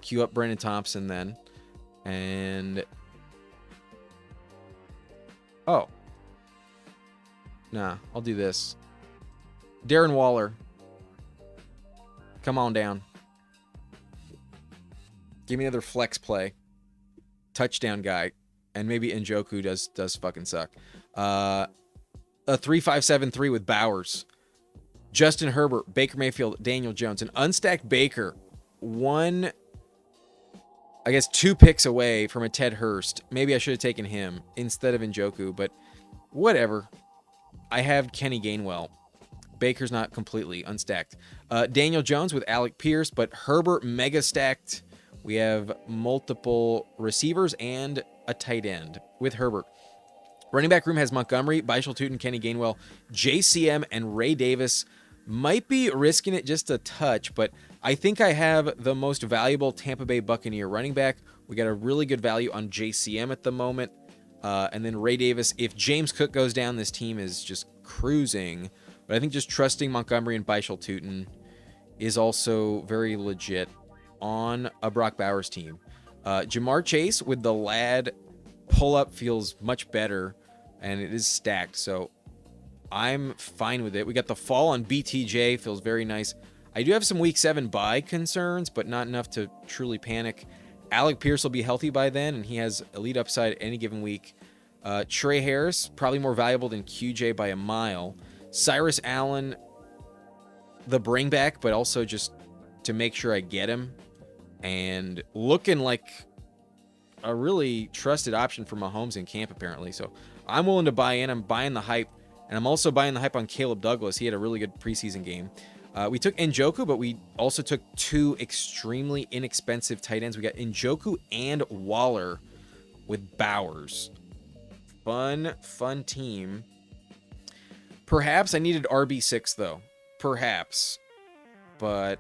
Queue up Brandon Thompson then. And... oh. Nah, I'll do this. Darren Waller. Come on down. Give me another flex play. Touchdown guy. And maybe Njoku does fucking suck. A 3-5-7-3 with Bowers. Justin Herbert, Baker Mayfield, Daniel Jones. An unstacked Baker. 2 picks away from a Ted Hurst. Maybe I should have taken him instead of Njoku, but whatever. I have Kenny Gainwell. Baker's not completely unstacked. Daniel Jones with Alec Pierce, but Herbert mega stacked. We have multiple receivers and a tight end with Herbert. Running back room has Montgomery, Bishal Tootin, Kenny Gainwell, JCM, and Ray Davis. Might be risking it just a touch, but I think I have the most valuable Tampa Bay Buccaneer running back. We got a really good value on JCM at the moment. And then Ray Davis. If James Cook goes down, this team is just cruising. But I think just trusting Montgomery and Bishal Tootin is also very legit on a Brock Bowers team. Jamar Chase with the lad pull-up feels much better, and it is stacked, so I'm fine with it. We got the fall on BTJ, feels very nice. I do have some Week 7 bye concerns, but not enough to truly panic. Alec Pierce will be healthy by then, and he has elite upside any given week. Trey Harris, probably more valuable than QJ by a mile. Cyrus Allen, the bring back, but also just to make sure I get him. And looking like a really trusted option for Mahomes in camp, apparently. So I'm willing to buy in. I'm buying the hype. And I'm also buying the hype on Caleb Douglas. He had a really good preseason game. We took Njoku, but we also took 2 extremely inexpensive tight ends. We got Njoku and Waller with Bowers. Fun team. Perhaps I needed RB6, though. Perhaps. But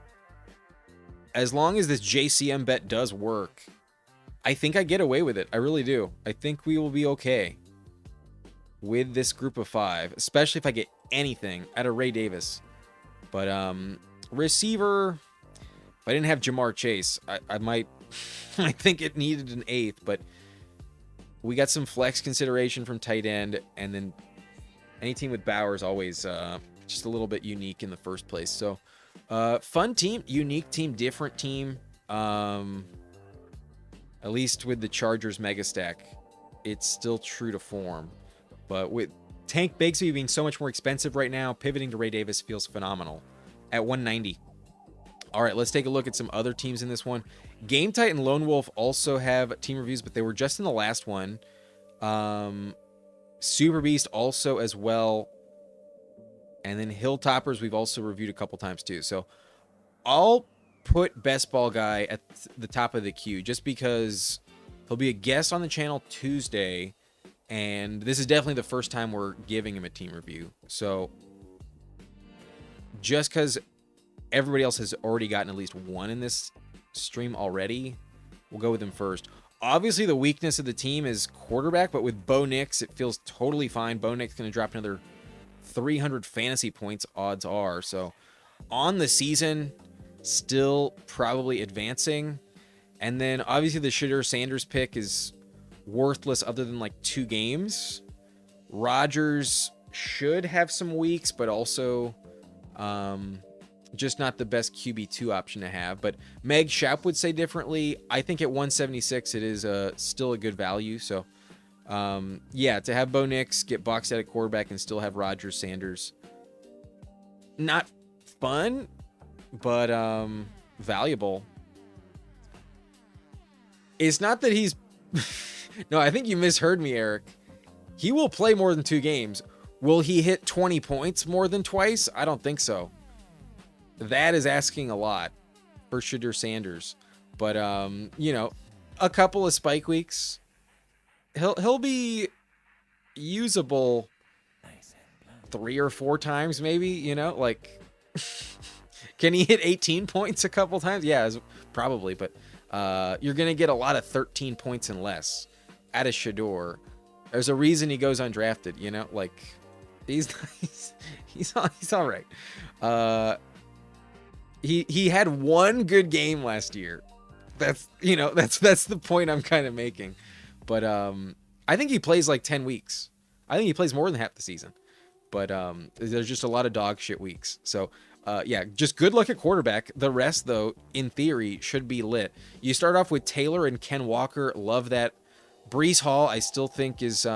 as long as this JCM bet does work, I think I get away with it. I really do. I think we will be okay with this group of 5, especially if I get anything out of Ray Davis. But receiver, if I didn't have Jamar Chase, I might I think it needed an 8th, but we got some flex consideration from tight end, and then any team with Bowers always just a little bit unique in the first place. So Fun team, unique team, different team. At least with the Chargers mega stack, it's still true to form. But with Tank Bigsby being so much more expensive right now, pivoting to Ray Davis feels phenomenal at 190. All right, let's take a look at some other teams in this one. Game Tight and Lone Wolf also have team reviews, but they were just in the last one. Super Beast also as well. And then Hilltoppers we've also reviewed a couple times too. So I'll put Best Ball Guy at the top of the queue just because he'll be a guest on the channel Tuesday. And this is definitely the first time we're giving him a team review. So just because everybody else has already gotten at least one in this stream already, we'll go with him first. Obviously, the weakness of the team is quarterback, but with Bo Nix, it feels totally fine. Bo Nix going to drop another 300 fantasy points, odds are. So on the season, still probably advancing. And then obviously the Shedeur Sanders pick is worthless other than like 2 games. Rodgers should have some weeks, but also just not the best QB2 option to have. But Meg Schapp would say differently. I think at 176 it is still a good value. So yeah, to have Bo Nix get boxed out at quarterback and still have Rodgers, Sanders, not fun, but valuable. It's not that he's no, I think you misheard me, Eric. He will play more than 2 games. Will he hit 20 points more than twice? I don't think so. That is asking a lot for Shedeur Sanders. But you know, a couple of spike weeks, he'll be usable 3 or 4 times maybe, you know, like can he hit 18 points a couple times? Yeah, probably, but you're going to get a lot of 13 points and less out of Shedeur. There's a reason he goes undrafted, you know, like he's all right. He had 1 good game last year. That's, you know, that's the point I'm kind of making. But I think he plays like 10 weeks. I think he plays more than half the season. But there's just a lot of dog shit weeks. So yeah, just good luck at quarterback. The rest, though, in theory, should be lit. You start off with Taylor and Ken Walker. Love that. Breece Hall, I still think is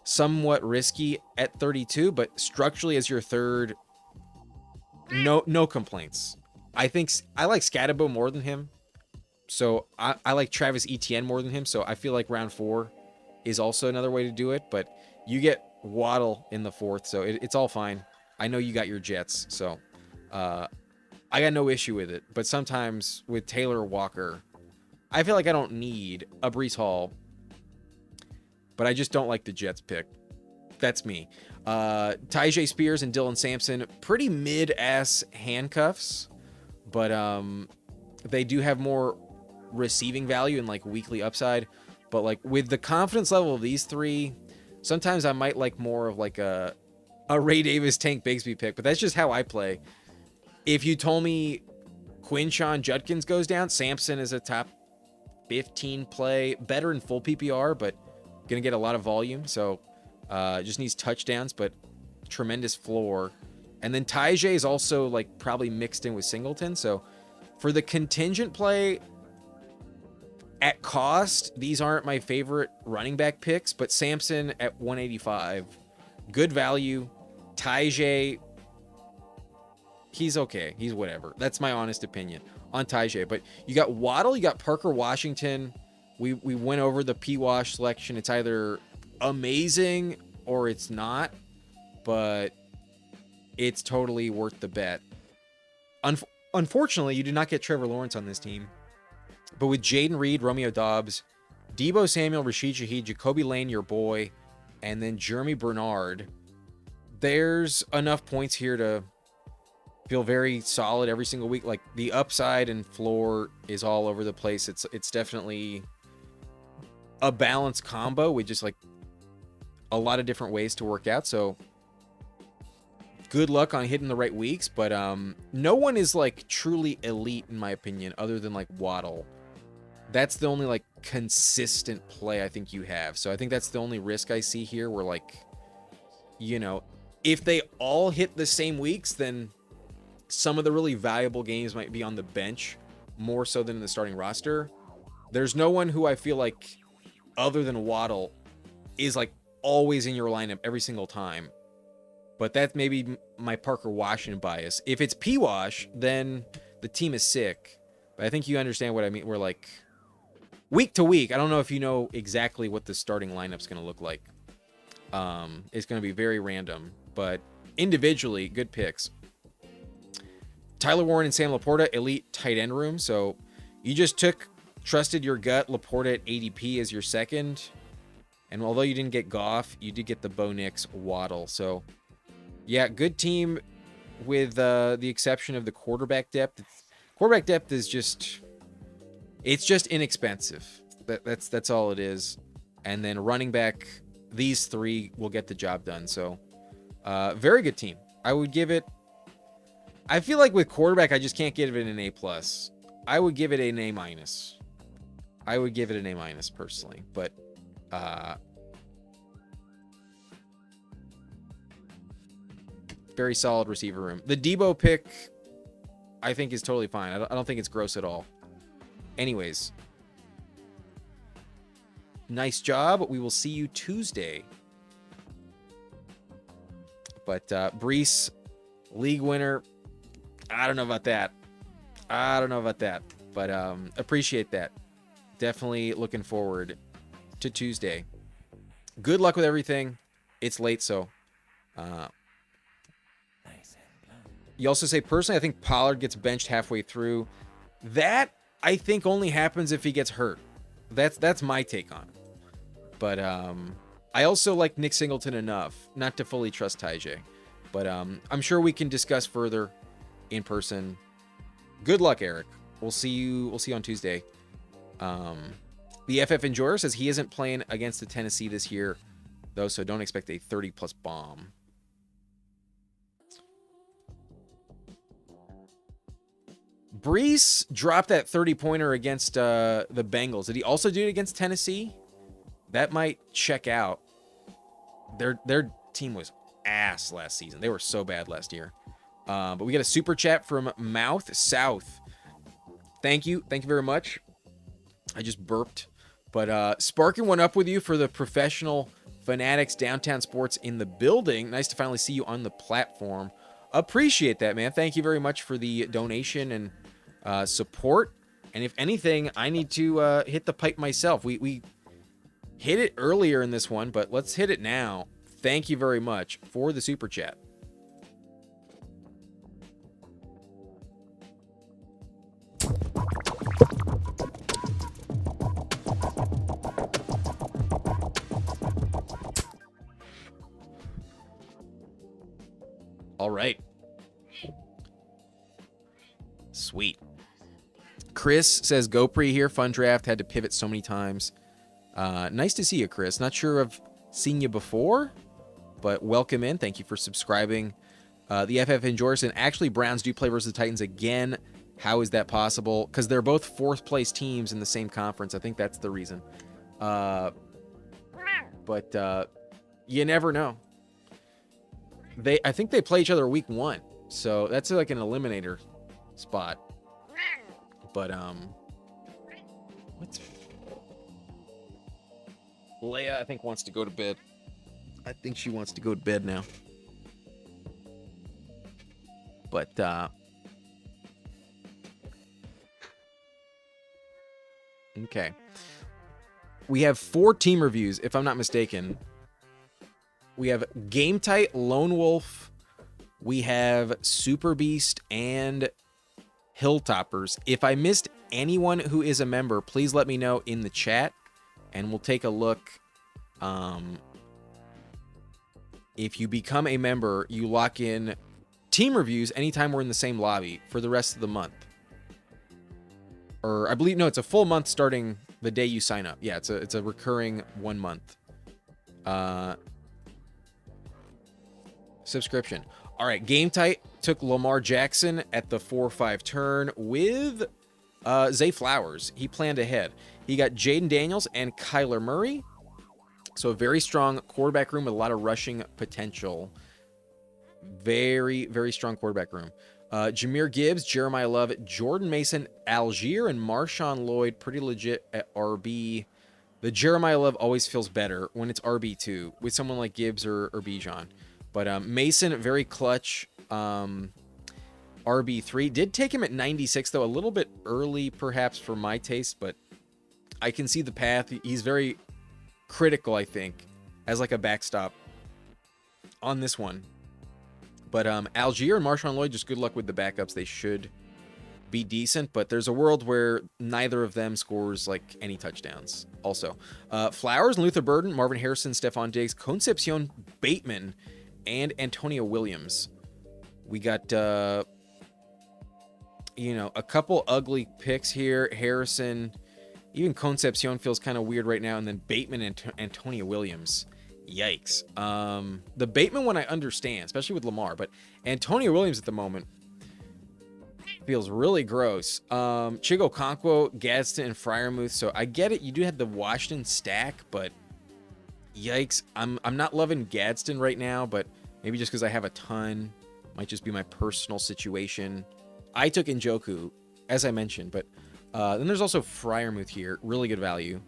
somewhat risky at 32, but structurally as your third, no complaints. I think I like Scatabo more than him. So I like Travis Etienne more than him. So I feel like round 4 is also another way to do it. But you get Waddle in the 4th, so it's all fine. I know you got your Jets, so I got no issue with it. But sometimes with Taylor Walker, I feel like I don't need a Breece Hall, but I just don't like the Jets pick. That's me. Tyjae Spears and Dylan Sampson, pretty mid-ass handcuffs, but they do have more receiving value and like weekly upside. But like with the confidence level of these 3, sometimes I might like more of like a Ray Davis Tank Bigsby pick, but that's just how I play. If you told me Quinshon Judkins goes down, Sampson is a top 15 play, better in full PPR, but gonna get a lot of volume, so just needs touchdowns, but tremendous floor. And then Tyjae is also like probably mixed in with Singleton, so for the contingent play at cost, these aren't my favorite running back picks, but Sampson at 185, good value. Tyjae, he's okay. He's whatever. That's my honest opinion on Tyjae. But you got Waddle, you got Parker Washington. We went over the P-Wash selection. It's either amazing or it's not, but it's totally worth the bet. Unfortunately, you do not get Trevor Lawrence on this team. But with Jaden Reed, Romeo Dobbs, Deebo Samuel, Rashid Shaheed, Jacoby Lane, your boy, and then Jeremy Bernard, there's enough points here to feel very solid every single week. Like the upside and floor is all over the place. It's definitely a balanced combo with just like a lot of different ways to work out. So good luck on hitting the right weeks, but no one is like truly elite in my opinion, other than like Waddle. That's the only like consistent play I think you have. So I think that's the only risk I see here, where like, you know, if they all hit the same weeks, then some of the really valuable games might be on the bench more so than in the starting roster. There's no one who I feel like, other than Waddle, is like always in your lineup every single time. But that's maybe my Parker Washington bias. If it's P-Wash, then the team is sick. But I think you understand what I mean. We're like week to week. I don't know if you know exactly what the starting lineup's going to look like. It's going to be very random, but individually, good picks. Tyler Warren and Sam Laporta, elite tight end room. So you just trusted your gut, Laporta at ADP as your second. And although you didn't get Goff, you did get the Bo Nix Waddle. So yeah, good team with the exception of the quarterback depth. Quarterback depth is just inexpensive. That's all it is. And then running back, these three will get the job done. So very good team. I would give it, I feel like with quarterback, I just can't give it an A+. I would give it an A-. I would give it an A- personally, but very solid receiver room. The Debo pick, I think, is totally fine. I don't think it's gross at all. Anyways, nice job. We will see you Tuesday. But Brees, league winner, I don't know about that. But appreciate that. Definitely looking forward to Tuesday. Good luck with everything. It's late, so. You also say, personally, I think Pollard gets benched halfway through. That, I think, only happens if he gets hurt. That's my take on it. But I also like Nick Singleton enough not to fully trust Tyjae. But I'm sure we can discuss further in person. Good luck, Eric. We'll see you on Tuesday. The FF Enjoyer says he isn't playing against the Tennessee this year, though, so don't expect a 30-plus bomb. Brees dropped that 30-pointer against the Bengals. Did he also do it against Tennessee? That might check out. Their team was ass last season. They were so bad last year. But we got a super chat from Mouth South. Thank you very much. I just burped. But Sparking one up with you for the Professional Fanatics Downtown Sports in the building. Nice to finally see you on the platform. Appreciate that, man. Thank you very much for the donation and support. And if anything, I need to hit the pipe myself. We hit it earlier in this one, but let's hit it now. Thank you very much for the super chat. All right. Sweet. Chris says, GoPre here. Fun draft. Had to pivot so many times. Nice to see you, Chris. Not sure I've seen you before, but welcome in. Thank you for subscribing. The FF Enjoyers, and actually Browns do play versus the Titans again. How is that possible? Because they're both fourth place teams in the same conference. I think that's the reason. But you never know. I think they play each other week 1. So that's like an eliminator spot. But what's Leia, I think, wants to go to bed. I think she wants to go to bed now. But okay. We have 4 team reviews, if I'm not mistaken. We have Game Tight, Lone Wolf. We have Super Beast and Hilltoppers. If I missed anyone who is a member, please let me know in the chat, and we'll take a look. If you become a member, you lock in team reviews anytime we're in the same lobby for the rest of the month. Or I believe, no, it's a full month starting the day you sign up. Yeah, it's a recurring 1 month subscription. All right, Game Tight took Lamar Jackson at the 4-5 turn with Zay Flowers. He planned ahead. He got Jaden Daniels and Kyler Murray. So a very strong quarterback room with a lot of rushing potential. Very, very strong quarterback room. Jameer Gibbs, Jeremiah Love, Jordan Mason, Algier, and Marshawn Lloyd, pretty legit at RB. The Jeremiah Love always feels better when it's RB2 with someone like Gibbs or Bijan. But Mason, very clutch. RB3. Did take him at 96, though, a little bit early, perhaps, for my taste, but I can see the path. He's very critical, I think, as like a backstop on this one. But Algier and Marshawn Lloyd, just good luck with the backups. They should be decent, but there's a world where neither of them scores like any touchdowns. Also, Flowers and Luther Burden, Marvin Harrison, Stephon Diggs, Concepcion Bateman, and Antonio Williams. We got, a couple ugly picks here. Harrison, even Concepcion feels kind of weird right now, and then Bateman and Antonio Williams. Yikes. The Bateman one I understand, especially with Lamar, but Antonio Williams at the moment feels really gross. Chigo Okonkwo, Gadsden, and Freiermuth. So I get it. You do have the Washington stack, but yikes. I'm not loving Gadsden right now, but maybe just because I have a ton. Might just be my personal situation. I took Njoku, as I mentioned, but then there's also Freiermuth here. Really good value.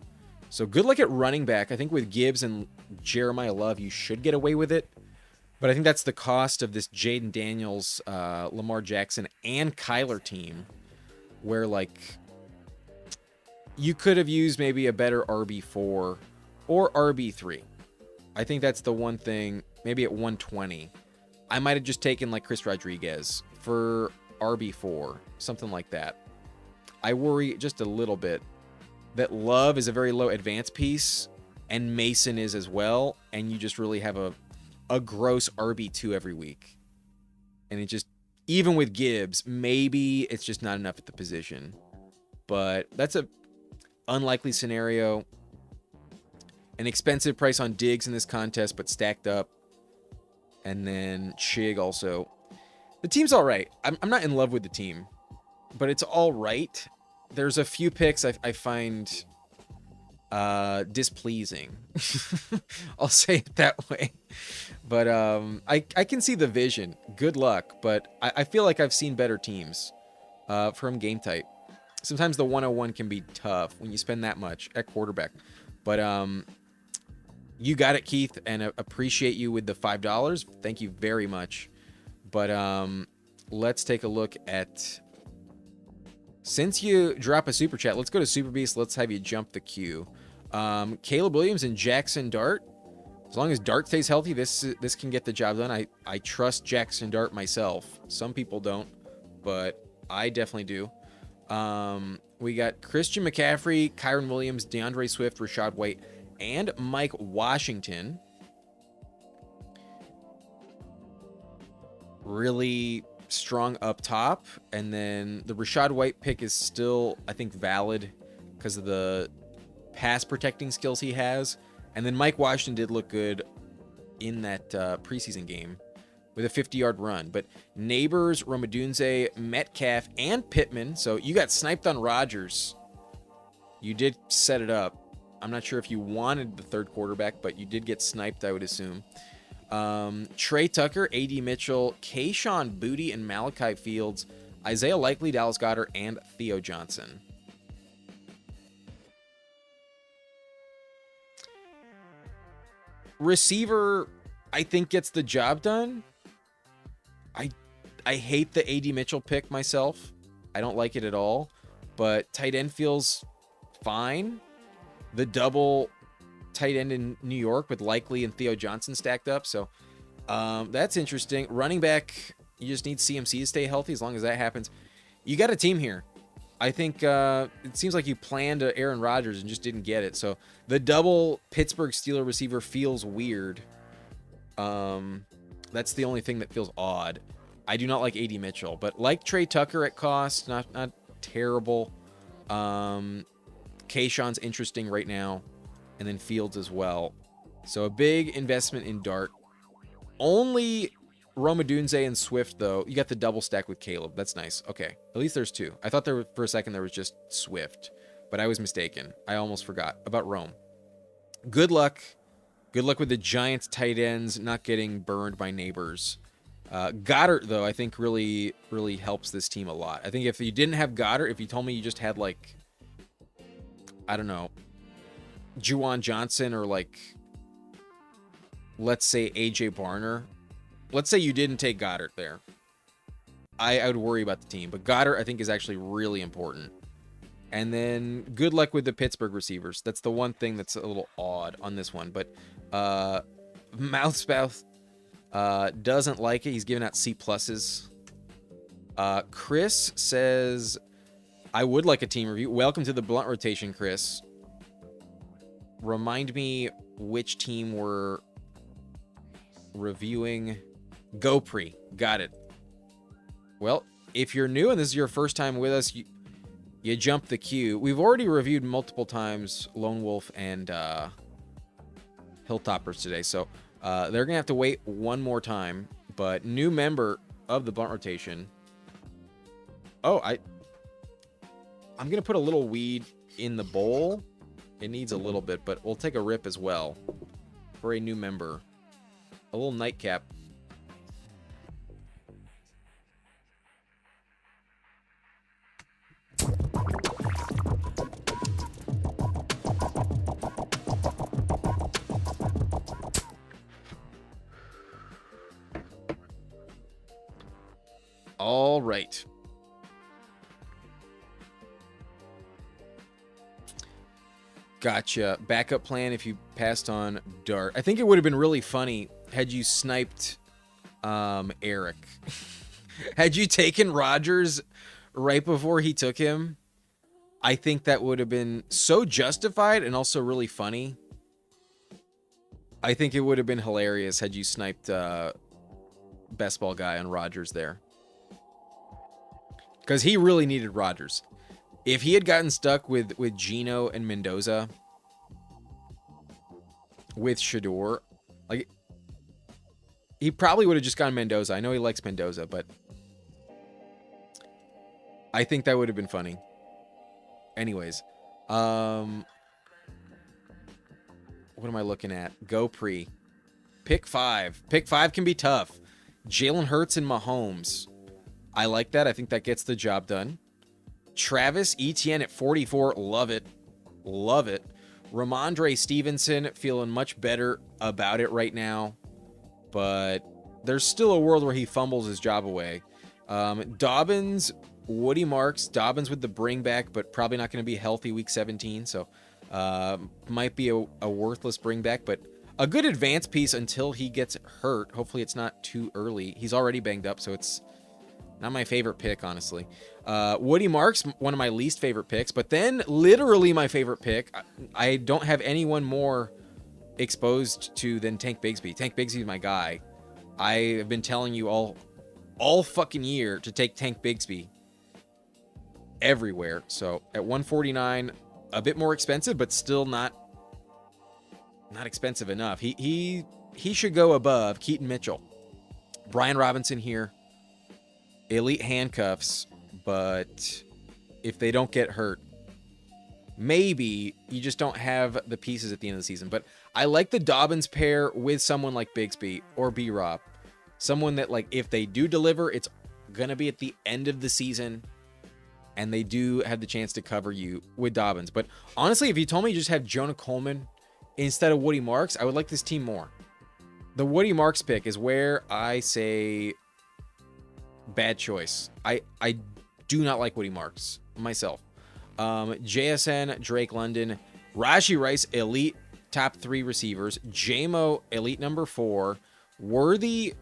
So good luck at running back. I think with Gibbs and Jeremiah Love, you should get away with it. But I think that's the cost of this Jaden Daniels, Lamar Jackson, and Kyler team, where, like, you could have used maybe a better RB4 or RB3. I think that's the one thing, maybe at 120. I might have just taken, like, Chris Rodriguez for RB4, something like that. I worry just a little bit that Love is a very low advance piece, and Mason is as well, and you just really have a gross RB2 every week. And it just, even with Gibbs, maybe it's just not enough at the position. But that's a unlikely scenario. An expensive price on Diggs in this contest, but stacked up. And then Chig also. The team's all right. I'm not in love with the team, but it's all right. There's a few picks I find displeasing. I'll say it that way. But I can see the vision. Good luck. But I feel like I've seen better teams from game type. Sometimes the 101 can be tough when you spend that much at quarterback. But you got it, Keith, and appreciate you with the $5. Thank you very much. But let's take a look at... Since you drop a super chat, let's go to Super Beast. Let's have you jump the queue. Caleb Williams and Jackson Dart. As long as Dart stays healthy, this can get the job done. I trust Jackson Dart myself. Some people don't, but I definitely do. We got Christian McCaffrey, Kyron Williams, DeAndre Swift, Rashad White, and Mike Washington. Really strong up top, and then the Rashad White pick is still, I think, valid because of the pass protecting skills he has. And then Mike Washington did look good in that preseason game with a 50-yard run. But Neighbors, Romadunze, Metcalf, and Pittman. So you got sniped on Rodgers. You did set it up. I'm not sure if you wanted the third quarterback, but you did get sniped, I would assume. Trey Tucker, A.D. Mitchell, Kayshawn Booty, and Malachi Fields, Isaiah Likely, Dallas Goedert, and Theo Johnson. Receiver, I think, gets the job done. I hate the A.D. Mitchell pick myself. I don't like it at all. But tight end feels fine. The double tight end in New York with Likely and Theo Johnson stacked up. So that's interesting. Running back, you just need CMC to stay healthy. As long as that happens, you got a team here. I think it seems like you planned Aaron Rodgers and just didn't get it. So the double Pittsburgh Steelers receiver feels weird. That's the only thing that feels odd. I do not like A.D. Mitchell, but like Trey Tucker at cost, not terrible. Kayshawn's interesting right now, and then Fields as well. So a big investment in Dart. Only Romadunze and Swift, though. You got the double stack with Caleb. That's nice. Okay, at least there's two. I thought for a second there was just Swift, but I was mistaken. I almost forgot about Rome. Good luck. Good luck with the Giants tight ends not getting burned by Neighbors. Goddard, though, I think really, really helps this team a lot. I think if you didn't have Goddard, if you told me you just had, like, I don't know, Juwan Johnson or, like, let's say AJ Barner. Let's say you didn't take Goddard there. I would worry about the team. But Goddard, I think, is actually really important. And then good luck with the Pittsburgh receivers. That's the one thing that's a little odd on this one. But Mouthsmouth doesn't like it. He's giving out C pluses. Chris says, I would like a team review. Welcome to the blunt rotation, Chris. Remind me which team we're reviewing. GoPre. Got it. Well, if you're new and this is your first time with us, you jump the queue. We've already reviewed multiple times Lone Wolf and Hilltoppers today, so they're going to have to wait one more time. But new member of the blunt rotation. Oh, I'm going to put a little weed in the bowl. It needs a little bit, but we'll take a rip as well for a new member. A little nightcap. All right. Gotcha. Backup plan if you passed on Dart. I think it would have been really funny had you sniped Eric. Had you taken Rodgers right before he took him, I think that would have been so justified and also really funny. I think it would have been hilarious had you sniped Best Ball Guy on Rodgers there. Because he really needed Rodgers. If he had gotten stuck with Geno and Mendoza, with Shador, like, he probably would have just gone Mendoza. I know he likes Mendoza, but I think that would have been funny. Anyways, what am I looking at? GoPre. Pick 5. Pick 5 can be tough. Jalen Hurts and Mahomes. I like that. I think that gets the job done. Travis Etienne at 44. Love it. Love it. Ramondre Stevenson feeling much better about it right now. But there's still a world where he fumbles his job away. Dobbins, Woody Marks. Dobbins with the bring back, but probably not going to be healthy week 17. So might be a worthless bring back, but a good advance piece until he gets hurt. Hopefully it's not too early. He's already banged up, so it's not my favorite pick, honestly. Woody Marks, one of my least favorite picks, but then literally my favorite pick. I don't have anyone more exposed to than Tank Bigsby. Tank Bigsby is my guy. I have been telling you all fucking year to take Tank Bigsby everywhere. So at 149, a bit more expensive, but still not expensive enough. He should go above Keaton Mitchell. Brian Robinson here. Elite handcuffs, but if they don't get hurt, maybe you just don't have the pieces at the end of the season. But I like the Dobbins pair with someone like Bigsby or B-Rob. Someone that, like, if they do deliver, it's going to be at the end of the season, and they do have the chance to cover you with Dobbins. But honestly, if you told me you just have Jonah Coleman instead of Woody Marks, I would like this team more. The Woody Marks pick is where I say bad choice. I do not like Woody Marks myself. JSN, Drake London, Rashee Rice, elite top 3 receivers. JMO, elite number 4. Worthy,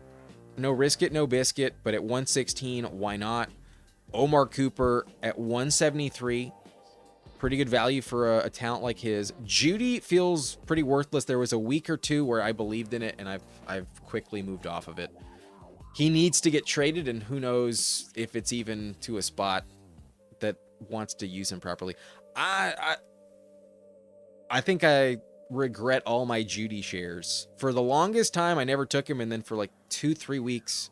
no risk it, no biscuit, but at 116, why not? Omar Cooper at 173. Pretty good value for a talent like his. Judy feels pretty worthless. There was a week or two where I believed in it, and I've quickly moved off of it. He needs to get traded, and who knows if it's even to a spot that wants to use him properly. I think I regret all my Judy shares. For the longest time, I never took him, and then for like 2-3 weeks,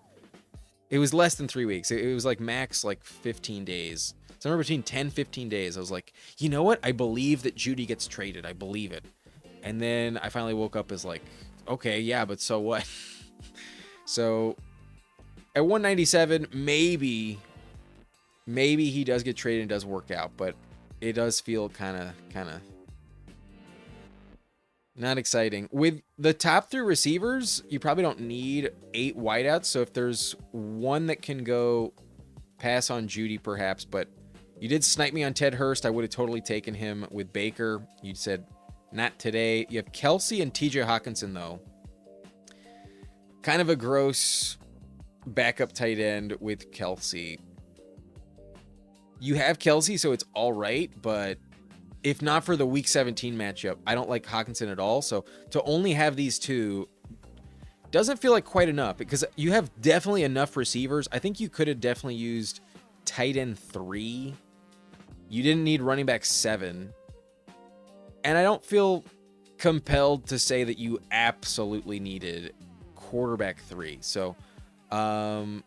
it was less than 3 weeks. It was like max like 15 days. Somewhere between 10-15 days, I was like, you know what? I believe that Judy gets traded. I believe it. And then I finally woke up as like, okay, yeah, but so what? So At 197, maybe he does get traded and does work out, but it does feel kind of not exciting. With the top 3 receivers, you probably don't need 8 wideouts. So if there's one that can go, pass on Judy perhaps, but you did snipe me on Ted Hurst. I would have totally taken him with Baker. You said not today. You have Kelsey and TJ Hawkinson though. Kind of a gross backup tight end with Kelsey. You have Kelsey, so it's all right, but if not for the week 17 matchup, I don't like Hawkinson at all. So to only have these two doesn't feel like quite enough, because you have definitely enough receivers. I think you could have definitely used tight end 3. You didn't need running back 7. And I don't feel compelled to say that you absolutely needed quarterback 3. So I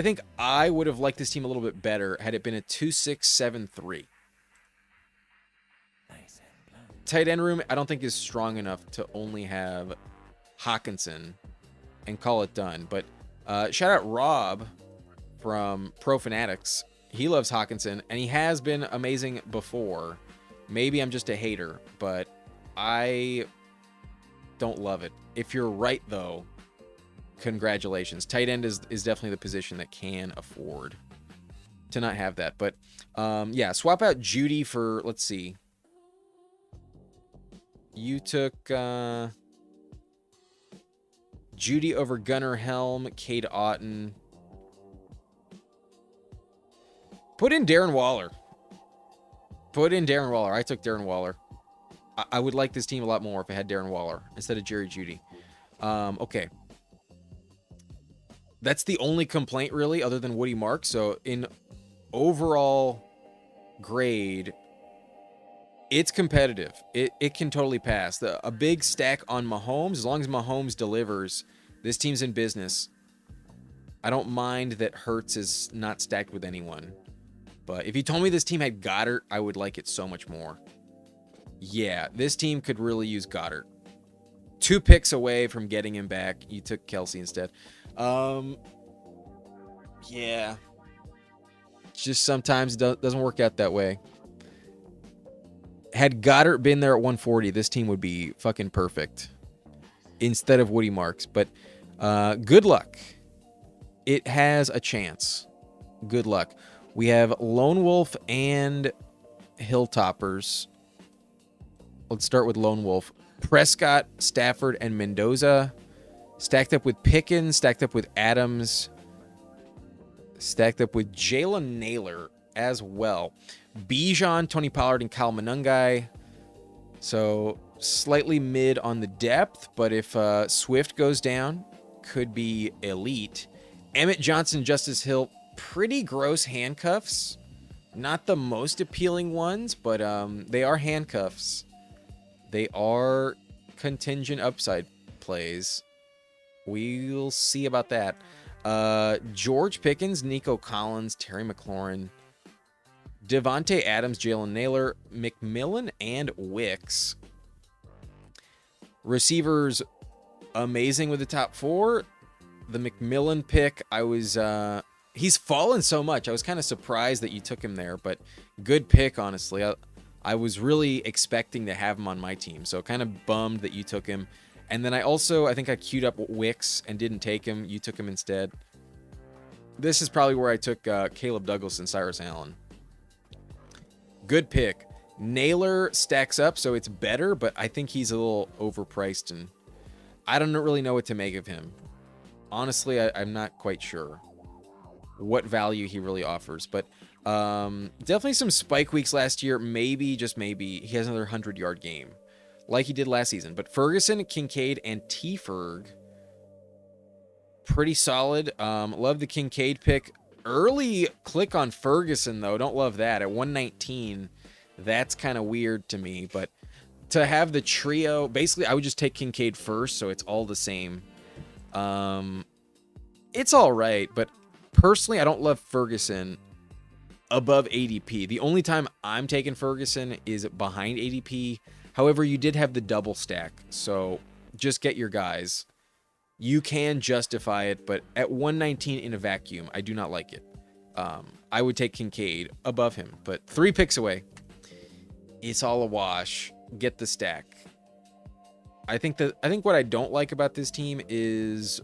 think I would have liked this team a little bit better had it been a 2-6-7-3. Tight end room, I don't think is strong enough to only have Hawkinson and call it done. But shout out Rob from Pro Fanatics. He loves Hawkinson, and he has been amazing before. Maybe I'm just a hater, but I don't love it. If you're right, though, congratulations. Tight end is definitely the position that can afford to not have that. But yeah, swap out Judy for, let's see. You took Judy over Gunnar Helm, Cade Otton. Put in Darren Waller. I took Darren Waller. I would like this team a lot more if it had Darren Waller instead of Jerry Judy. Okay. That's the only complaint, really, other than Woody Mark. So in overall grade, it's competitive. It can totally pass. A big stack on Mahomes. As long as Mahomes delivers, this team's in business. I don't mind that Hurts is not stacked with anyone. But if you told me this team had Goddard, I would like it so much more. Yeah, this team could really use Goddard. 2 picks away from getting him back. You took Kelsey instead. Yeah. Just sometimes it doesn't work out that way. Had Goddard been there at 140, this team would be fucking perfect instead of Woody Marks. But good luck. It has a chance. Good luck. We have Lone Wolf and Hilltoppers. Let's start with Lone Wolf. Prescott, Stafford, and Mendoza. Stacked up with Pickens, stacked up with Adams, stacked up with Jalen Naylor as well. Bijan, Tony Pollard, and Kyle Monangai. So slightly mid on the depth, but if Swift goes down, could be elite. Emmett Johnson, Justice Hill, pretty gross handcuffs. Not the most appealing ones, but they are handcuffs. They are contingent upside plays. We'll see about that. George Pickens, Nico Collins, Terry McLaurin, Devontae Adams, Jalen Naylor, McMillan, and Wicks. Receivers, amazing with the top 4. The McMillan pick, he's fallen so much. I was kind of surprised that you took him there, but good pick, honestly. I was really expecting to have him on my team, so kind of bummed that you took him. And then I think I queued up Wicks and didn't take him. You took him instead. This is probably where I took Caleb Douglas and Cyrus Allen. Good pick. Naylor stacks up, so it's better, but I think he's a little overpriced, and I don't really know what to make of him. Honestly, I'm not quite sure what value he really offers, but definitely some spike weeks last year. Maybe, just maybe, he has another 100-yard game like he did last season. But Ferguson, Kincaid, and T-Ferg, pretty solid. Love the Kincaid pick. Early click on Ferguson, though. Don't love that. At 119, that's kind of weird to me. But to have the trio, basically, I would just take Kincaid first, so it's all the same. It's all right, but personally, I don't love Ferguson above ADP. The only time I'm taking Ferguson is behind ADP. However, you did have the double stack, so just get your guys. you can justify it, but at 119 in a vacuum, I do not like it. I would take Kincaid above him, but 3 picks away. It's all a wash. Get the stack. I think what I don't like about this team is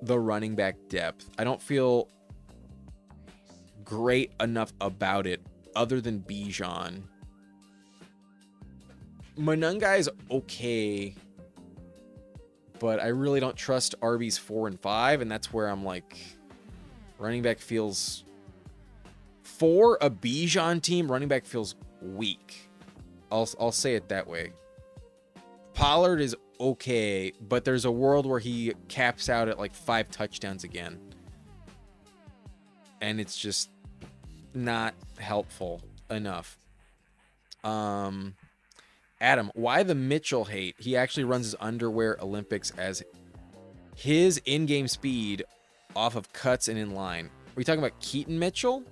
the running back depth. I don't feel great enough about it other than Bijan. Monungai is okay, but I really don't trust RBs 4 and 5, and that's where I'm like, running back feels, for a Bijan team, running back feels weak. I'll say it that way. Pollard is okay, but there's a world where he caps out at like 5 touchdowns again, and it's just not helpful enough. Adam, why the Mitchell hate? He actually runs his underwear Olympics as his in-game speed off of cuts and in line. Are we talking about Keaton Mitchell?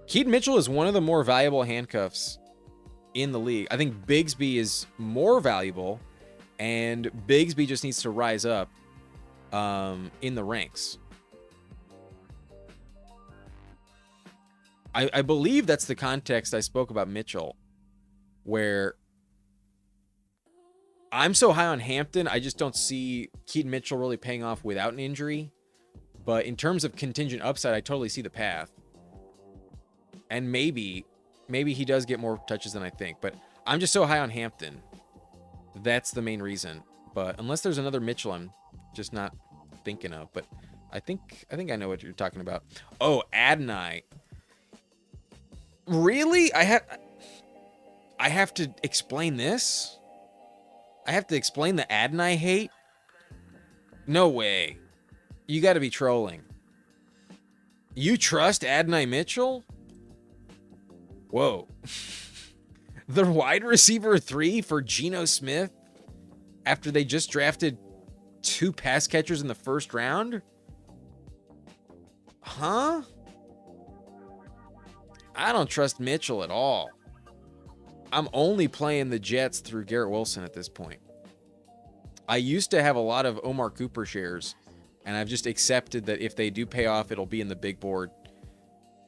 Keaton Mitchell is one of the more valuable handcuffs in the league. I think Bigsby is more valuable, and Bigsby just needs to rise up in the ranks. I believe that's the context I spoke about Mitchell, where I'm so high on Hampton, I just don't see Keaton Mitchell really paying off without an injury. But in terms of contingent upside, I totally see the path. And maybe he does get more touches than I think. But I'm just so high on Hampton. That's the main reason. But unless there's another Mitchell I'm just not thinking of. But I think I know what you're talking about. Oh, Adonai. Really? I have to explain this? I have to explain the Adonai hate? No way. You got to be trolling. You trust Adonai Mitchell? Whoa. The wide receiver 3 for Geno Smith after they just drafted 2 pass catchers in the first round? Huh? I don't trust Mitchell at all. I'm only playing the Jets through Garrett Wilson at this point. I used to have a lot of Omar Cooper shares, and I've just accepted that if they do pay off, it'll be in the big board.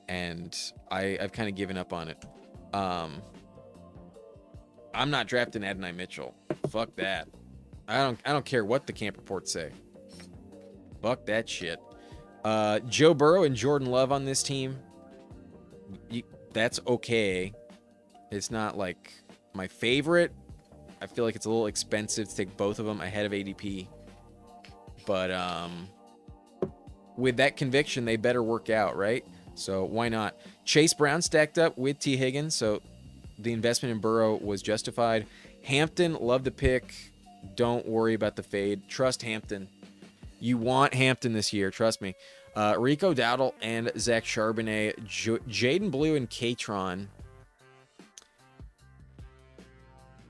And I've kind of given up on it. I'm not drafting Adonai Mitchell. Fuck that. I don't care what the camp reports say. Fuck that shit. Joe Burrow and Jordan Love on this team. That's okay. It's not like my favorite. I feel like it's a little expensive to take both of them ahead of ADP. But with that conviction, they better work out, right? So why not? Chase Brown stacked up with T. Higgins, so the investment in Burrow was justified. Hampton, love the pick. Don't worry about the fade. Trust Hampton. You want Hampton this year, trust me. Rico Dowdle and Zach Charbonnet, Jaden Blue and Katron.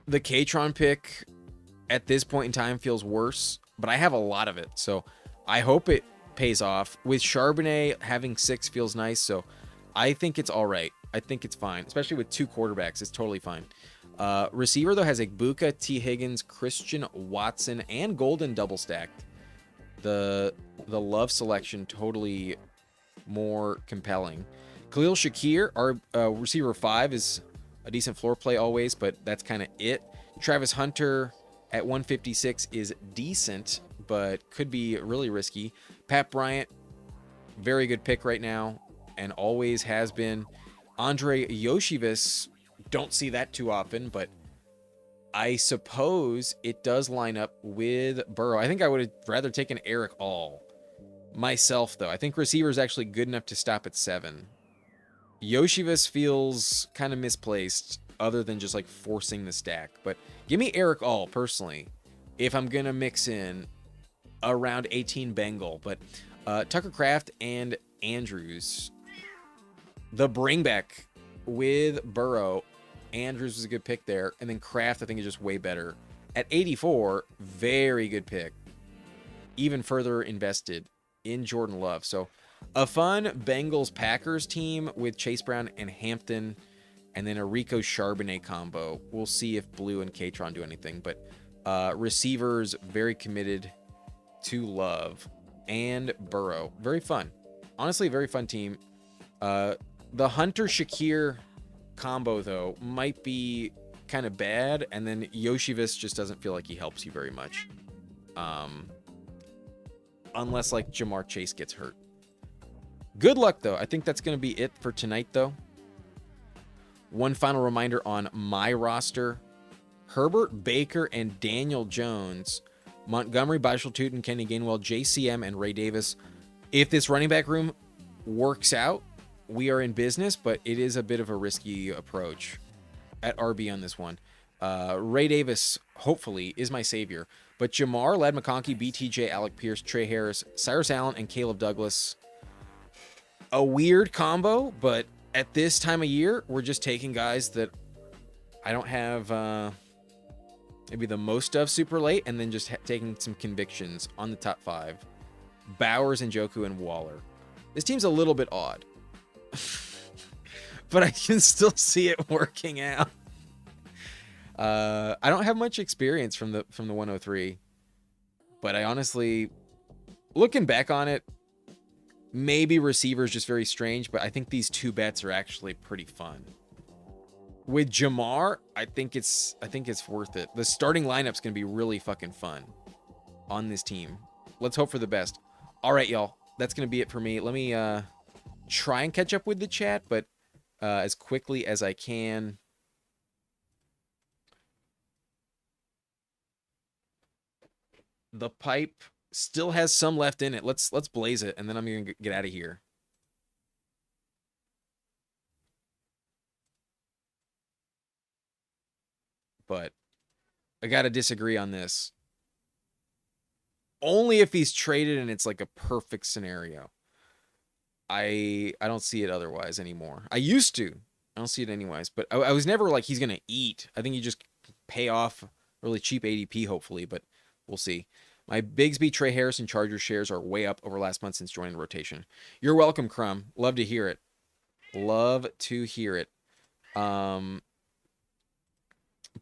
The Katron pick at this point in time feels worse, but I have a lot of it, so I hope it pays off. With Charbonnet, having 6 feels nice, so I think it's all right. I think it's fine, especially with 2 quarterbacks. It's totally fine. Receiver, though, has Igbuka, T. Higgins, Christian Watson, and Golden double stacked. The Love selection totally more compelling. Khalil Shakir, our receiver 5, is a decent floor play always, but that's kind of it. Travis Hunter at 156 is decent, but could be really risky. Pat Bryant, very good pick right now, and always has been. Andre Yoshivas, don't see that too often, but I suppose it does line up with Burrow. I think I would have rather taken Eric All myself, though. I think receiver is actually good enough to stop at 7. Yoshivas feels kind of misplaced other than just like forcing the stack. But give me Eric All personally if I'm going to mix in around 18 Bengal. But Tucker Kraft and Andrews, the bring back with Burrow. Andrews was a good pick there. And then Kraft, I think, is just way better. At 84, very good pick. Even further invested in Jordan Love. So a fun Bengals-Packers team with Chase Brown and Hampton, and then a Rico Charbonnet combo. We'll see if Blue and Katron do anything. But receivers, very committed to love, and Burrow. Very fun. Honestly, very fun team. The Hunter Shakir combo, though, might be kind of bad, and then Yoshivis just doesn't feel like he helps you very much. Unless, like, Jamar Chase gets hurt. Good luck, though. I think that's going to be it for tonight, though. One final reminder on my roster. Herbert, Baker, and Daniel Jones. Montgomery, Bishal Tootin, Kenny Gainwell, JCM, and Ray Davis. If this running back room works out, we are in business, but it is a bit of a risky approach at RB on this one. Ray Davis, hopefully, is my savior. But Jamar, Lad McConkey, BTJ, Alec Pierce, Trey Harris, Cyrus Allen, and Caleb Douglas. A weird combo, but at this time of year, we're just taking guys that I don't have maybe the most of super late, and then just taking some convictions on the top 5. Bowers, and Njoku, and Waller. This team's a little bit odd. But I can still see it working out. I don't have much experience from the 103. But I honestly, looking back on it, maybe receiver is just very strange, but I think these 2 bets are actually pretty fun. With Jamar, I think it's worth it. The starting lineup's going to be really fucking fun on this team. Let's hope for the best. All right, y'all. That's going to be it for me. Let me try and catch up with the chat, but as quickly as I can. The pipe still has some left in it. Let's blaze it, and then I'm going to get out of here. But I got to disagree on this. Only if he's traded and it's like a perfect scenario. I don't see it otherwise anymore. I used to. I don't see it anyways. But I was never like he's going to eat. I think you just pay off really cheap ADP, hopefully. But we'll see. My Bigsby, Trey Harris, and Chargers shares are way up over last month since joining the rotation. You're welcome, Crumb. Love to hear it. Love to hear it.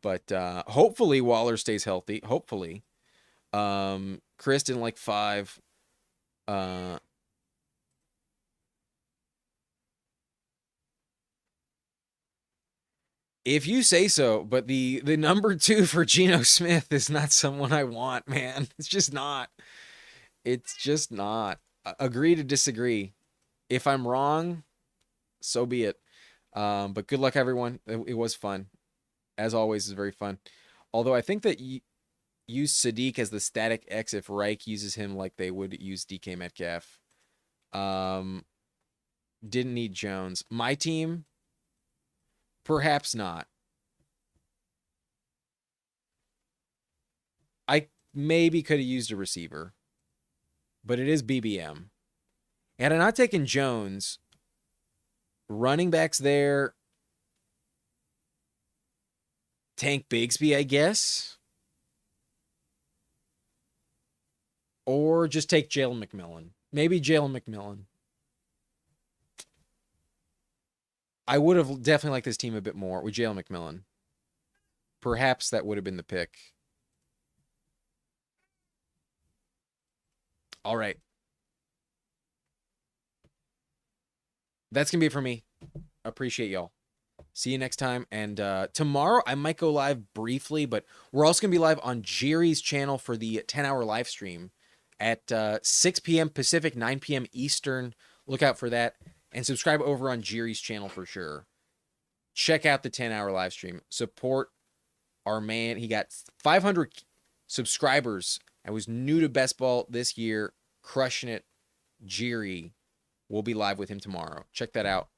But hopefully Waller stays healthy. Hopefully. Chris didn't like 5. If you say so, but the number 2 for Geno Smith is not someone I want, man. It's just not. It's just not. Agree to disagree. If I'm wrong, so be it. But good luck, everyone. It was fun. As always, it's very fun. Although I think that use Sadiq as the static X if Reich uses him like they would use DK Metcalf. Didn't need Jones. My team, perhaps not. I maybe could have used a receiver, but it is BBM. Had I not taken Jones, running backs there, Tank Bigsby, I guess. Or just take Jalen McMillan. Maybe Jalen McMillan. I would have definitely liked this team a bit more with Jalen McMillan. Perhaps that would have been the pick. All right. That's going to be it for me. Appreciate y'all. See you next time. And tomorrow I might go live briefly, but we're also going to be live on Jerry's channel for the 10-hour live stream at 6 p.m. Pacific, 9 p.m. Eastern. Look out for that. And subscribe over on Jerry's channel for sure. Check out the 10-hour live stream. Support our man. He got 500 subscribers. I was new to best ball this year. Crushing it. Jerry. We'll be live with him tomorrow. Check that out.